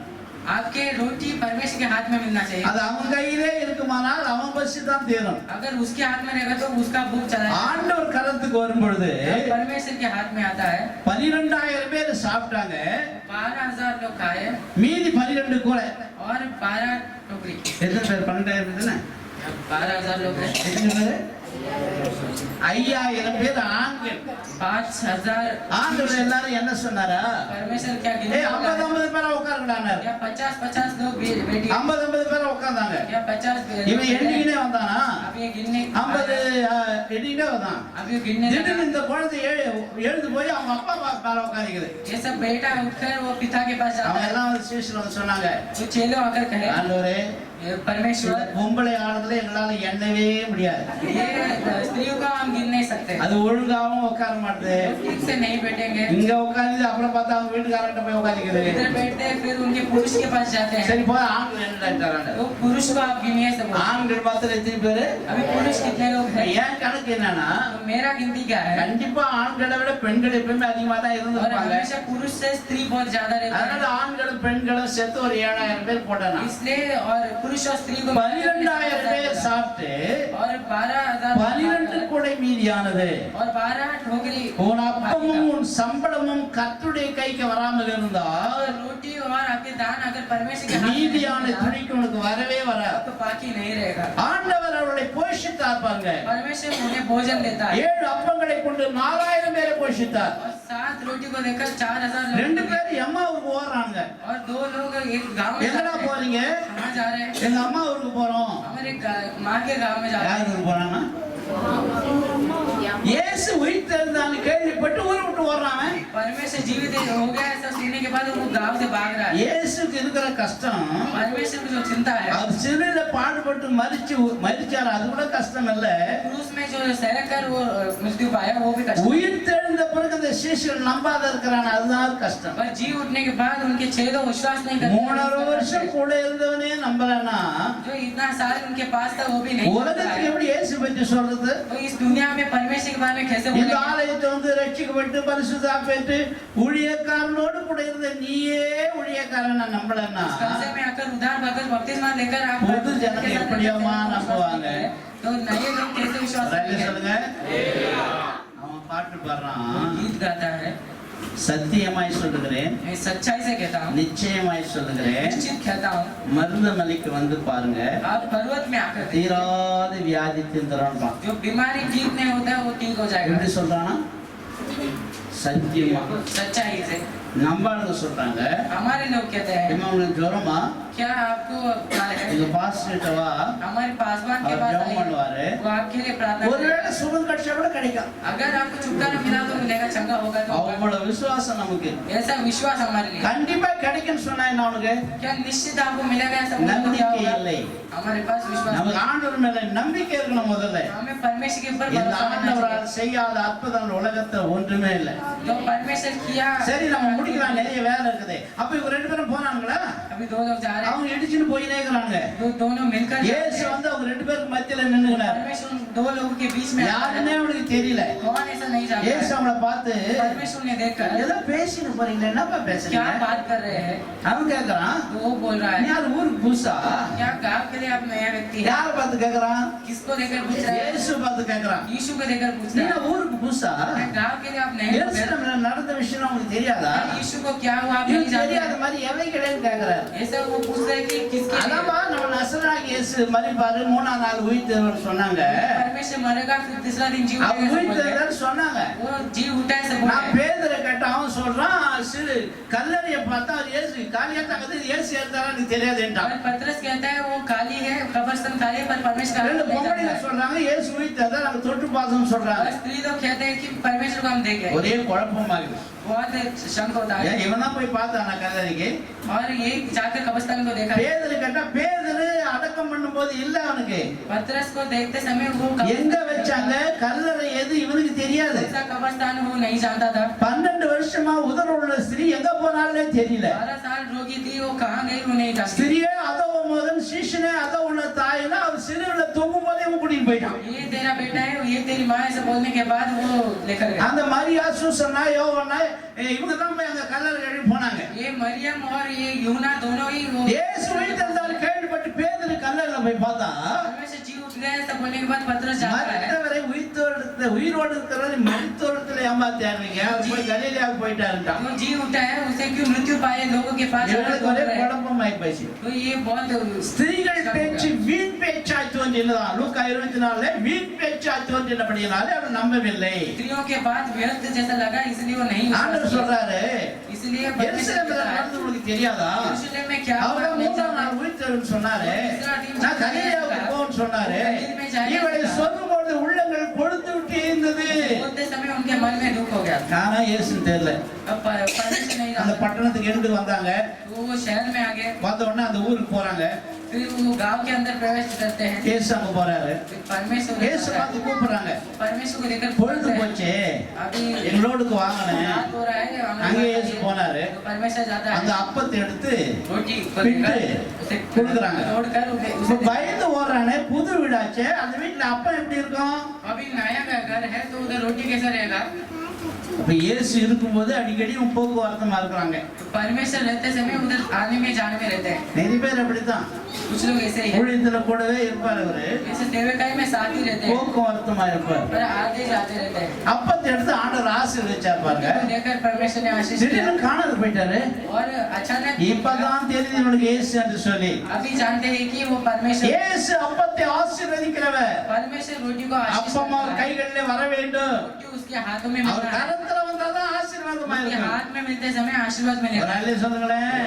आपके रोटी परमेश्वर के हाथ में मिलना चाहिए। அது அவன் கையிலே இருக்குமானால் அவன் பசி தான் தீரும். अगर उसके हाथ में रहेगा तो उसका भूख चला जाएगा। ஆண்டவர் கரத்துக்கு வரும் பொழுது जब परमेश्वर के हाथ में आता है, 12000 பேர் சாப்பிட்டாங்க. 12,000 लोग खाए மீதி 12 கூட. और 12 टोकरी। எத்தனை பேர்? 12,000 தானே? 12,000 लोग हैं। எத்தனை பேர்? 5000 பேர் ஆண்கள். 5,000 ஆண்டவர் எல்லாரும் என்ன சொன்னாரா? परमेश्वर क्या ஏய் गिनती 50 பேர் உட்காருங்கடானார். क्या 50 लोग बेटी 50 பேர் உட்கார்ந்தாங்க. क्या 50 இவன் எண்ணிக்கினே வந்தானா? अब ये गिनने 50 எண்ணிக்கினே வந்தான். अब ये गिनने திடீர்னு लगा। இந்த குழந்தை எழுந்து போய் அவங்க அப்பா மேல உட்கார்ந்துக்குது. ये सब बेटा उठकर वो पिता के पास जाता அவங்க है। எல்லாம் வந்து சீஷர்கள் வந்து சொன்னாங்க, तो चेलो आकर कहे, ஆண்டவரே ये परमेश्वर, பொம்பளை ஆளுங்களை எங்களால எண்ணவே முடியாது. ये स्त्रियों का हम गिन नहीं सकते। அது ஒழுங்காவும் உட்கார மாட்டுது. वो ठीक से नहीं बैठेंगे, இங்க உட்கார்ந்து அப்புறம் பார்த்தா அவங்க வீட்டுக்காரங்கிட்ட போய் உட்காந்துக்குது. इधर बैठते हैं फिर उनके पुरुष के पास जाते हैं। சரி போய் ஆண்கள் என்னன்றாங்க. तो पुरुष को आप गिनिए सब। ஆண்கள் மாத்திரம் எத்தனை பேரு? अभी पुरुष कितने लोग हैं? ஏன் கணக்கு என்னன்னா तो मेरा गिनती क्या है? கண்டிப்பா ஆண்களை விட பெண்கள் எப்பவுமே அதிகமா தான் और இருந்திருப்பாங்க. हमेशा पुरुष से स्त्री बहुत ज्यादा रहते அதனால हैं, ஆண்களும் பெண்களும் சேர்த்து ஒரு 7000 பேர் போட்டானா. इसलिए और पुरुष और स्त्री को 12000 பேர் சாப்பிட்டு और 12,000 12 கூடை மீதியானது. और 12 ठोकरी உன் அப்பமும் உன் சம்பளமும் கர்த்தருடைய கைக்கு வராமல் இருந்தால் और रोटी और आपके दान अगर परमेश्वर के हाथ में மீதியான नहीं रहेगा, துணிக்கு உனக்கு வரவே வராது. तो बाकी नहीं रहेगा। ஆண்டவர் அவர்களை போஷித்தார்பாங்க. परमेश्वर उन्हें भोजन देता है 7 அப்பங்களை கொண்டு 4000 பேரை போஷித்தார். और 7 रोटी को देकर 4,000 लोग 2 பேர் எம்மாவுக்கு ஓடுறாங்க. और 2 लोग एक गांव में எங்கடா जाते हैं। போறீங்க? कहाँ जा रहे हैं? எங்க அம்மா ஊருக்கு போறோம். हमारे माँ के गांव में जा रहे யார் हैं। ஊருக்கு போறாங்கன்னா இயேசு உயிர்த்தெழுந்தான்னு கேள்விப்பட்டு ஊரை விட்டு ஓடுறான். परमेश्वर जीवित हो गया ऐसा सुनने के बाद वो गांव से भाग रहा है। இயேசுக்கு இருக்கிற கஷ்டம் परमेश्वर की जो चिंता है, அவர் சிலுவையில பாடுபட்டு மரிச்சார், அது கூட கஷ்டம் இல்ல. क्रूस में जो सहकर वो मृत्यु पाया वो भी कष्ट। உயிர்த்தெழுந்த பிறகு அந்த சீஷர்கள் நம்பாத இருக்கிறான், அதுதான் கஷ்டம். और जी उठने के बाद उनके चेलों विश्वास नहीं करते, 3.5 வருஷம் கூட இருந்தவனே நம்பலனா जो इतना साल उनके पास था वो भी नहीं உலகத்துக்கு எப்படி இயேசு பத்தி சொல்றது? तो इस दुनिया में परमेश्वर के बारे में कैसे இந்த बोलेंगे? ஆலயத்தை வந்து ரட்சிக்கப்பட்டு பரிசுத்தா பெற்று ஊழியக்காரனோடு கூட இருந்த நீயே ஊழியக்காரனை நம்பலனா कलसे में आकर उधार भगत बपतिस्मा लेकर आप பொது ஜனம் எப்படியாமா நம்புவாங்க? तो नए लोग कैसे विश्वास ரயிலே करेंगे? சொல்லுங்க. அவன் பாட்டு பாடுறான், गीत गाता है, சத்தியமாய் சொல்லுகிறேன், मैं सच्चाई से कहता हूँ, நிச்சயமாய் சொல்லுகிறேன், निश्चित कहता हूँ, மருதமலைக்கு வந்து பாருங்க, आप पर्वत में आकर देखिए, தீராத வியாதி தீர்ந்துறான். जो बीमारी ठीक नहीं होता है वो ठीक हो जाएगा। எப்படி சொல்றானா? சத்தியமா. सच्चाई से நம்பாளுங்க சொல்றாங்க, हमारे लोग कहते हैं, இம்மா உனக்கு ஜுரமா? क्या आपको क्या है? எங்க பாஸ்டர்ட்ட வா, हमारे पासवान के அவர் पास ஜெபம் आइए, பண்ணுவாரு. वो आपके लिए प्रार्थना करेगा। ஒருவேளை சுகம் கிடைச்சா கூட கிடைக்கும். अगर आपको छुटकारा मिला तो मिलेगा, चंगा होगा तो होगा। அவ்வளவு விசுவாசம் நமக்கு. ऐसा विश्वास हमारे लिए, கண்டிப்பா கிடைக்கும்னு சொன்னா என்ன உனக்கு? क्या निश्चित आपको मिलेगा ऐसा बोलने को क्या நம்பிக்கை होगा? இல்லை. हमारे पास विश्वास நமக்கு ஆண்டவர் மேல நம்பிக்கை இருக்கணும் முதல்ல. नहीं। हमें परमेश्वर के ऊपर இந்த भरोसा करना ஆண்டவரால் செய்யாத அற்புதம் உலகத்துல ஒன்றுமே இல்லை. चाहिए। तो परमेश्वर किया, சரி நம்ம முடிக்கலாம், நிறைய வேலை இருக்குது. அப்ப இவங்க 2 பேரும் போனாங்களா? अभी दो लोग जा रहे हैं, அவங்க இடிச்சுன்னு போயினே இருக்காங்க. दोनों मिलकर जा இயேசு रहे हैं। வந்து அவங்க 2 பேருக்கு மத்தியில நின்னுகிறார். परमेश्वर उन दो लोगों के बीच में आता யாருன்னே है। அவனுக்கு தெரியல. कौन ऐसा नहीं जानता இயேசு है? அவங்கள பார்த்து परमेश्वर ने देखकर ஏதோ பேசிட்டு போறீங்களே, என்னப்பா क्या பேசுறீங்க? बात कर रहे हैं, அவன் கேக்குறான், तो वो बोल रहा நீ है, யார் ஊருக்கு புதுசா? क्या गाँव के लिए आप नया व्यक्ति है? யார் பார்த்து கேக்குறான்? किसको देकर पूछ रहे हैं? இயேசு பார்த்து கேக்குறான். यीशु को देकर पूछ நீ रहे हैं, ஊருக்கு புதுசா? क्या गाँव के लिए आप नए लोग हैं? எருசலேம்ல நடந்த விஷயம் உங்களுக்கு தெரியாதா? यीशु को क्या हुआ आप இது नहीं जानते தெரியாத हैं? மாதிரி எவைகளேன்னு கேக்குறாரு. ऐसा वो पूछ रहे हैं कि किसके लिए? அதாம்மா நம்ம நசராகி இயேசு மரிப்பாரு, 3ஆம் நாள் உயிர்த்தெழுவார்னு சொன்னாங்க. परमेश्वर मरेगा फिर तीसरा दिन जी அவர் उठेगा ऐसा बोल रहे हैं। உயிர்த்தெழுந்தார்னு சொன்னாங்க. वो जी उठा ऐसा बोल நான் रहे हैं। பேதுரை கேட்ட அவன் சொல்றான், சிறு கல்லறையை பார்த்தா அவர் இயேசு காலியாத்தாங்க, இயேசு எடுத்தாரா எனக்கு தெரியாதுன்றான். और पतरस कहता है वो खाली है, कब्रिस्तान खाली है, पर परमेश्वर का 2 हाथ नहीं பொம்பளைங்க जानता है। சொல்றாங்க இயேசு உயிர்த்தெழுந்தார், நாங்க தொட்டு பார்த்தோம்னு சொல்றாங்க. और स्त्री लोग कहते हैं कि परमेश्वर को हम देखे। ஒரே குழப்பமாகுது. बहुत शंक होता है। ஏன் இவன் தான் போய் பார்த்தானா கல்லறைக்கு? और ये जाकर कब्रिस्तान को देखा। பேதுரு கேட்டா பேதுரு அடக்கம் பண்ணும்போது இல்ல அவனுக்கு. पतरस को देखते समय वो எங்க வச்சாங்க கல்லறை எது இவனுக்கு தெரியாது. कौन सा कब्रिस्तान वो नहीं जानता था। 12 வருஷமா உதர உள்ள ஸ்திரீ எங்க போனாலே தெரியல. 12 साल रोगी थी, वो कहाँ गई वो नहीं जानती। ஸ்திரியே அதோ மகன் சீஷனே அதோ உள்ள தாயினா அவர் சிலுவையில தொங்கும் போதே கூட்டிட்டு போயிட்டான். ये तेरा बेटा है, ये तेरी माँ ऐसा बोलने के बाद वो लेकर गया। அந்த மரியா சூசன்னா யோவானா இவங்க தான் போய் அந்த கல்லறை கட்டி போனாங்க. ये मरियम और ये यूना दोनों ही वो இயேசு உயிர்த்தெழுந்தார் கேள்விப்பட்டு பேதுரு கல்லறையில போய் பார்த்தா परमेश्वर जी उठ गए ऐसा बोलने के बाद पतरस जाता है। மரித்தவரை உயிரோடு இருக்கிறவரை மரித்தோரத்துல ஏமாத்தாருங்க. அவர் போய் கலிலேயாவுக்கு போயிட்டாருன்றான். जो जी उठा है उसे क्यों मृत्यु पाए लोगों के पास आकर இவனுக்கு बोल ஒரே रहे हैं। குழப்பமாயி போச்சு. तो ये बहुत ஸ்திரீகள் பேச்சு வீண் பேச்சாய் தோன்றினதான். லூக்கா 24 வீண் பேச்சாய் தோன்றினபடியினாலே அவர் நம்பவில்லை. स्त्रियों के बाद व्यर्थ जैसा लगा इसलिए वो नहीं ஆண்டவர் विश्वास किया। சொல்றாரு, इसलिए எருசலேம்ல நடந்தது உங்களுக்கு தெரியாதா? यरूशलेम में क्या हुआ அவர் आप नहीं 3ஆம் जानते। நாள் உயிர்த்தெழுன்னு சொன்னாரு. நான் கலிலேயாவுக்கு போன்னு சொன்னாரு. இவளை சொல்லும்போது உள்ளங்கள் கொழுந்து விட்டு இருந்தது. बोलते समय उनके मन में दुख हो गया। ஆனா இயேசுன்னு தெரியல. अब परमेश्वर नहीं அந்த जानता। பட்டணத்துக்கு எண்டு வந்தாங்க. तो वो शहर में आ गए, வந்த உடனே அந்த ஊருக்கு போறாங்க. फिर वो गांव के अंदर प्रवेश करते हैं। இயேசு அங்க போறாரு. फिर परमेश्वर இயேசு பார்த்து கூப்பிடுறாங்க. परमेश्वर को देखकर பொழுது बोलते हैं, போச்சு, अभी எங்களோடுக்கு வாங்கினேன். रात हो रहा है, हम அங்கே लोग இயேசு போனாரு. तो परमेश्वर जाता அந்த है, அப்பத்தை எடுத்து रोटी ऊपर பிட்டு लेकर उसे கொடுக்குறாங்க. तोड़कर उसे இப்ப பயந்து ஓடுறானே, புது வீடாச்சே, அந்த வீட்டுல அப்பம் எப்படி இருக்கும்? अभी नया घर है तो उधर रोटी कैसा रहेगा? அப்ப இயேசு இருக்கும்போது அடிக்கடி போக்குவரத்துமா இருக்கிறாங்க. तो परमेश्वर रहते समय उधर आने में जाने में रहते हैं। நிறைய பேர் அப்படித்தான். कुछ लोग ऐसे ही हैं, ஊழியத்துல கூடவே இருப்பார் அவரு, ऐसे सेवकाई में साथ ही रहते हैं போக்குவரத்துமா இருப்பார். पर आते जाते रहते हैं। அப்பத்தை எடுத்து ஆண்டவர் ஆசீர்வதிச்சார் பாருங்க. तो देखकर परमेश्वर ने आशीष दिया திடீர்னு காணாது போயிட்டாரு. और अचानक இப்பதான் தெரியுது இவனுக்கு இயேசு என்று சொல்லி. अभी जानते हैं कि वो परमेश्वर இயேசு அப்பத்தை ஆசீர்வதிக்கிறவர். परमेश्वर रोटी को आशीष அப்பம் அவர் देता है। கைகளிலே வர வேண்டும். रोटी उसके हाथों में அவர் मिलता है, கரத்துல வந்தாதான் ஆசீர்வாதமா उसके இருக்கும். हाथ में मिलते समय आशीर्वाद ஒரு मिलेगा। அல்லேலூயா சொல்லுங்களேன்.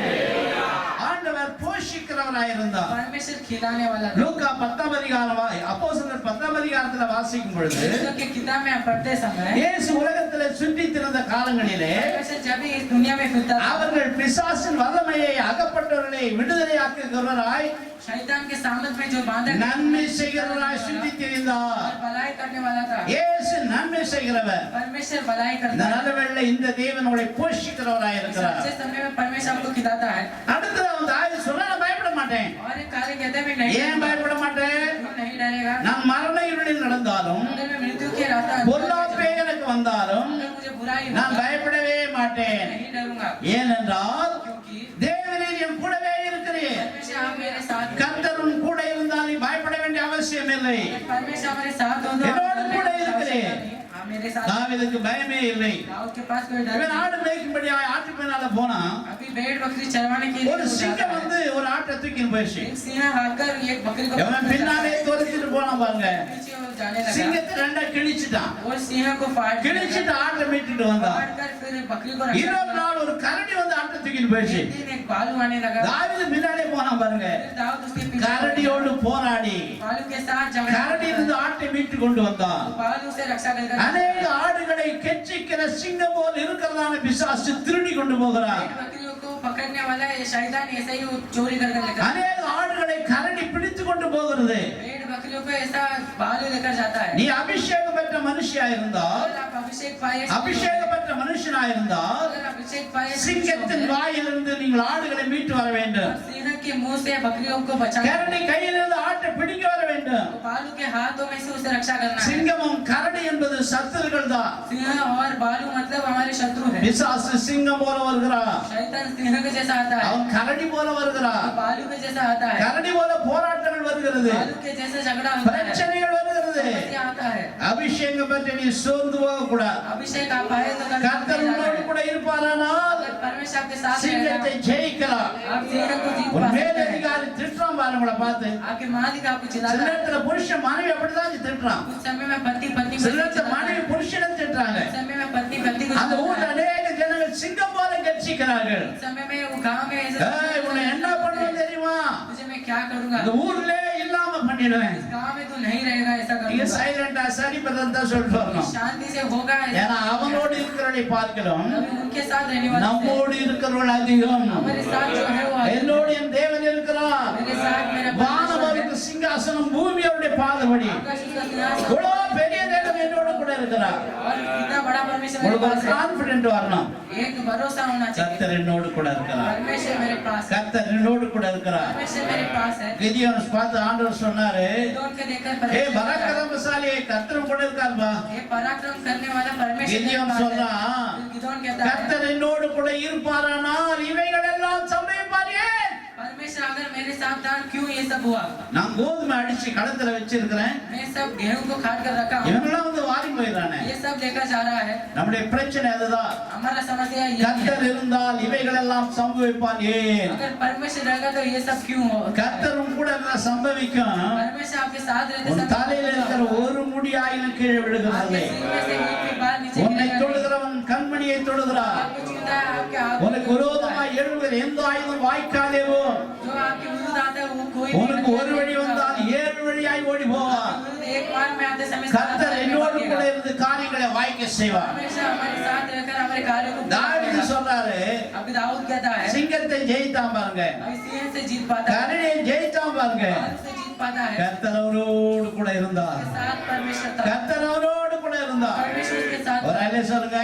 ஆண்டவர் போஷிக்கிறவராயிருந்தார். परमेश्वर खिलाने वाला था। லூக்கா 10ஆம் அதிகாரம் அப்போஸ்தலர் 10ஆம் அதிகாரத்துல வாசிக்கும் பொழுது यीशु के किताब में आप पढ़ते समय இயேசு உலகத்திலே சுற்றி திரிந்த காலங்களிலே परमेश्वर जब भी इस दुनिया में फिरता था, அவர்கள் பிசாசின் வல்லமையை அகப்பட்டவர்களை விடுதலையாக்குகிறவராய் शैतान के सामर्थ में जो बांधा நன்மை செய்கிறவராய் சுற்றி திரிந்தார். और भलाई करने वाला था। இயேசு நன்மை செய்கிறவர். परमेश्वर भलाई இந்த करता है। நல்லவேளை இந்த தேவன் உங்களை போஷிக்கிறவராய் इस இருக்கிறார். अच्छे समय में परमेश्वर आपको खिलाता है। அடுத்து அவன் தாவீது சொல்றான், நான் பயப்பட மாட்டேன். और एक कार्य कहते हैं मैं नहीं ஏன் பயப்பட மாட்டேன்? तू नहीं डरेगा। நான் மரண இருளில் நடந்தாலும் अगर मैं मृत्यु के रास्ता பொல்லாப்பே எனக்கு வந்தாலும் अगर मुझे बुराई நான் होगा, பயப்படவே மாட்டேன். नहीं डरूंगा, ஏனென்றால் क्योंकि தேவனீர் என் கூடவே இருக்கிறீர். परमेश्वर आप मेरे साथ हैं। கர்த்தர் உன் கூட இருந்தால் நீ பயப்பட வேண்டிய அவசியம் இல்லை. परमेश्वर हमारे साथ हो तो என்னோடு கூட இருக்கிறேன். आप मेरे साथ। தாவீதுக்கு பயமே இல்லை. दाऊद के पास कोई डर இவன் नहीं। ஆடு மேய்க்கும்படியாய் ஆட்டு பின்னால போனா अभी भेड़ बकरी चरवाने के लिए ஒரு वो जाता சிங்கம் है। வந்து ஒரு ஆட்டை தூக்கின்னு போயிடுச்சு. एक सिंह आकर एक बकरी को இவன் पकड़ பின்னாலே लेता है। துரத்திட்டு போனான் பாருங்க. पीछे वो जाने लगा சிங்கத்தை ரெண்டா கிழிச்சிட்டான். और सिंह को फाड़ கிழிச்சிட்டு ஆட்டை மீட்டுட்டு வந்தான். कर फिर बकरी को रखा। இன்னொரு நாள் ஒரு கரடி வந்து ஆட்டை தூக்கிட்டு போயிடுச்சு. एक दिन एक भालू आने लगा। தாவீது பின்னாலே போனான் பாருங்க. फिर दाऊद उसके पीछे கரடியோடு போராடி भालू के साथ झगड़ा கரடி இருந்து ஆட்டை மீட்டு கொண்டு வந்தான். भालू से रक्षा कर அநேக ஆடுகளை கெச்சிக்கிற சிங்கம் போல் இருக்கிறதான பிசாசு திருடி கொண்டு போகிறார். बकरियों को पकड़ने वाला ये शैतान ऐसे ही वो चोरी कर लेकर அநேக ஆடுகளை கரடி பிடித்து கொண்டு போகிறது. भेड़ बकरियों को ऐसा भालू लेकर जाता है। நீ அபிஷேகம் பெற்ற மனுஷியா இருந்தால், अगर आप अभिषेक पाए அபிஷேகம் பெற்ற மனுஷனா இருந்தால் अगर अभिषेक पाए சிங்கத்தின் வாயிலிருந்து நீங்கள் ஆடுகளை மீட்டு வர வேண்டும். सिंह के मुंह से बकरियों को बचाना, கரடி கையிலிருந்து ஆட்டை பிடிக்க வர வேண்டும். भालू के हाथों में से उसे रक्षा करना है। சிங்கமும் கரடி என்பது சத்துருக்கள் தான். सिंह और भालू मतलब हमारे शत्रु है। பிசாசு சிங்கம் போல வருகிறான், शैतान सिंह के जैसा आता है, அவன் கரடி போல வருகிறான். भालू के जैसा आता है, கரடி போல போராட்டங்கள் வருகிறது, भालू के जैसा झगड़ा होता है, பிரச்சனைகள் வருகிறது. समस्या आता है। அபிஷேகம் பெற்ற நீ சோர்ந்து போக கூடாது. अभिषेक आप पाए तो कभी கர்த்தர் नहीं जाना உன்னோடு है। கூட இருப்பாரானால் अगर परमेश्वर आपके साथ சிங்கத்தை रहेगा, ஜெயிக்கலாம். आप सिंह को जीत ஒரு पा सकते हैं। மேலதிகாரி திட்டுறான் பாரு உங்களை பார்த்து. आपके मालिक आपको சில चिल्लाता है। நேரத்துல புருஷன் மனைவி அப்படிதான் திட்டுறான். कुछ समय में पति पत्नी को சில நேரத்துல चिल्लाता மனைவி है। புருஷனை திட்டுறாங்க. कुछ समय में पत्नी पति को அந்த ஊர்ல चिल्लाता है। அநேக ஜனங்கள் சிங்கம் போல கர்ச்சிக்கிறார்கள். कुछ समय में वो गांव में ऐसे ஏய் உன்னை என்ன பண்ணுவேன் தெரியுமா? तुझे मैं क्या करूंगा, இந்த ஊர்ல இல்லாம பண்ணிடுவேன். इस गांव में तू नहीं रहेगा, ऐसा நீங்க करूंगा, சைலண்டா சரி பதம் தான் சொல்லிட்டு வரணும். शांति से होगा। ஏன்னா அவனோடு இருக்கிறவனை பார்க்கிறோம், अभी उनके साथ रहने वाले से நம்மோடு இருக்கிறவர்கள் அதிகம். हमारे साथ जो है वो अधिक है। என்னோடு என் தேவன் இருக்கிறார். मेरे साथ मेरा परमेश्वर வானவருக்கு है। சிங்காசனம், பூமி அவருடைய பாதபடி. आकाश उसका सिंहासन இவ்வளவு பெரிய தேவன் என்னோடு கூட இருக்கிறார். और कितना बड़ा परमेश्वर मेरे உங்களுக்கு पास ஒரு है। கான்ஃபிடென்ட் வரணும். एक भरोसा होना चाहिए, கர்த்தர் என்னோடு கூட இருக்கிறார். परमेश्वर मेरे पास है, கர்த்தர் என்னோடு கூட இருக்கிறார். परमेश्वर मेरे पास है। கிதியோனை பார்த்து ஆண்டவர் சொன்னாரு, गिदोन के देखकर ஏ परमेश्वर ने कहा, பராக்கிரமசாலி கர்த்தர் கூட இருக்காருப்பா. ये पराक्रम करने वाला परमेश्वर मेरे கிதியோன் पास है। சொல்றான், फिर गिदोन कहता है, கர்த்தர் என்னோடு கூட இருப்பாரானால் இவைகள் எல்லாம் சம்பவிப்பார். ஏன்? परमेश्वर अगर मेरे साथ था क्यों ये सब हुआ। நான் கோதுமை அடிச்சு களத்துல வச்சிருக்கிறேன், मैं सब गेहूं को काट कर रखा हूँ, இவங்கெல்லாம் வந்து வாரி போயிடுறானே. ये सब लेकर जा रहा है। நம்முடைய பிரச்சனை அதுதான். हमारा समस्या ये है, கர்த்தர் இருந்தால் இவைகள் எல்லாம் சம்பவிப்பான். ஏன்? अगर परमेश्वर रहेगा तो ये सब क्यों हो। கர்த்தரும் கூட இருந்தா சம்பவிக்கும். परमेश्वर आपके साथ रहते உன் समय தலையில இருக்கிற ஒரு முடி ஆயிலும் கீழே आपके விழுகிறதில்லை. सिर में से एक भी बाल नीचे உன்னை गिरेगा नहीं। தொடுகிறவன் கண்மணியை தொடுகிறார். आपको छूता है, आपके हाथ உனக்கு में விரோதமாய் எழுகிற எந்த ஆயுதம் வாய்க்காதேவோ. जो आपके विरुद्ध आता है वो कोई உனக்கு ஒரு வழி வந்தால் 7 வழியாய் ஓடி போவான். एक बार में आते समय கர்த்தர் என்னோடு கூட இருந்து காரியங்களை வாய்க்க செய்வார். हमेशा हमारे साथ रहकर हमारे कार्यों को தாவீது சொல்றாரு, अभी दाऊद कहता है, சிங்கத்தை ஜெயித்தான் பாருங்க, अभी सिंह से जीत पाता है, கரடியை ஜெயித்தான் பாருங்க. भालू से जीत पाता है। கர்த்தர் அவரோடு கூட இருந்தார். उसके साथ परमेश्वर था, கர்த்தர் அவரோடு கூட இருந்தார். परमेश्वर के साथ ஒரு था। அலை சொல்லுங்க.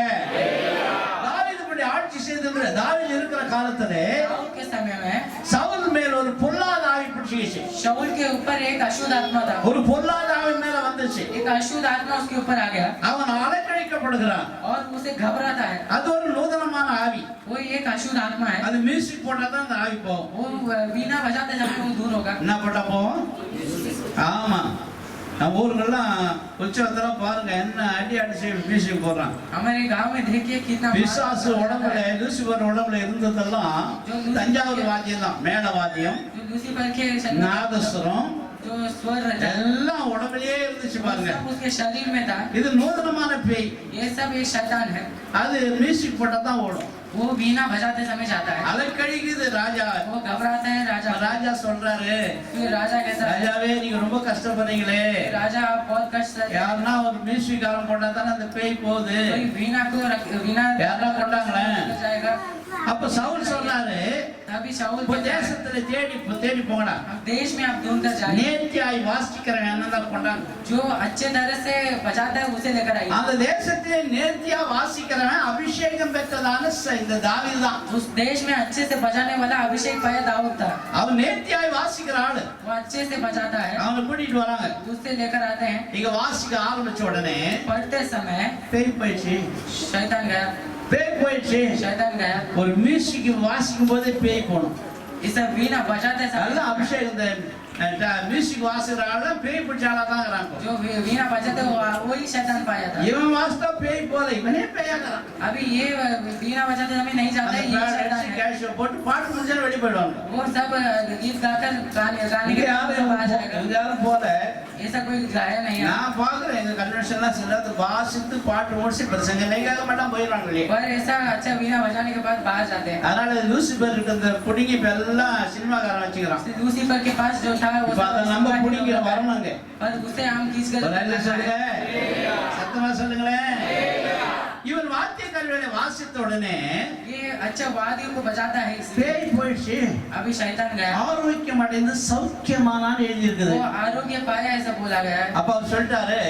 தாவீது இப்படி ஆட்சி செய்து தாவீது இருக்கிற காலத்திலே दाऊद के समय में சவுல் மேல் ஒரு பொல்லாத ஆவி பிடிச்சிச்சு. शाऊल के ऊपर एक अशुद्ध आत्मा था, ஒரு பொல்லாத ஆவி மேல வந்துச்சு. एक अशुद्ध आत्मा उसके ऊपर आ गया அவன் அலக்கழிக்கப்படுகிறான். और उसे घबराता है। அது ஒரு நூதனமான ஆவி. वो एक अशुद्ध आत्मा है, அது மியூசிக் போட்டா தான் அந்த ஆவி போகும். वो वीणा बजाते समय वो दूर होगा। என்ன போட்டா போகும்? ஆமா, நம்ம ஊருங்கெல்லாம் உற்சவத்தெல்லாம் பாருங்க, என்ன அடி அடிச்சு மியூசிக் போடுறான். हमारे गांव में देखिए कितना பிசாசு உடம்புல லூசிபர் உடம்புல இருந்ததெல்லாம் தஞ்சாவூர் வாத்தியம் தான். மேள வாத்தியம், जो लूसीफर के शरीर நாதஸ்வரம் जो स्वर रहता है எல்லாம் உடம்புலயே இருந்துச்சு वो பாருங்க. सब उसके शरीर में था। இது நூதனமான பேய். ये सब एक शैतान है, அது மியூசிக் போட்டா தான் ஓடும். वो वीणा बजाते समय जाता है, அலக்கழிக்குது ராஜா. वो घबराता है राजा। ராஜா சொல்றாரு, फिर राजा कहता है, ராஜாவே நீங்க ரொம்ப கஷ்டப்படுறீங்களே, राजा आप बहुत कष्ट रहते हैं। யாருன்னா ஒரு மியூசிக் ஆரம் கொண்டா தானே அந்த பேய் போகுது, कोई वीणा को वीणा யாரா கொண்டாங்களே. जाएगा। அப்ப சவுல் சொல்றாரு, अभी शाऊल இப்ப कहता है, தேசத்துல தேடி போங்கடா, अब देश में आप ढूंढकर जाइए, நேர்த்தியாய் வாசிக்கிறவன் என்னதான் கொண்டாங்க. जो अच्छे तरह से बजाता है उसे लेकर आइए। அந்த தேசத்திலே நேர்த்தியா வாசிக்கிறவன் அபிஷேகம் பெற்றதான இந்த தாவீது தான். उस देश में अच्छे से बजाने वाला अभिषेक पाया दाऊद था। அவன் நேர்த்தியாய் வாசிக்கிற ஆளு, वो अच्छे से बजाता है, அவனை கூட்டிட்டு வராங்க. उससे लेकर आते हैं। இங்க வாசிக்க ஆரம்பிச்ச உடனே पढ़ते समय பேய் போயிடுச்சு, शैतान गया, பேய் போயிடுச்சு. शैतान गया। ஒரு மியூசிக் வாசிக்கும் போதே பேய் போகணும். इस वीणा बजाते நல்ல समय அபிஷேகம் மியூசிக் வாசிக்கிற ஆளு பேய் பிடிச்சாலா தான் இருக்கிறாங்க. जो वीणा बजाते वही शैतान पाया था। இவன் வாசித்தா பேய் போல, இவனே பேயாக்குறான். अभी ये वीणा बजाते समय नहीं जाता है, ये शैतान है। கேஷ் போட்டு பாட்டு முடிஞ்சா வெளியே போயிடுவாங்க. वो सब गीत गाकर गाने இங்க के யாரும் बाद आ जाएगा। இங்க யாரும் போல. ऐसा कोई गाया नहीं है। நான் பாக்குறேன் எங்க கன்வென்ஷன்லாம் சிலது வாசித்து பாட்டு முடிச்சு பிரசங்க கேட்க மாட்டான் போயிடுறாங்க வெளியே. पर ऐसा अच्छा वीणा बजाने के बाद बाहर जाते हैं। அதனால லூசிபர் இந்த புடிங்கி இப்ப எல்லாம் சினிமாக்காரன் வச்சுக்கிறான். लूसीफर के पास जो था वो இப்ப அதை நம்ம புடிங்க வரணுங்க. पर उसे हम खींच कर ஒரு நல்ல சொல்லுங்க, சத்தமா சொல்லுங்களேன். இவன் வாத்திய கருவியை வாசித்த உடனே ये अच्छा वाद्यों को बजाता है इसलिए பேய் போயிடுச்சு, अभी शैतान गया, ஆரோக்கியம் அடைந்து சௌக்கியமானான்னு எழுதி இருக்குது. वो आरोग्य पाया ऐसा बोला गया है। அப்ப அவர் சொல்லிட்டாரு,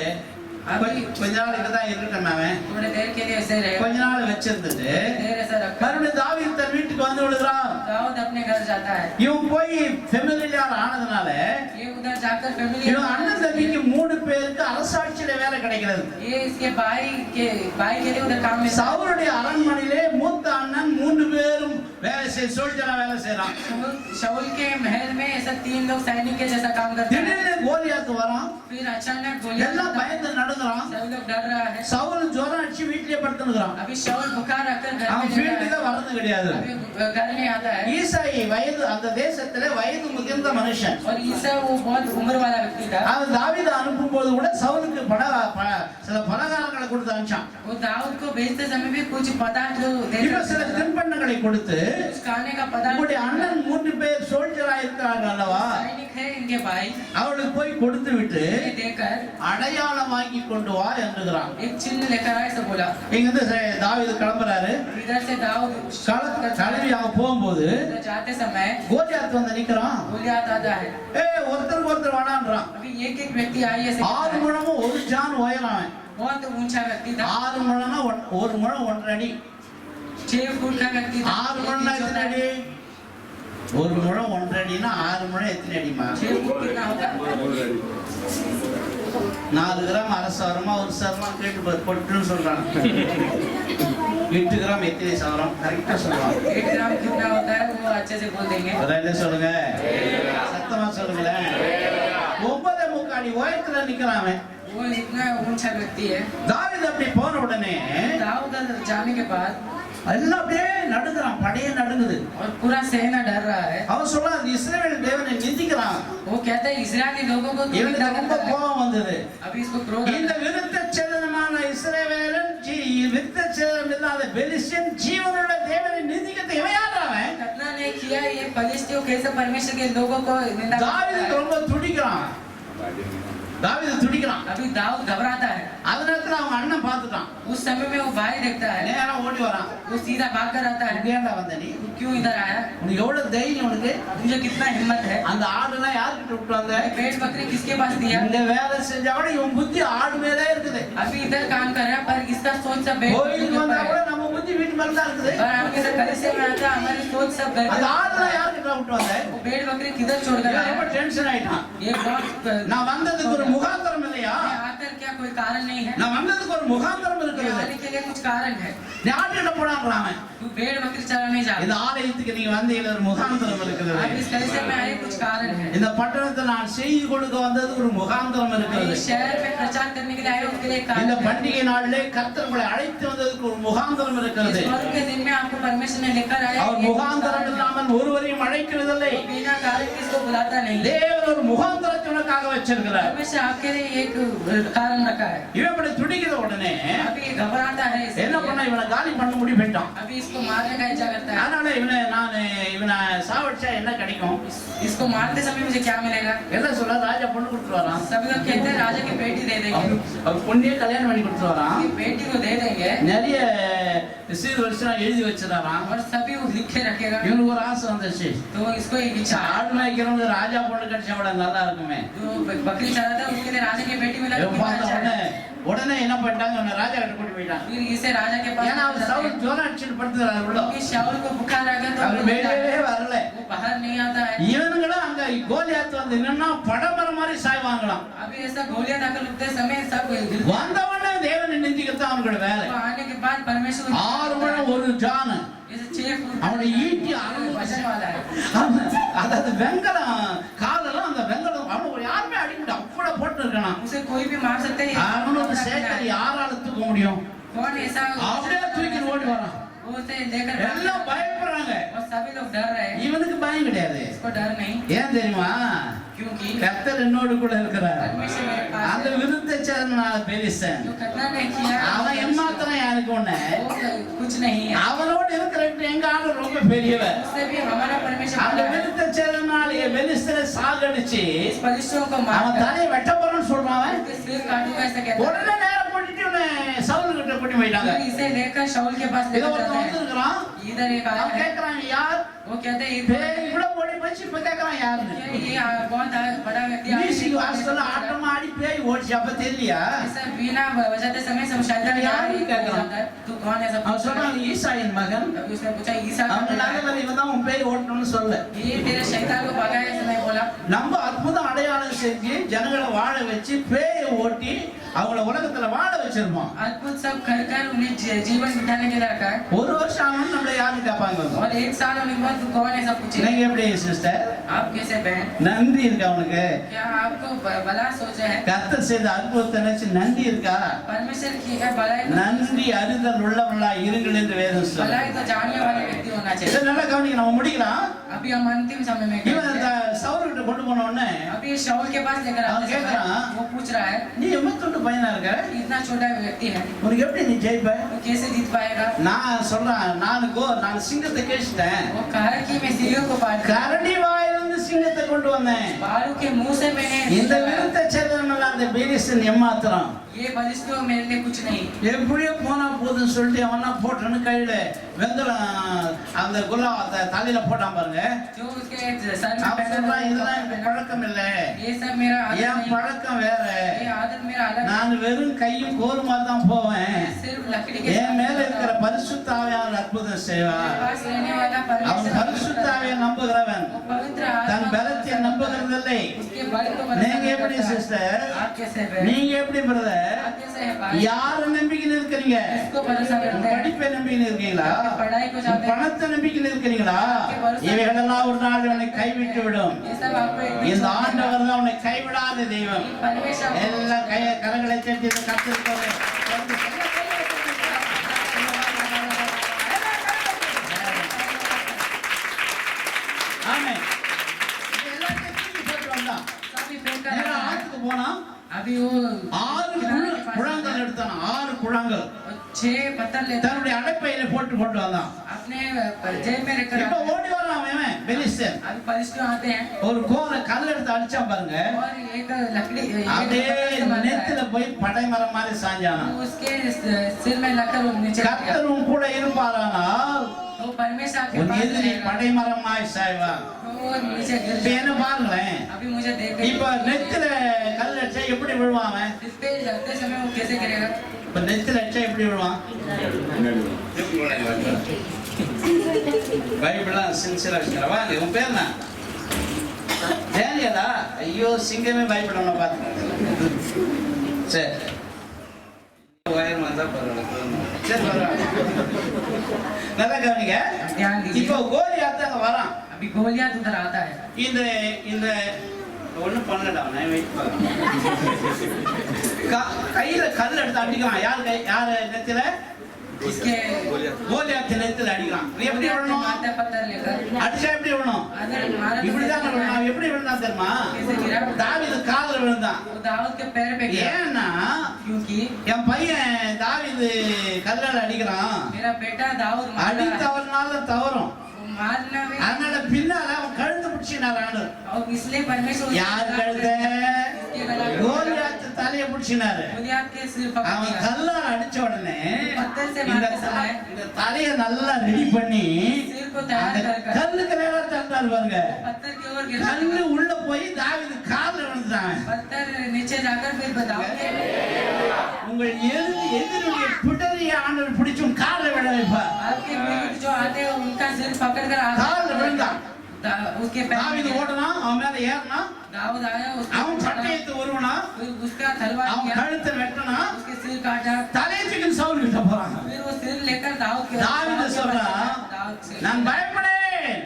கொஞ்ச நாளைக்கு தான் இருக்கட்டும், அவன் थोड़े देर के लिए ऐसे रहे, கொஞ்ச நாள் வச்சிருந்துட்டு देर ऐसा रखा। மறுபடியும் தாவீது தன் வீட்டுக்கு வந்து விடுகிறான். दाऊद अपने घर जाता है, இவன் போய் ஃபெமிலியார் ஆனதுனால ये उधर जाकर फैमिली இவன் அண்ணன் தம்பிக்கு 3 பேருக்கு அரசாட்சியில வேலை கிடைக்கிறது. ये इसके भाई के लिए उधर काम में சவுலுடைய அரண்மனையிலே மூத்த அண்ணன் 3 பேரும் வேலை சோல்ஜரா வேலை செய்றான். शाऊल के महल में ऐसा 3 लोग सैनिक के जैसा काम करते हैं। திடீர்னு கோலியாத் வரான், फिर अचानक गोलियां எல்லாம் பயந்து நடுங்குறான். सभी लोग डर रहा है। சவுல் ஜுரம் அடிச்சு வீட்லயே படுத்துறான். अभी शाऊल बुखार आकर घर அவன் में ஃபீல்டுக்கு लेटा है, வரது கிடையாது. अभी घर में आता है। ஈசாயி வயது அந்த தேசத்திலே வயது முதிர்ந்த மனுஷன். और ईसा वो बहुत उम्र वाला व्यक्ति था। அவன் தாவீது அனுப்பும்போது கூட சவுலுக்கு சில பலகாரங்களை கொடுத்து அனுப்பிச்சான். वो दाऊद को भेजते समय भी कुछ पदार्थ दे இப்ப சில தின்பண்டங்களை கொடுத்து कुछ खाने का पदार्थ உங்களுடைய அண்ணன் 3 பேர் சோல்ஜரா இருக்கிறாங்க அல்லவா, सैनिक है इनके भाई, அவளுக்கு போய் கொடுத்து விட்டு ये देकर அடையாளம் வாங்கி கொண்டு வா என்கிறான். एक चिन्ह लेकर आए ऐसा बोला। இங்க இருந்து தாவீது கிளம்புறாரு. इधर से दाऊद கிளம்பி அவங்க போகும்போது इधर जाते समय கோலியாத் வந்து நிக்கிறான். गोलियात आता है। ஒருத்தருக்கு ஒருத்தர் வேணான்றான். अभी एक व्यक्ति आई है, 6 முழமும் 1 ஜான் உயரம். बहुत ऊंचा व्यक्ति था। 6 முழம்னா 1 முழம் 1.5 அடி. 6 फुट का व्यक्ति था। 6 முழம்னா எத்தனை அடி? 1 முழம் 1.5 அடினா 6 முழம் எத்தனை அடிமா? 6 फुट कितना होगा? 4 கிராம் அரை சவரமா 1 சவரமா கேட்டு போட்டுன்னு சொல்றாங்க. 8 கிராம் எத்தனை சவரம் கரெக்டா சொல்றாங்க. 1 ग्राम कितना होता है वो अच्छे से बोल देंगे। என்ன சொல்லுங்க, சத்தமா சொல்லுங்களேன். 9.25 அடி உயரத்துல நிக்கிறான். वो इतना ऊंचा व्यक्ति है। தாவீது அப்படி போன உடனே दाऊद जाने के बाद எல்லாம் அப்படியே நடுங்குறான், படையே நடுங்குது. और पूरा सेना डर रहा है। அவன் சொல்றான், இஸ்ரவேல் தேவனை நிந்திக்கிறான். वो कहता है इस्राएली लोगों को तू இவனுக்கு निंदा ரொம்ப करता है। கோபம் வந்தது. अभी इसको क्रोध இந்த आता है। விருத்தச்சேதனமான இஸ்ரவேலன் விருத்தச்சேதனம் இல்லாத பெலிஸ்தியன் ஜீவனுள்ள தேவனை நிந்திக்கிறது இவன் யார் அவன்? खतना नहीं किया ये फलिस्तियों कैसे परमेश्वर के लोगों को निंदा करता தாவீது है। ரொம்ப துடிக்கிறான். தாவீது துடிக்கிறான். अभी दाऊद घबराता है। அந்த நேரத்துல அவன் அண்ணன் பார்த்துட்டான். उस समय में वो भाई देखता है, நேரா ஓடி வரான். वो सीधा भाग कर आता है। ஏன்டா வந்த நீ? तू क्यों इधर आया? உனக்கு எவ்வளவு தைரியம் உனக்கு? तुझे कितना हिम्मत है? அந்த ஆடுலாம் யார்கிட்ட விட்டு வந்த? भेड़ बकरी किसके पास दिया? இந்த வேலை செஞ்சா கூட இவன் புத்தி ஆடு மேலே இருக்குது. अभी इधर काम कर रहा है पर इसका सोच सब भेड़ बकरी கோயிலுக்கு के வந்தா ऊपर கூட है। நம்ம புத்தி வீட்டு மேல தான் இருக்குது. और हम इधर कलिसिया में आता हमारी सोच सब भेड़ அந்த ஆடுலாம் யார்கிட்ட விட்டு வந்த? वो भेड़ बकरी किधर छोड़ कर இவன் ரொம்ப आया? டென்ஷன் ஆயிட்டான். ये बहुत நான் வந்ததுக்கு ஒரு முகாந்திரம் இல்லையா? मैं आकर क्या कोई कारण नहीं है? நான் வந்ததுக்கு ஒரு முகாந்திரம் ये இருக்குது. आने के लिए कुछ कारण है। நீ ஆட்டிட போடாங்கறான் அவன். तू भेड़ बकरी चराने जा। இந்த ஆலயத்துக்கு நீங்க வந்தீங்க ஒரு முகாந்திரம் இருக்குது. आप इस कलिसिया में आए कुछ कारण है। இந்த பட்டணத்தில் நான் செய்தி கொடுக்க வந்ததுக்கு ஒரு முகாந்திரம் இருக்கிறது. इस शहर में प्रचार करने के लिए आए उसके लिए एक कारण இந்த है। பண்டிகை நாளிலே கர்த்தர் உங்களை அழைத்து வந்ததுக்கு ஒரு முகாந்திரம் இருக்கிறது. इस पर्व के दिन में आपको परमेश्वर ने लेकर आया அவர் ये முகாந்திரம் कारण है। இல்லாமல் ஒருவரையும் அழைக்கிறதில்லை. बिना कारण किसको बुलाता नहीं। தேவன் ஒரு முகாந்திரத்தை உனக்காக வச்சிருக்கிறார். परमेश्वर आपके लिए एक कारण रखा है। இவன் இப்படி துடிக்கிற உடனே अभी घबराता है என்ன பண்ணா இவனை காலி பண்ண முடிவு பண்ணிட்டான். अभी इसको मारने का इच्छा करता है. அதனால இவனை சாவடிச்சா என்ன கிடைக்கும்? इसको मारते समय मुझे क्या मिलेगा? எல்லாம் சொல்ல ராஜா பொண்ணு கொடுத்துருவாராம். सभी लोग कहते हैं राजा की बेटी दे देंगे. அவர் பொண்ணையே கல்யாணம் பண்ணி கொடுத்துருவாராம். बेटी को दे देंगे. நிறைய சீர்வரிசனம் எழுதி வச்சிருக்காராம். और सभी वो लिख के रखेगा. இவனுக்கு ஒரு ஆசை வந்துச்சு. तो इसको एक इच्छा. ஆடு மேய்க்கிறவங்க ராஜா பொண்ணு கிடைச்சா விட நல்லா இருக்குமே. जो बकरी चराता है उसके लिए राजा की बेटी मिला तो कितना अच्छा है. உடனே என்ன பண்ணிட்டாங்க, இவனை ராஜா கிட்ட கூட்டி போயிட்டாங்க. फिर इसे राजा के पास. ஏன்னா அவர் சவுல் ஜுரம் அடிச்சுட்டு படுத்துறாரு உள்ள. क्योंकि शाऊल को बुखार आ गया तो அவர் வெளியவே வரல. वो बाहर नहीं आता है. இவனுங்களும் அங்க கோலியாத் வந்து என்னன்னா படபர மாதிரி சாய்வாங்களாம். अभी ऐसा गोलियां दाखिल होते समय सब வந்தவனே தேவனை நிந்திக்கத்தான் அவங்களோட வேலை. आने के बाद परमेश्वर 6 முழம் ஒரு ஜான் ऐसे 6 फुट அவனை ஈட்டி वजन वाला है. அதாவது வெங்கலம் காலெல்லாம் அந்த வெங்கலம் அவனுக்கு யாருமே அடிக்கல அவ்வளவு போட்டு இருக்கான். उसे कोई भी मार सकते हैं. அவனோட சேட்டை யாரால தூக்க முடியும்? कौन ऐसा அப்படியே தூக்கி ஓடி வரான். वो उसे लेकर எல்லாம் பயப்படுறாங்க. और सभी लोग डर रहे हैं. இவனுக்கு பயம் கிடையாது. इसको डर नहीं. ஏன் தெரியுமா? क्योंकि கர்த்தர் என்னோடு கூட இருக்கிறார். परमेश्वर मेरे पास அந்த है. விருத்தச்சேதனால பெரிசன் जो खतना नहीं किया அவன் எம்மாத்திரம் யாருக்கு ஒண்ணு वो कुछ नहीं है. அவனோட இருக்கிற எங்க ஆளு ரொம்ப பெரியவர். उससे भी हमारा परमेश्वर அந்த बड़ा है. விருத்தச்சேதனால பெலிஸ்தரை சாகடிச்சு इस परिश्रम को அவன் मार தலையை வெட்ட போறன்னு சொல்றான். उसके सिर काटूंगा ऐसा कहता है. உடனே நேரம் போட்டுட்டு இவனை சவுல் கிட்ட கூட்டி போயிட்டாங்க. फिर इसे लेकर शाऊल के पास இத लेकर ஒருத்தன் जाते हैं. வந்திருக்கிறான். इधर एक आया அவன் है. கேக்குறான் யார்? वो कहते हैं பேய் இவ்வளவு ஓடி போச்சு இப்ப கேக்குறான் யாருன்னு. ये बहुत बड़ा व्यक्ति आया है. மியூசிக் வாசல்ல ஆட்டம் ஆடி பேய் ஓடிச்சு அப்ப தெரியலையா? ऐसा बीना बजाते समय सब शैतान यार ही क्या करा? तू कौन है सब அவன் சொன்னான் ஈசாயின் மகன். अभी उसने पूछा ईसा का அவன் बेटा है. நல்லவர் இவன் தான் உன் பேய் ஓட்டணும்னு சொல்ல. ये तेरे शैतान को भगाया समय बोला. நம்ம அற்புதம் அடையாளம் செஞ்சு ஜனங்களை வாழ வச்சு பேயை ஓட்டி அவங்கள உலகத்துல வாழ வச்சிருப்போம். अद्भुत सब कर कर उन्हें जीवन बिताने के लिए रखा है. ஒரு வருஷம் ஆனாலும் நம்மள யாரும் கேட்பாங்க. और एक साल होने के बाद तू कौन है सब पूछे. நீங்க எப்படி சிஸ்டர்? आप कैसे बहन? நன்றி இருக்கா உனக்கு? क्या आपको भला सोचा है? கர்த்தர் செய்த அற்புதத்தை நினைச்சு நன்றி இருக்கா? परमेश्वर की है भलाई को நன்றி அறிதல் உள்ளவங்களா இருங்கள் என்று வேதம் சொல்லுது. भलाई को जानने वाले व्यक्ति होना இதை चाहिए. நல்லா கவனிக்க நம்ம முடிக்கலாம். अभी हम अंतिम समय में இவன் அந்த சவுல் கிட்ட கொண்டு போன உடனே अभी शाऊल के पास लेकर आते समय वो पूछ रहा है நீ எம்மத்தோட பையனா இருக்க, इतना छोटा व्यक्ति है உனக்கு எப்படி நீ ஜெயிப்ப? वो कैसे जीत पाएगा. நான் சொல்றேன், நான் சிங்கத்தை கேச்சிட்டேன். वो कहा कि मैं सीढ़ियों को पार कर கரடி வாயிலிருந்து சிங்கத்தை கொண்டு வந்தேன். बालू के मुंह से मैंने இந்த விருத்த சேதனம் அந்த பெலிஸ்தன் எம்மாத்திரம் ये बलिष्ठों मेरे लिए कुछ नहीं. எப்படியோ போனா போதுன்னு சொல்லிட்டு அவனா போட்டன்னு கையில வெந்தலம் அந்த குலாவத்தை தலையில போட்டான் பாருங்க. जो उसके सर में அவன் पहना சொல்றான், இதெல்லாம் எனக்கு பழக்கம் இல்ல, ये सब मेरा आदत என் नहीं. பழக்கம் வேற, ये आदत मेरा अलग है. நான் வெறும் கையும் கோலுமா தான் போவேன். सिर्फ लकड़ी के என் மேல இருக்கிற பரிசுத்த ஆவியானவர் அற்புதம் செய்வார். मेरे पास रहने वाला அவன் परमेश्वर பரிசுத்த ஆவியை நம்புகிறவன், वो पवित्र தன் आत्मा பலத்தை நம்புகிறதில்லை. उसके बल को நீங்க எப்படி சிஸ்டர்? आप कैसे है நீங்க எப்படி பிரதர்? आप कैसे है भाई. யார நம்பிக்கை இருக்கிறீங்க? इसको भरोसा करते हैं. படிப்பை நம்பிக்கை இருக்கீங்களா? पढ़ाई को चाहते हैं. பணத்தை நம்பிக்கை இருக்கிறீங்களா? இவைகளெல்லாம் ஒரு நாள் உன்னை கைவிட்டு விடும். ये सब आपको एक दिन இந்த छोड़ना है. ஆண்டவர் தான் உன்னை கைவிடாத தெய்வம். परमेश्वर आपको- எல்லாம் கரங்களை தட்டி கத்திருக்கோம். ஆமென். இது எல்லாத்தையும் தூக்கி போட்டு வந்தான். सभी फेंक कर நேரா रखा है. ஆத்துக்கு போனான். अभी वो 6 குழாங்கள் எடுத்தான். 6 குழாங்கள் 6 पत्थर लेता தன்னுடைய அடைப்பையில போட்டு கொண்டு வந்தான். अपने जेब में रखकर இப்ப आता है. ஓடி வரான் அவன் பெலிஸ்தன். अभी परिश्रम आते हैं ஒரு கல் எடுத்து அடிச்சான் பாருங்க. और एक लकड़ी एक அப்படியே पत्थर से मारता है. நெத்தில போய் படைமரம் மாதிரி சாஞ்சானா. तो उसके सिर में लगकर वो नीचे गिर गया. கர்த்தர் உன் கூட இருப்பாரானால் तो परमेश्वर आपके உன் पास எதிரி रहेगा. படைமரமாய் சாய்வான். तो वो नीचे गिर இப்ப गया. என்ன பாருங்களேன், अभी मुझे देख இப்ப நெத்தில கல் அடிச்சா எப்படி விழுவான் அவன்? इस पे लगते समय वो कैसे गिरेगा. இப்ப நெத்தில அடிச்சா எப்படி விழுவான்? பைபிள்லாம் சின்சியரா வச்சுக்கிறா. வாங்க, உன் பேர் என்ன? டேனியலா? ஐயோ, சிங்கமே பயப்படணும் உன்னை பார்த்து. சரி, உயரம் வந்தா பரவாயில்ல. சரி, பரவாயில்ல. நல்லா கவனிங்க. ध्यान दीजिए. இப்போ கோலியாத் அங்க வரான். अभी गोलियात उधर आता है. இந்த இந்த ஒண்ணும் பண்ணலடா, நான் வெயிட் பண்றேன். கையில கல் எடுத்து அடிக்கிறான். யார் நெத்தில? इसके கோலியாத் நிலத்தில் அடிக்கிறான் எப்படி விழணும் माथा पत्थर लेकर அடிச்சா எப்படி விழணும் अगर मारा இப்படிதான் விழணும் எப்படி விழுந்தான் தெரியுமா कैसे गिरा தாவீது கால்ல விழுந்தான் वो दाऊद के पैर पे गिरा ஏன்னா क्योंकि என் பையன் தாவீது கல்லால அடிக்கிறான் मेरा बेटा दाऊद मार रहा है அடித்தவனால தவறும் वो मारना भी அதனால பின்னால அவன் கழுத்து பிடிச்சினார் ஆண்டு और इसलिए परमेश्वर யார் கழுத்த கோலியாத் தலையை பிடிச்சினாரு बुनियाद के सिर पकड़ அவன் लिया கல்லால அடிச்ச உடனே पत्थर से இந்த मारते समय இந்த தலையை நல்லா ரெடி பண்ணி सिर को तैयार அந்த कर கல்லுக்கு நேரா தந்தார் பாருங்க पत्थर की ओर गिरा கல்லு உள்ள போய் தாவீது கால்ல விழுந்தான் पत्थर नीचे जाकर फिर बताओगे உங்கள் எதிரியுடைய பிடரிய ஆண்டவர் பிடிச்சும் கால்ல விழ வைப்பார் आपके विरुद्ध जो आते हैं उनका सिर पकड़ कर கால்ல விழுந்தான் उसके पैर தாவீது ஓடுனான் அவன் மேல ஏறினான் दाऊद आया அவன் சட்டையத்து வருவனா फिर उसका तलवार அவன் किया கழுத்தை வெட்டனா उसके सिर काटा தலைச்சுக்கு சவுல் கிட்ட போறாங்க फिर वो सिर लेकर दाऊद के தாவீது சொல்றான் दाऊद से நான் பயப்படேன்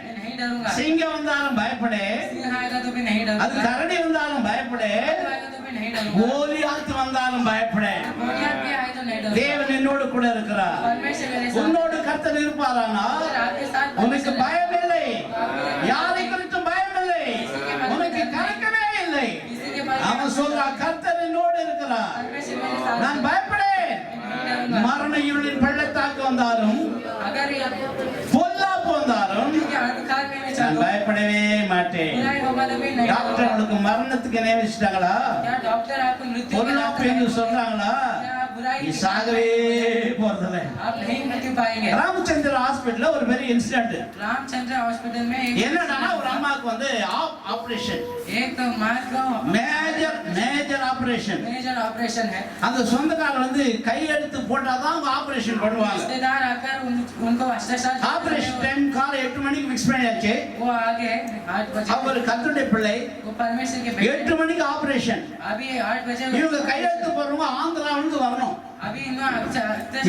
मैं नहीं डरूंगा சிங்கம் வந்தாலும் பயப்படே सिंह आएगा तो भी नहीं அது डरूंगा கரடி வந்தாலும் பயப்படே आएगा तो भी नहीं डरूंगा கோலியாத் வந்தாலும் பயப்படே गोलियत भी आए तो नहीं डरूंगा தேவன் என்னோடு கூட இருக்கிறார் परमेश्वर मेरे साथ உன்னோடு கர்த்தர் இருப்பாரானால் अगर आपके साथ உனக்கு பயமில்லை யாரை குறித்தும் பயமில்லை உனக்கு கலக்கமே இல்லை किसी के पास அவன் சொல்றான் கர்த்தர் என்னோடு இருக்கிறார் परमेश्वर मेरे साथ நான் பயப்படேன் नहीं डरूंगा மரண இருளின் பள்ளத்தாக்கு வந்தாலும் अगर ये பொல்லாப்பு வந்தாலும் के अधिकार में मैं நான் चलूं பயப்படவே மாட்டேன் बुराई होगा तो भी नहीं டாக்டர் डरूंगा அவளுக்கு மரணத்துக்கு நியமிச்சிட்டாங்களா क्या डॉक्टर आपको मृत्यु के பொல்லாப்பு என்று சொல்றாங்களா क्या आप बुराई நீ சாகவே போறதில்லை आप नहीं मृत्यु पाएंगे ராமச்சந்திர ஹாஸ்பிடல்ல ஒரு பெரிய இன்சிடென்ட் रामचंद्र हॉस्पिटल में என்னன்னா ஒரு அம்மாக்கு வந்து ஆபரேஷன் एक माँ का மேஜர் ஆபரேஷன் मेजर ऑपरेशन है அந்த சொந்தக்காரர் வந்து கையெழுத்து போட்டாதான் அவங்க ஆபரேஷன் பண்ணுவாங்க रिश्तेदार आकर उनको अष्टाचार ஆபரேஷன் டைம் காலை 8 மணிக்கு ஃபிக்ஸ் பண்ணியாச்சு वो आगे 8 बजे அவர் கர்த்தருடைய பிள்ளை वो परमेश्वर के बेटे 8 மணிக்கு ஆபரேஷன் अभी 8 बजे இவங்க கையெழுத்து போடுறவங்க ஆந்திரால இருந்து வரணும் अभी इन्हों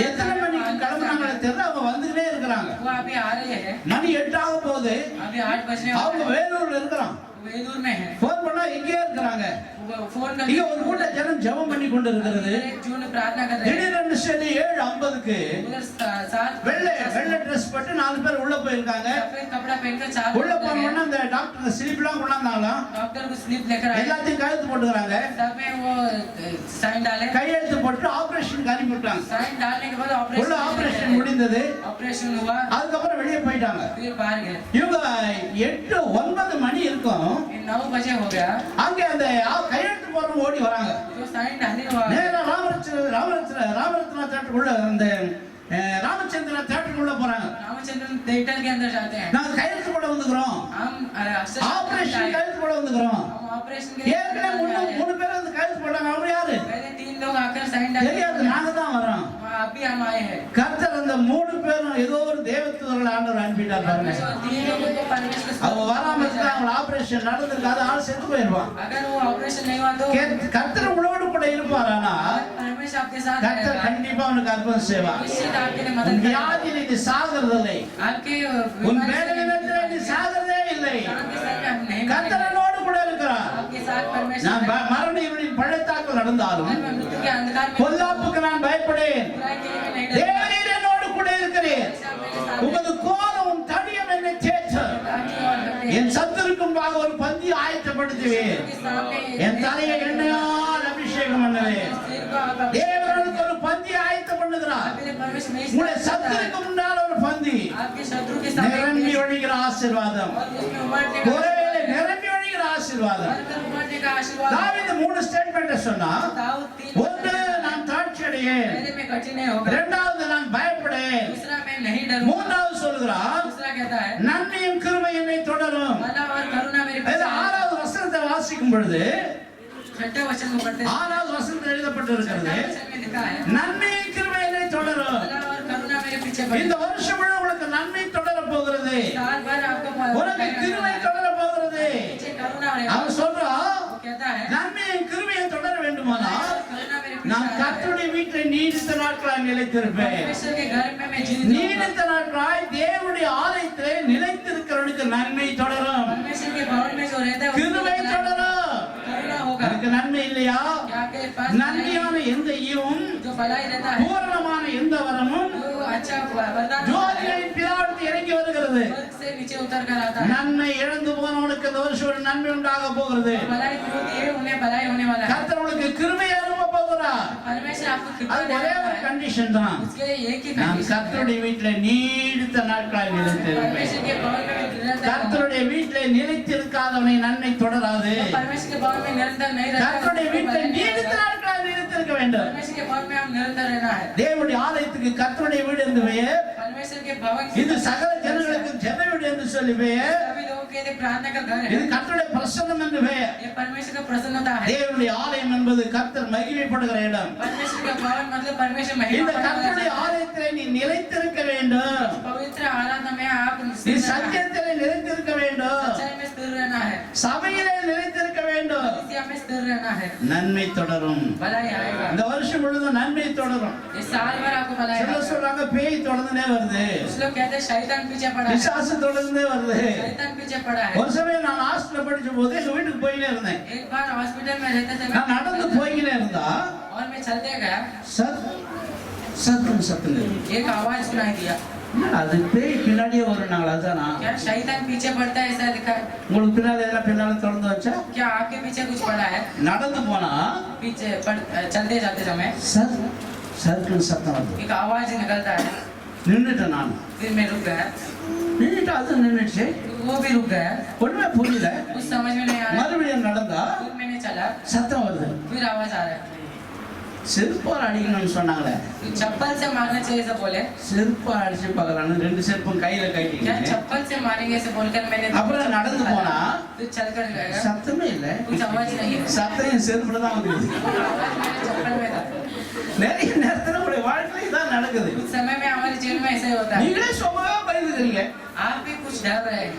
எத்தனை மணிக்கு கிளம்புறாங்களே தெரியல அவங்க வந்துட்டே இருக்காங்க वो अभी आ रहे हैं மணி 8 ஆக போகுது अभी 8 बजने அவங்க வேலூர்ல இருக்காங்க वेलूर में है ஃபோன் பண்ணா எங்கேயே இருக்காங்க वो फोन कर இங்க ஒரு கூட்ட ஜனம் ஜெபம் பண்ணி கொண்டு இருக்கிறது जून प्रार्थना कर रहे हैं திடீர்னு சொல்லி 7:50க்கு उधर साथ வெள்ளை Dress போட்டு 4 பேர் உள்ள போயிருக்காங்க सफेद कपड़ा पहनकर चार உள்ள போனோம்னா அந்த டாக்டர் ஸ்லிப்லாம் கொண்டாந்தாங்களாம் डॉक्टर को स्लिप लेकर आए எல்லாத்தையும் கையெழுத்து போட்டுக்கறாங்க सब में वो साइन डाले கையெழுத்து போட்டு ஆபரேஷன் அனுப்பி விட்டாங்க साइन डालने के बाद உள்ள ஆபரேஷன் முடிந்தது ऑपरेशन हुआ அதுக்கப்புறம் வெளியே போயிட்டாங்க फिर बाहर गए இவங்க 8-9 மணி இருக்கும் 9 बजे हो गया அங்க அந்த கையெழுத்து போடுறவங்க ஓடி வராங்க जो साइन डालने हुआ நேரா ராமரத்னா தேட்டருக்குள்ள அந்த ராமச்சந்திரா தேட்டருக்குள்ள போறாங்க रामचंद्र थिएटर के अंदर जाते हैं நாங்க கையெழுத்து போட வந்துக்கிறோம் हम ஆபரேஷன் கையெழுத்து போட வந்துக்கிறோம் हम ऑपरेशन के लिए ஏற்கனவே 3 பேர் வந்து கையெழுத்து போட்டாங்க அவங்க யாரு पहले 3 लोग आकर साइन डाले தெரியாது நாங்க தான் வரோம் अभी हम आए हैं கர்த்தர் அந்த 3 பேரும் ஏதோ ஒரு தேவதூதர்கள் ஆண்டவர் அனுப்பிட்டார் பாருங்க परमेश्वर 3 लोगों को परमेश्वर அவங்க வராம இருந்தா அவங்க ஆபரேஷன் நடந்திருக்காது ஆள் செத்து போயிருவான் अगर वो ऑपरेशन नहीं हुआ तो கர்த்தர் உங்களோடு கூட இருப்பார் ஆனா परमेश्वर आपके साथ கர்த்தர் रहेगा கண்டிப்பா உனக்கு அற்புதம் செய்வார் निश्चित आपके लिए உன் मदद करेगा வியாதியில நீ சாகிறதில்லை आपके உன் வேதனையில நீ சாகிறதே இல்லை आपके साथ हम नहीं கர்த்தர் मरेंगे உன்னோடு கூட இருக்கிறார் आपके साथ परमेश्वर நான் மரண இருளின் பள்ளத்தாக்கில் நடந்தாலும் अगर मैं मृत्यु के अंधकार में பொல்லாப்புக்கு நான் பயப்படேன் बुराई के लिए मैं नहीं डरता தேவரீர் என்னோடு கூட இருக்கிறேன் आप मेरे साथ உமது கோலும் தடியும் என்னை தேற்று ताकि और अपने என் சத்துருக்கும் ஒரு பந்தி ஆயத்தப்படுத்துவேன் के सामने என் தலையை எண்ணெயால் அபிஷேகம் பண்ணுவேன் सिर को आप अपने தேவனுக்கு ஒரு பந்தி ஆயத்தம் பண்ணுகிறார் परमेश्वर में உங்களுடைய சத்துருக்கு முன்னால் ஒரு பந்தி आपके शत्रु के सामने நிரம்பி ஒழிகிற ஆசீர்வாதம் और उसमें उमड़ने का ஒருவேளை நிரம்பி ஒழிகிற ஆசீர்வாதம் भरकर उमड़ने का आशीर्वाद தாவீது 3 ஸ்டேட்மெண்ட் சொன்னா दाऊद 3 ஒன்று நான் தாழ்ச்சி அடையேன் पहले में कठिन नहीं होगा இரண்டாவது நான் பயப்படேன் दूसरा मैं नहीं डरूंगा மூன்றாவது சொல்கிறார் दूसरा कहता है நன்மையும் கிருபை என்னை தொடரும் भला और करुणा मेरे இது पीछे है। 6வது வசனத்தை வாசிக்கும் பொழுது छठे वचन को पढ़ते हैं 6வது வசனத்தில் எழுதப்பட்டிருக்கிறது छठे वचन में लिखा है நன்மையும் கிருபை என்னை தொடரும் भला और करुणा मेरे पीछे पड़े இந்த வருஷம் முழுவதும் உங்களுக்கு நன்மை தொடர போகிறது साल भर आपको உனக்கு கிருபை தொடர போகிறது पीछे करुणा रहेगा அவன் சொல்றான் वो कहता है நன்மையும் கிருபையும் தொடர வேண்டுமானால் करुणा मेरे நான் पीछे है। கர்த்தருடைய வீட்டில் நீடித்த நாட்களாய் நிலைத்திருப்பேன் परमेश्वर के घर में मैं जीवित रहूंगा। நீடித்த நாட்களாய் தேவனுடைய ஆலயத்திலே நிலைத்திருக்கிறவனுக்கு நன்மை தொடரும் परमेश्वर के भवन में जो रहता है उसको கிருபை தொடரும் करुणा होगा அதுக்கு நன்மை இல்லையா क्या आपके पास நன்மையான எந்த ஈவும் जो भलाई रहता है பூரணமான எந்த வரமும் जो अच्छा वरदान ஜோதிகளின் பிதாவிடத்தில் இறங்கி வருகிறது. स्वर्ग से नीचे उतर कर आता है। நன்மை இழந்து போனவனுக்கு இந்த வருஷம் ஒரு நன்மை உண்டாக போகிறது. भलाई खो दिए उन्हें भलाई होने वाला है। கர்த்தர் உங்களுக்கு கிருபையை அருள போகிறார். परमेश्वर आपको कृपा அது ஒரே देने ஒரு वाला है। கண்டிஷன் தான். उसके लिए एक ही நாம் कंडीशन है। கர்த்தருடைய வீட்டிலே நீடித்த நாட்களாய் நிலைத்திருப்பேன். परमेश्वर के भवन में निरंतर கர்த்தருடைய வீட்டிலே நிலைத்திருக்காதவனை நன்மை தொடராது. परमेश्वर के भवन में निरंतर नहीं रहता। கர்த்தருடைய வீட்டிலே நீடித்த நாட்களாய் நிலைத்திருக்க வேண்டும். परमेश्वर के भवन में हम निरंतर रहना है। தேவனுடைய ஆலயத்துக்கு கர்த்தருடைய வீடு என்று பெயர். परमेश्वर के भवन இது சகல ஜனங்களுக்கு ஜெப வீடு என்று சொல்லி பெயர். सभी लोगों के लिए प्रार्थना का घर है। இது கர்த்தருடைய பிரசன்னம் என்று பெயர். ये परमेश्वर का प्रसन्नता है। தேவனுடைய ஆலயம் என்பது கர்த்தர் மகிமைப்படுகிற இடம். परमेश्वर का भवन मतलब परमेश्वर இந்த महिमा கர்த்தருடைய करता है। ஆலயத்திலே நீ நிலைத்திருக்க வேண்டும். पवित्र आराधना में आप நீ स्थिर रहना है। சத்தியத்திலே நிலைத்திருக்க வேண்டும். सच्चाई में स्थिर रहना है। சபையிலே நிலைத்திருக்க வேண்டும். कलीसिया में स्थिर रहना है। நன்மை தொடரும். भलाई आएगा। இந்த வருஷம் முழுவதும் நன்மை தொடரும். इस साल भर आपको भलाई சில आएगा। சொல்றாங்க பேய் தொடர்ந்துனே வருது, कुछ लोग कहते हैं शैतान पीछे पड़ा है। பிசாசு தொடர்ந்துனே வருது. शैतान पीछे पड़ा है। ஒரு சமயம் நான் ஹாஸ்டல்ல படிச்ச போது எங்க வீட்டுக்கு போயினே இருந்தேன். एक बार हॉस्पिटल में रहते थे நான் நடந்து போயினே இருந்தா और मैं चलते गया, சத்துன்னு एक आवाज सुनाई दिया। அது பேய் பின்னாடியே வருனாங்களா? அதானா क्या शैतान पीछे पड़ता है ऐसा दिखा है? உங்களுக்கு பின்னாடி எல்லாம் பின்னால தொடர்ந்து வச்சா क्या आपके पीछे कुछ पड़ा है? நடந்து போனா पीछे चलते जाते समय சத்துன்னு சத்தம் வருது. एक आवाज निकलता है। நின்னுட்டேன் நான். फिर मैं रुक गया, நின்னுட்டு அது நின்னுச்சு. वो भी रुक गया। ஒண்ணுமே புரியல. कुछ समझ में नहीं आ रहा। மறுபடியும் நடந்தா फिर मैंने चला, சத்தம் வருது. फिर आवाज आ रहा है। செருப்பால் அடிக்கணும்னு சொன்னாங்களே, तो चप्पल से मारना चाहिए ऐसा बोले। செருப்பால் அடிச்சு பார்க்கறான்னு ரெண்டு செருப்பும் கையில क्या கட்டிக்கிட்டு चप्पल से मारेंगे ऐसे बोलकर मैंने அப்புறம் நடந்து போனா फिर चलकर गया, சத்தமே இல்ல. कुछ आवाज नहीं है। சத்தம் செருப்புல தான் வந்து. आवाज मेरे चप्पल में था। நிறைய நேரத்துல உங்களுடைய வாழ்க்கையில இதான் நடக்குது. कुछ समय में हमारे जीवन में ऐसा ही होता है। நீங்களே சும்மாவே பயந்துக்கிறீங்க. आप भी कुछ डर रहे हैं,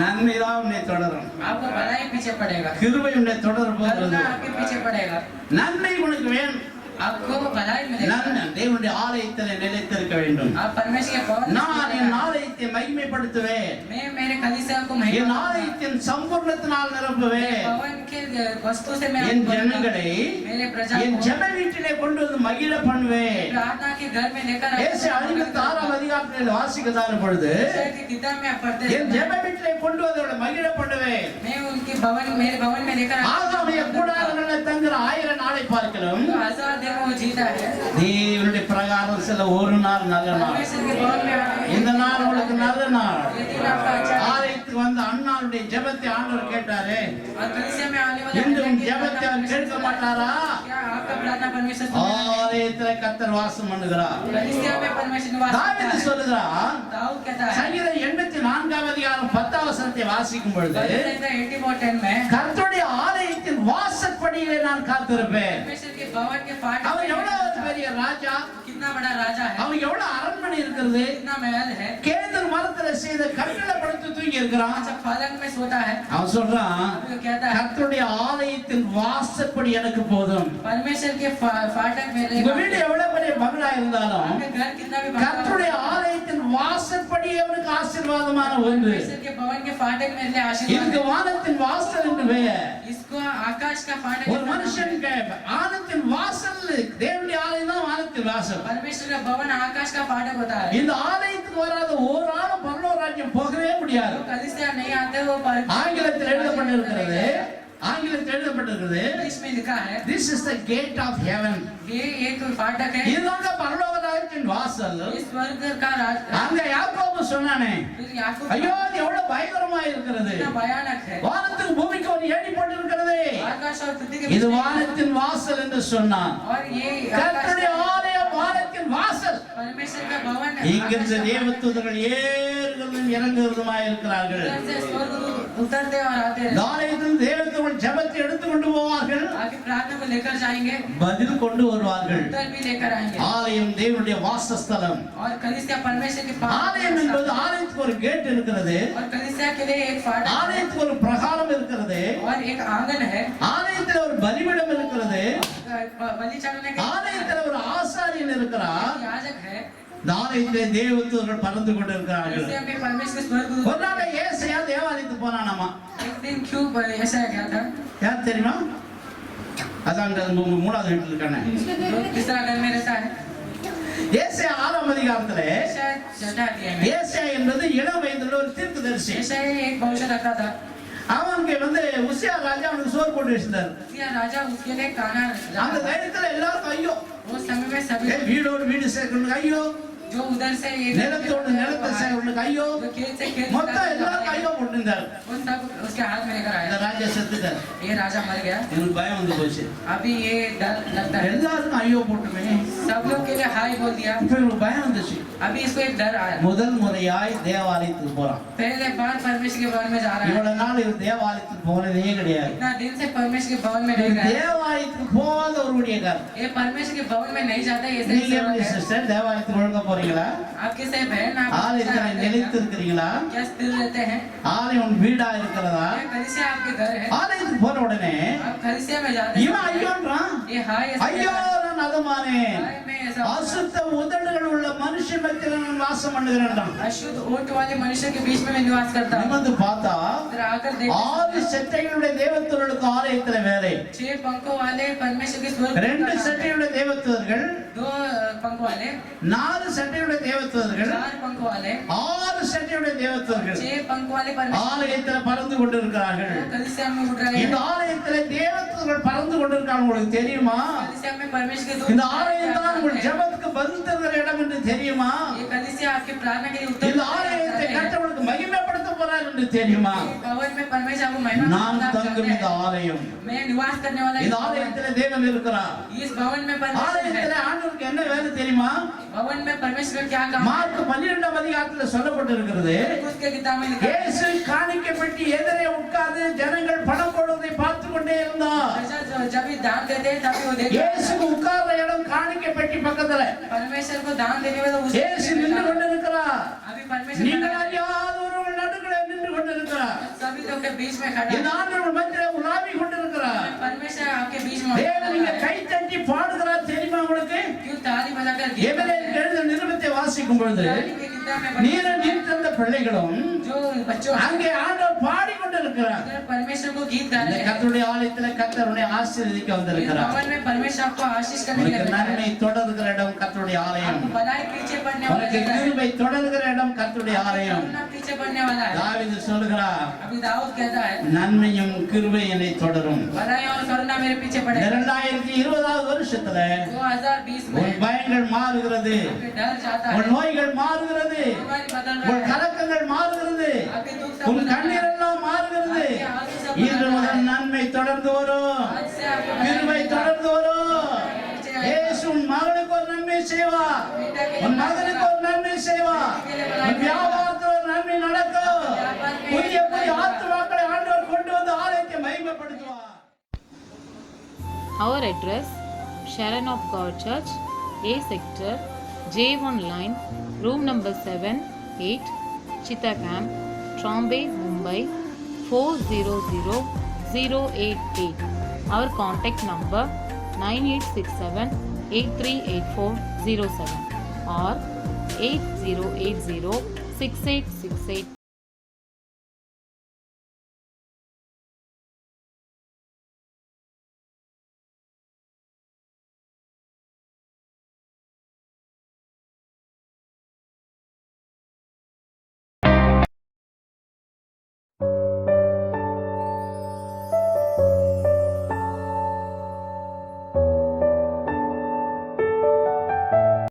நன்மை தான் உன்னை தொடரும். आपको भलाई पीछे पड़ेगा, கிருபை உன்னை தொடர போகிறது. करुणा आपके पीछे पड़ेगा, நன்மை உனக்கு வேணும். आपको भलाई मिलेगा। நன்மை தேவனுடைய ஆலயத்தில் நிலைத்திருக்க வேண்டும். आप परमेश्वर के भवन में நான் स्थिर என் रहना। ஆலயத்தை மகிமைப்படுத்துவேன். मैं मेरे कलीसिया को என் महिमा ஆலயத்தின் சம்பூர்ணத்தினால் நிரப்புவேன். भवन के वस्तु से मैं என் आपको ஜனங்களை मेरे प्रजा என் को ஜெப வீட்டிலே கொண்டு வந்து மகிழ பண்ணுவேன். प्रार्थना के घर में लेकर ஏசு 56 அதிகாரத்தில் வாசிக்கதான பொழுது की किताब में आप पढ़ते என் हैं, ஜெப வீட்டிலே கொண்டு வந்து அவளை மகிழ பண்ணுவேன். मैं उनके भवन मेरे भवन में लेकर ஆகாமிய கூடாரங்களில் தங்குற 1000 நாளை பார்க்கிறோம். 1000 दिन वो जीता है। தேவனுடைய பிரகாரம் சில ஒரு நாள் நல்ல நாள். परमेश्वर के भवन में आने இந்த நாள் உங்களுக்கு நல்ல நாள். ये दिन आपका अच्छा है। ஆலயத்துக்கு வந்து அண்ணாளுடைய ஜெபத்தை ஆண்டவர் கேட்டாரே, और कलीसिया में आने वाले இன்று உன் की ஜெபத்தை அவர் கேட்க மாட்டாரா? क्या आपका प्रार्थना परमेश्वर सुनेगा? ஆலயத்தில் கர்த்தர் வாசம் பண்ணுகிறார். कलीसिया में परमेश्वर निवास करता தாவீது है। சொல்லுகிறார், दाऊद कहता है சங்கீதம் 84 அதிகாரம் 10 வசனத்தை வாசிக்கும் பொழுது, संगीत 84:10 में கர்த்தருடைய ஆலயத்தின் வாசற்படியிலே நான் காத்திருப்பேன். परमेश्वर के भवन के फाटक அவன் में எவ்வளவு பெரிய ராஜா, कितना बड़ा राजा है, அவன் எவ்வளவு அரண்மனை இருக்கிறது. कितना महल है, கேதர் மரத்துல செய்த கட்டில படுத்து தூங்கி இருக்கிறான். अच्छा पलंग में सोता है। அவன் சொல்றான், वो कहता है கர்த்தருடைய ஆலயத்தின் வாசற்படி எனக்கு போதும். परमेश्वर के फाटक में உங்க வீடு எவ்வளவு பெரிய பங்களா இருந்தாலும் आपके घर कितना भी बड़ा கர்த்தருடைய ஆலயத்தின் வாசற்படி அவனுக்கு ஆசீர்வாதமான ஒன்று. परमेश्वर के भवन के फाटक में ले இதுக்கு आशीर्वाद வானத்தின் வாசல் என்று பெயர். है। इसको आकाश का फाटक ஒரு कहते हैं। மனுஷனுக்கு வானத்தின் வாசல், தேவனுடைய ஆலயம் தான் வானத்தின் வாசல். परमेश्वर का भवन आकाश का फाटक होता है। இந்த ஆலயத்துக்கு வராத ஒரு ஆளும் பரலோக ராஜ்யம் போகவே முடியாது. जो कलीसिया नहीं आते वो ஆங்கிலத்தில் எழுதப்பட்டிருக்கிறது, ஆங்கிலத்தில் எழுதப்பட்டிருக்கிறது, इंग्लिश में लिखा है this is the gate of heaven. ये एक फाटक है, இதுதாங்க பரலோக ராஜ்யத்தின் வாசல். ये स्वर्ग का राज। அங்க யாக்கோபு சொன்னானே, फिर याकूब ஐயோ அது எவ்வளவு பயங்கரமா இருக்கிறது, कितना भयानक है, வானத்துக்கு பூமிக்கு ஒரு ஏணி போட்டிருக்கிறது. आकाश और पृथ्वी के இது बीच में। வானத்தின் வாசல் என்று சொன்னான். और ये आकाश கர்த்தருடைய ஆலயம் வானத்தின் வாசல். परमेश्वर का भवन இங்கிருந்து தேவதூதர்கள் ஏறுகிறதும் இறங்குகிறதுமாய் இருக்கிறார்கள். उधर से स्वर्गदूत उतरते और आते இந்த ஆலயத்தில் தேவதூதர்கள் ஜெபத்தை எடுத்து கொண்டு போவார்கள், आगे प्रार्थना को लेकर जाएंगे, பதில் கொண்டு வருவார்கள். उत्तर भी लेकर आएंगे। ஆலயம் தேவனுடைய வாசஸ்தலம். और कलीसिया परमेश्वर के ஆலயம் என்பது ஆலயத்துக்கு ஒரு கேட் இருக்கிறது, और कलीसिया के लिए एक फाटक ஆலயத்துக்கு ஒரு பிரகாரம் இருக்கிறது, और एक आंगन है, ஆலயத்தில் ஒரு பலிபீடம் இருக்கிறது, बलि चढ़ाने के ஆலயத்தில் ஒரு ஆசாரியன் இருக்கிறார். एक याजक है। இந்த ஆலயத்திலே தேவதூதர்கள் பறந்து கொண்டிருக்கிறார்கள். कलीसिया में परमेश्वर के स्वर्गदूत। ஒரு நாள் ஏசாயா தேவாலயத்துக்கு போனானாமா. एक दिन क्यों ऐसा क्या था? யார் தெரியுமா? அதான் அங்க உங்க மூணாவது வீட்டில் இருக்கானே. जो तीसरा घर में रहता है, ஏசாயா 6ஆம் அதிகாரத்திலே यशायाह छठा अध्याय में ஏசாயா என்பது இளம் வயதுள்ள ஒரு தீர்க்கதரிசி. यशायाह एक भविष्यद्वक्ता था। அவனுக்கு உசியா ராஜா அவனுக்கு சோறு போட்டு வச்சிருந்தார். उसिया राजा उसके लिए खाना அந்த தைரியத்துல எல்லாரும் ஐயோ, उस समय में सभी வீடோடு வீடு சேர்க்கணும் ஐயோ, जो उधर से ये நிலத்தோடு நிலத்தை சேர்க்கணும் ஐயோ, जो खेत से खेत மொத்தம் எல்லாரும் ஐயோ போட்டுருந்தார். वो सब उसके हाथ में लेकर இந்த आया। ராஜா செத்துட்டார். ये राजा मर गया। எனக்கு பயம் வந்து போச்சு. अभी ये डर लगता है, எல்லாருக்கும் ஐயோ போட்டுமே. सब लोग के लिए हाय बोल दिया। இப்ப எனக்கு பயம் வந்துச்சு. अभी इसको एक डर आया। முதல் முறையாய் தேவாலயத்துக்கு போறான். पहले बार परमेश्वर के भवन में जा रहा है। இவ்வளவு நாள் இவர் தேவாலயத்துக்கு போனதே கிடையாது. इतना दिन से परमेश्वर के भवन में नहीं गया। தேவாலயத்துக்கு போகாத ஒரு ஊழியக்காரர். ये परमेश्वर के भवन में नहीं जाता। ये நீங்க सही எப்படி है। சிஸ்டர் தேவாலயத்துக்கு ஒழுங்கா போறீங்களா? आपके से बहन आप ஆலயத்துல நிலைத்து இருக்கிறீங்களா? क्या स्थिर रहते हैं? ஆலயம் வீடா இருக்கிறதா? ये कलिसिया आपके घर है। ஆலயத்துக்கு போன உடனே आप कलिसिया में जाते हैं। இவன் ஐயோன்றான். ये हाय ऐसा ஐயோ कहता நான் அதமானேன். है, हाय मैं ऐसा அசுத்த உதடுகள் உள்ள மனுஷ மத்தியில நான் வாசம் பண்ணுகிறேன்டான். अशुद्ध ओठ वाले मनुष्य के बीच में मैं निवास करता हूँ। நிமிர்ந்து பார்த்தா इधर आकर देखो, 6 செட்டைகளுடைய தேவதூதர்களுக்கு ஆலயத்துல வேலை. 6 पंखों वाले परमेश्वर के स्वर्ग 2 செட்டையுடைய தேவதூதர்கள், 2 पंखों वाले, 4 செட்டையுடைய தேவதூதர்கள், 4 पंखों वाले, 6 செட்டையுடைய தேவதூதர்கள் 6 पंखों वाले परमेश्वर ஆலயத்துல பறந்து கொண்டிருக்கிறார்கள். कलिसिया में उड़ रहे இந்த हैं। ஆலயத்துல தேவதூதர்கள் பறந்து கொண்டிருக்காங்க. உங்களுக்கு தெரியுமா? कलिसिया में परमेश्वर के दूत இந்த ஆலயம் தான் உங்கள் ஜெபத்துக்கு பதில் தருகிற இடம் என்று தெரியுமா? ये कलिसिया आपके प्रार्थना के लिए उत्तर இந்த ஆலயத்தை கர்த்தருக்கு மகிமைப்படுத்த போறார் என்று தெரியுமா? भवन में परमेश्वर आपको महिमा நான் देता தங்கும் இந்த है। ஆலயம், मैं निवास करने वाला இந்த इस भवन- ஆலயத்துல தேவன் இருக்கிறார். इस भवन में परमेश्वर ஆலயத்துல है। ஆண்டவருக்கு என்ன வேலை தெரியுமா? भवन में परमेश्वर क्या काम है? மார்க் 12ஆம் அதிகாரத்துல சொல்லப்பட்டிருக்கிறது. उसके किताब में लिखा है, இயேசு காணிக்கை பெட்டி எதிரே உட்கார்ந்து ஜனங்கள் பணம் போடுவதை பார்த்து கொண்டே இருந்தார். जब भी दान देते हैं तभी वो देखता है। இயேசுக்கு உட்கார்ற இடம் காணிக்கை பெட்டி பக்கத்துல. परमेश्वर को दान देने वाला उसी இயேசு के நின்று साथ- கொண்டிருக்கிறார். अभी परमेश्वर நீங்கள் அறியாதவர்கள் நடுவுல நின்று கொண்டிருக்கிறார். सभी लोग के बीच में खड़ा இந்த है। ஆண்டவர் மத்தியிலே உலாவி கொண்டிருக்கிறார். परमेश्वर आपके बीच में தேவன் இங்க கை தட்டி பாடுகிறார் தெரியுமா உங்களுக்கு? क्यों ताली बजाकर गीत எபிரேயர் எழுதின நிருபத்தை வாசிக்கும் பொழுது ताली के किताब में நீர நீர்த்தந்த பிள்ளைகளும் जो बच्चों அங்கே ஆண்டவர் பாடிக்கொண்டிருக்கிறார். अगर परमेश्वर को गीत गा இந்த रहे हैं, கர்த்தருடைய ஆலயத்துல கர்த்தர் உன்னை ஆசீர்வதிக்க इस வந்திருக்கிறார். भवन में परमेश्वर आपको आशीष करने के लिए உனக்கு बैठा है। நன்மை தொடர்கிற இடம் கர்த்தருடைய ஆலயம். आपको भलाई पीछे पड़ने वाला உனக்கு जगह है। கிருபை தொடர்கிற இடம் கர்த்தருடைய ஆலயம். करुणा पीछे पड़ने वाला है। தாவீது சொல்கிறார், अभी दाऊद कहता है, நன்மையும் கிருபை என்னை தொடரும். भलाई और करुणा मेरे पीछे पड़े। 2020 வருஷத்துல 2020 உன் में பயங்கள் மாறுகிறது, आपके डर जाता है, உன் நோய்கள் மாறுகிறது, बीमारी बदल உன் रहा है, கலக்கங்கள் மாறுகிறது, आपके दुख सब உன் बदल रहा கண்ணீர் है। எல்லாம் மாறுகிறது. आपके आंसू सब இன்று बदल रहा முதல் है। நன்மை தொடர்ந்து வரும், आज से आपको கிருபை भलाई मिलेगा। தொடர்ந்து வரும். இயேசு உன் மகனுக்கு ஒரு நன்மை செய்வார், உன் மகனுக்கு ஒரு நன்மை செய்வார், உன் வியாபாரத்தில் ஒரு நன்மை நடக்கும். புதிய புதிய ஆத்துமாக்களை ஆண்டவர் கொண்டு வந்து ஆலயத்தை மகிமைப்படுத்துவார். Our address, Sharon of God Church, A Sector, J1 Line, room number 7, 8, Chittagam, Trombay, Mumbai, 400088. Our contact number 9867838407 or 80806868.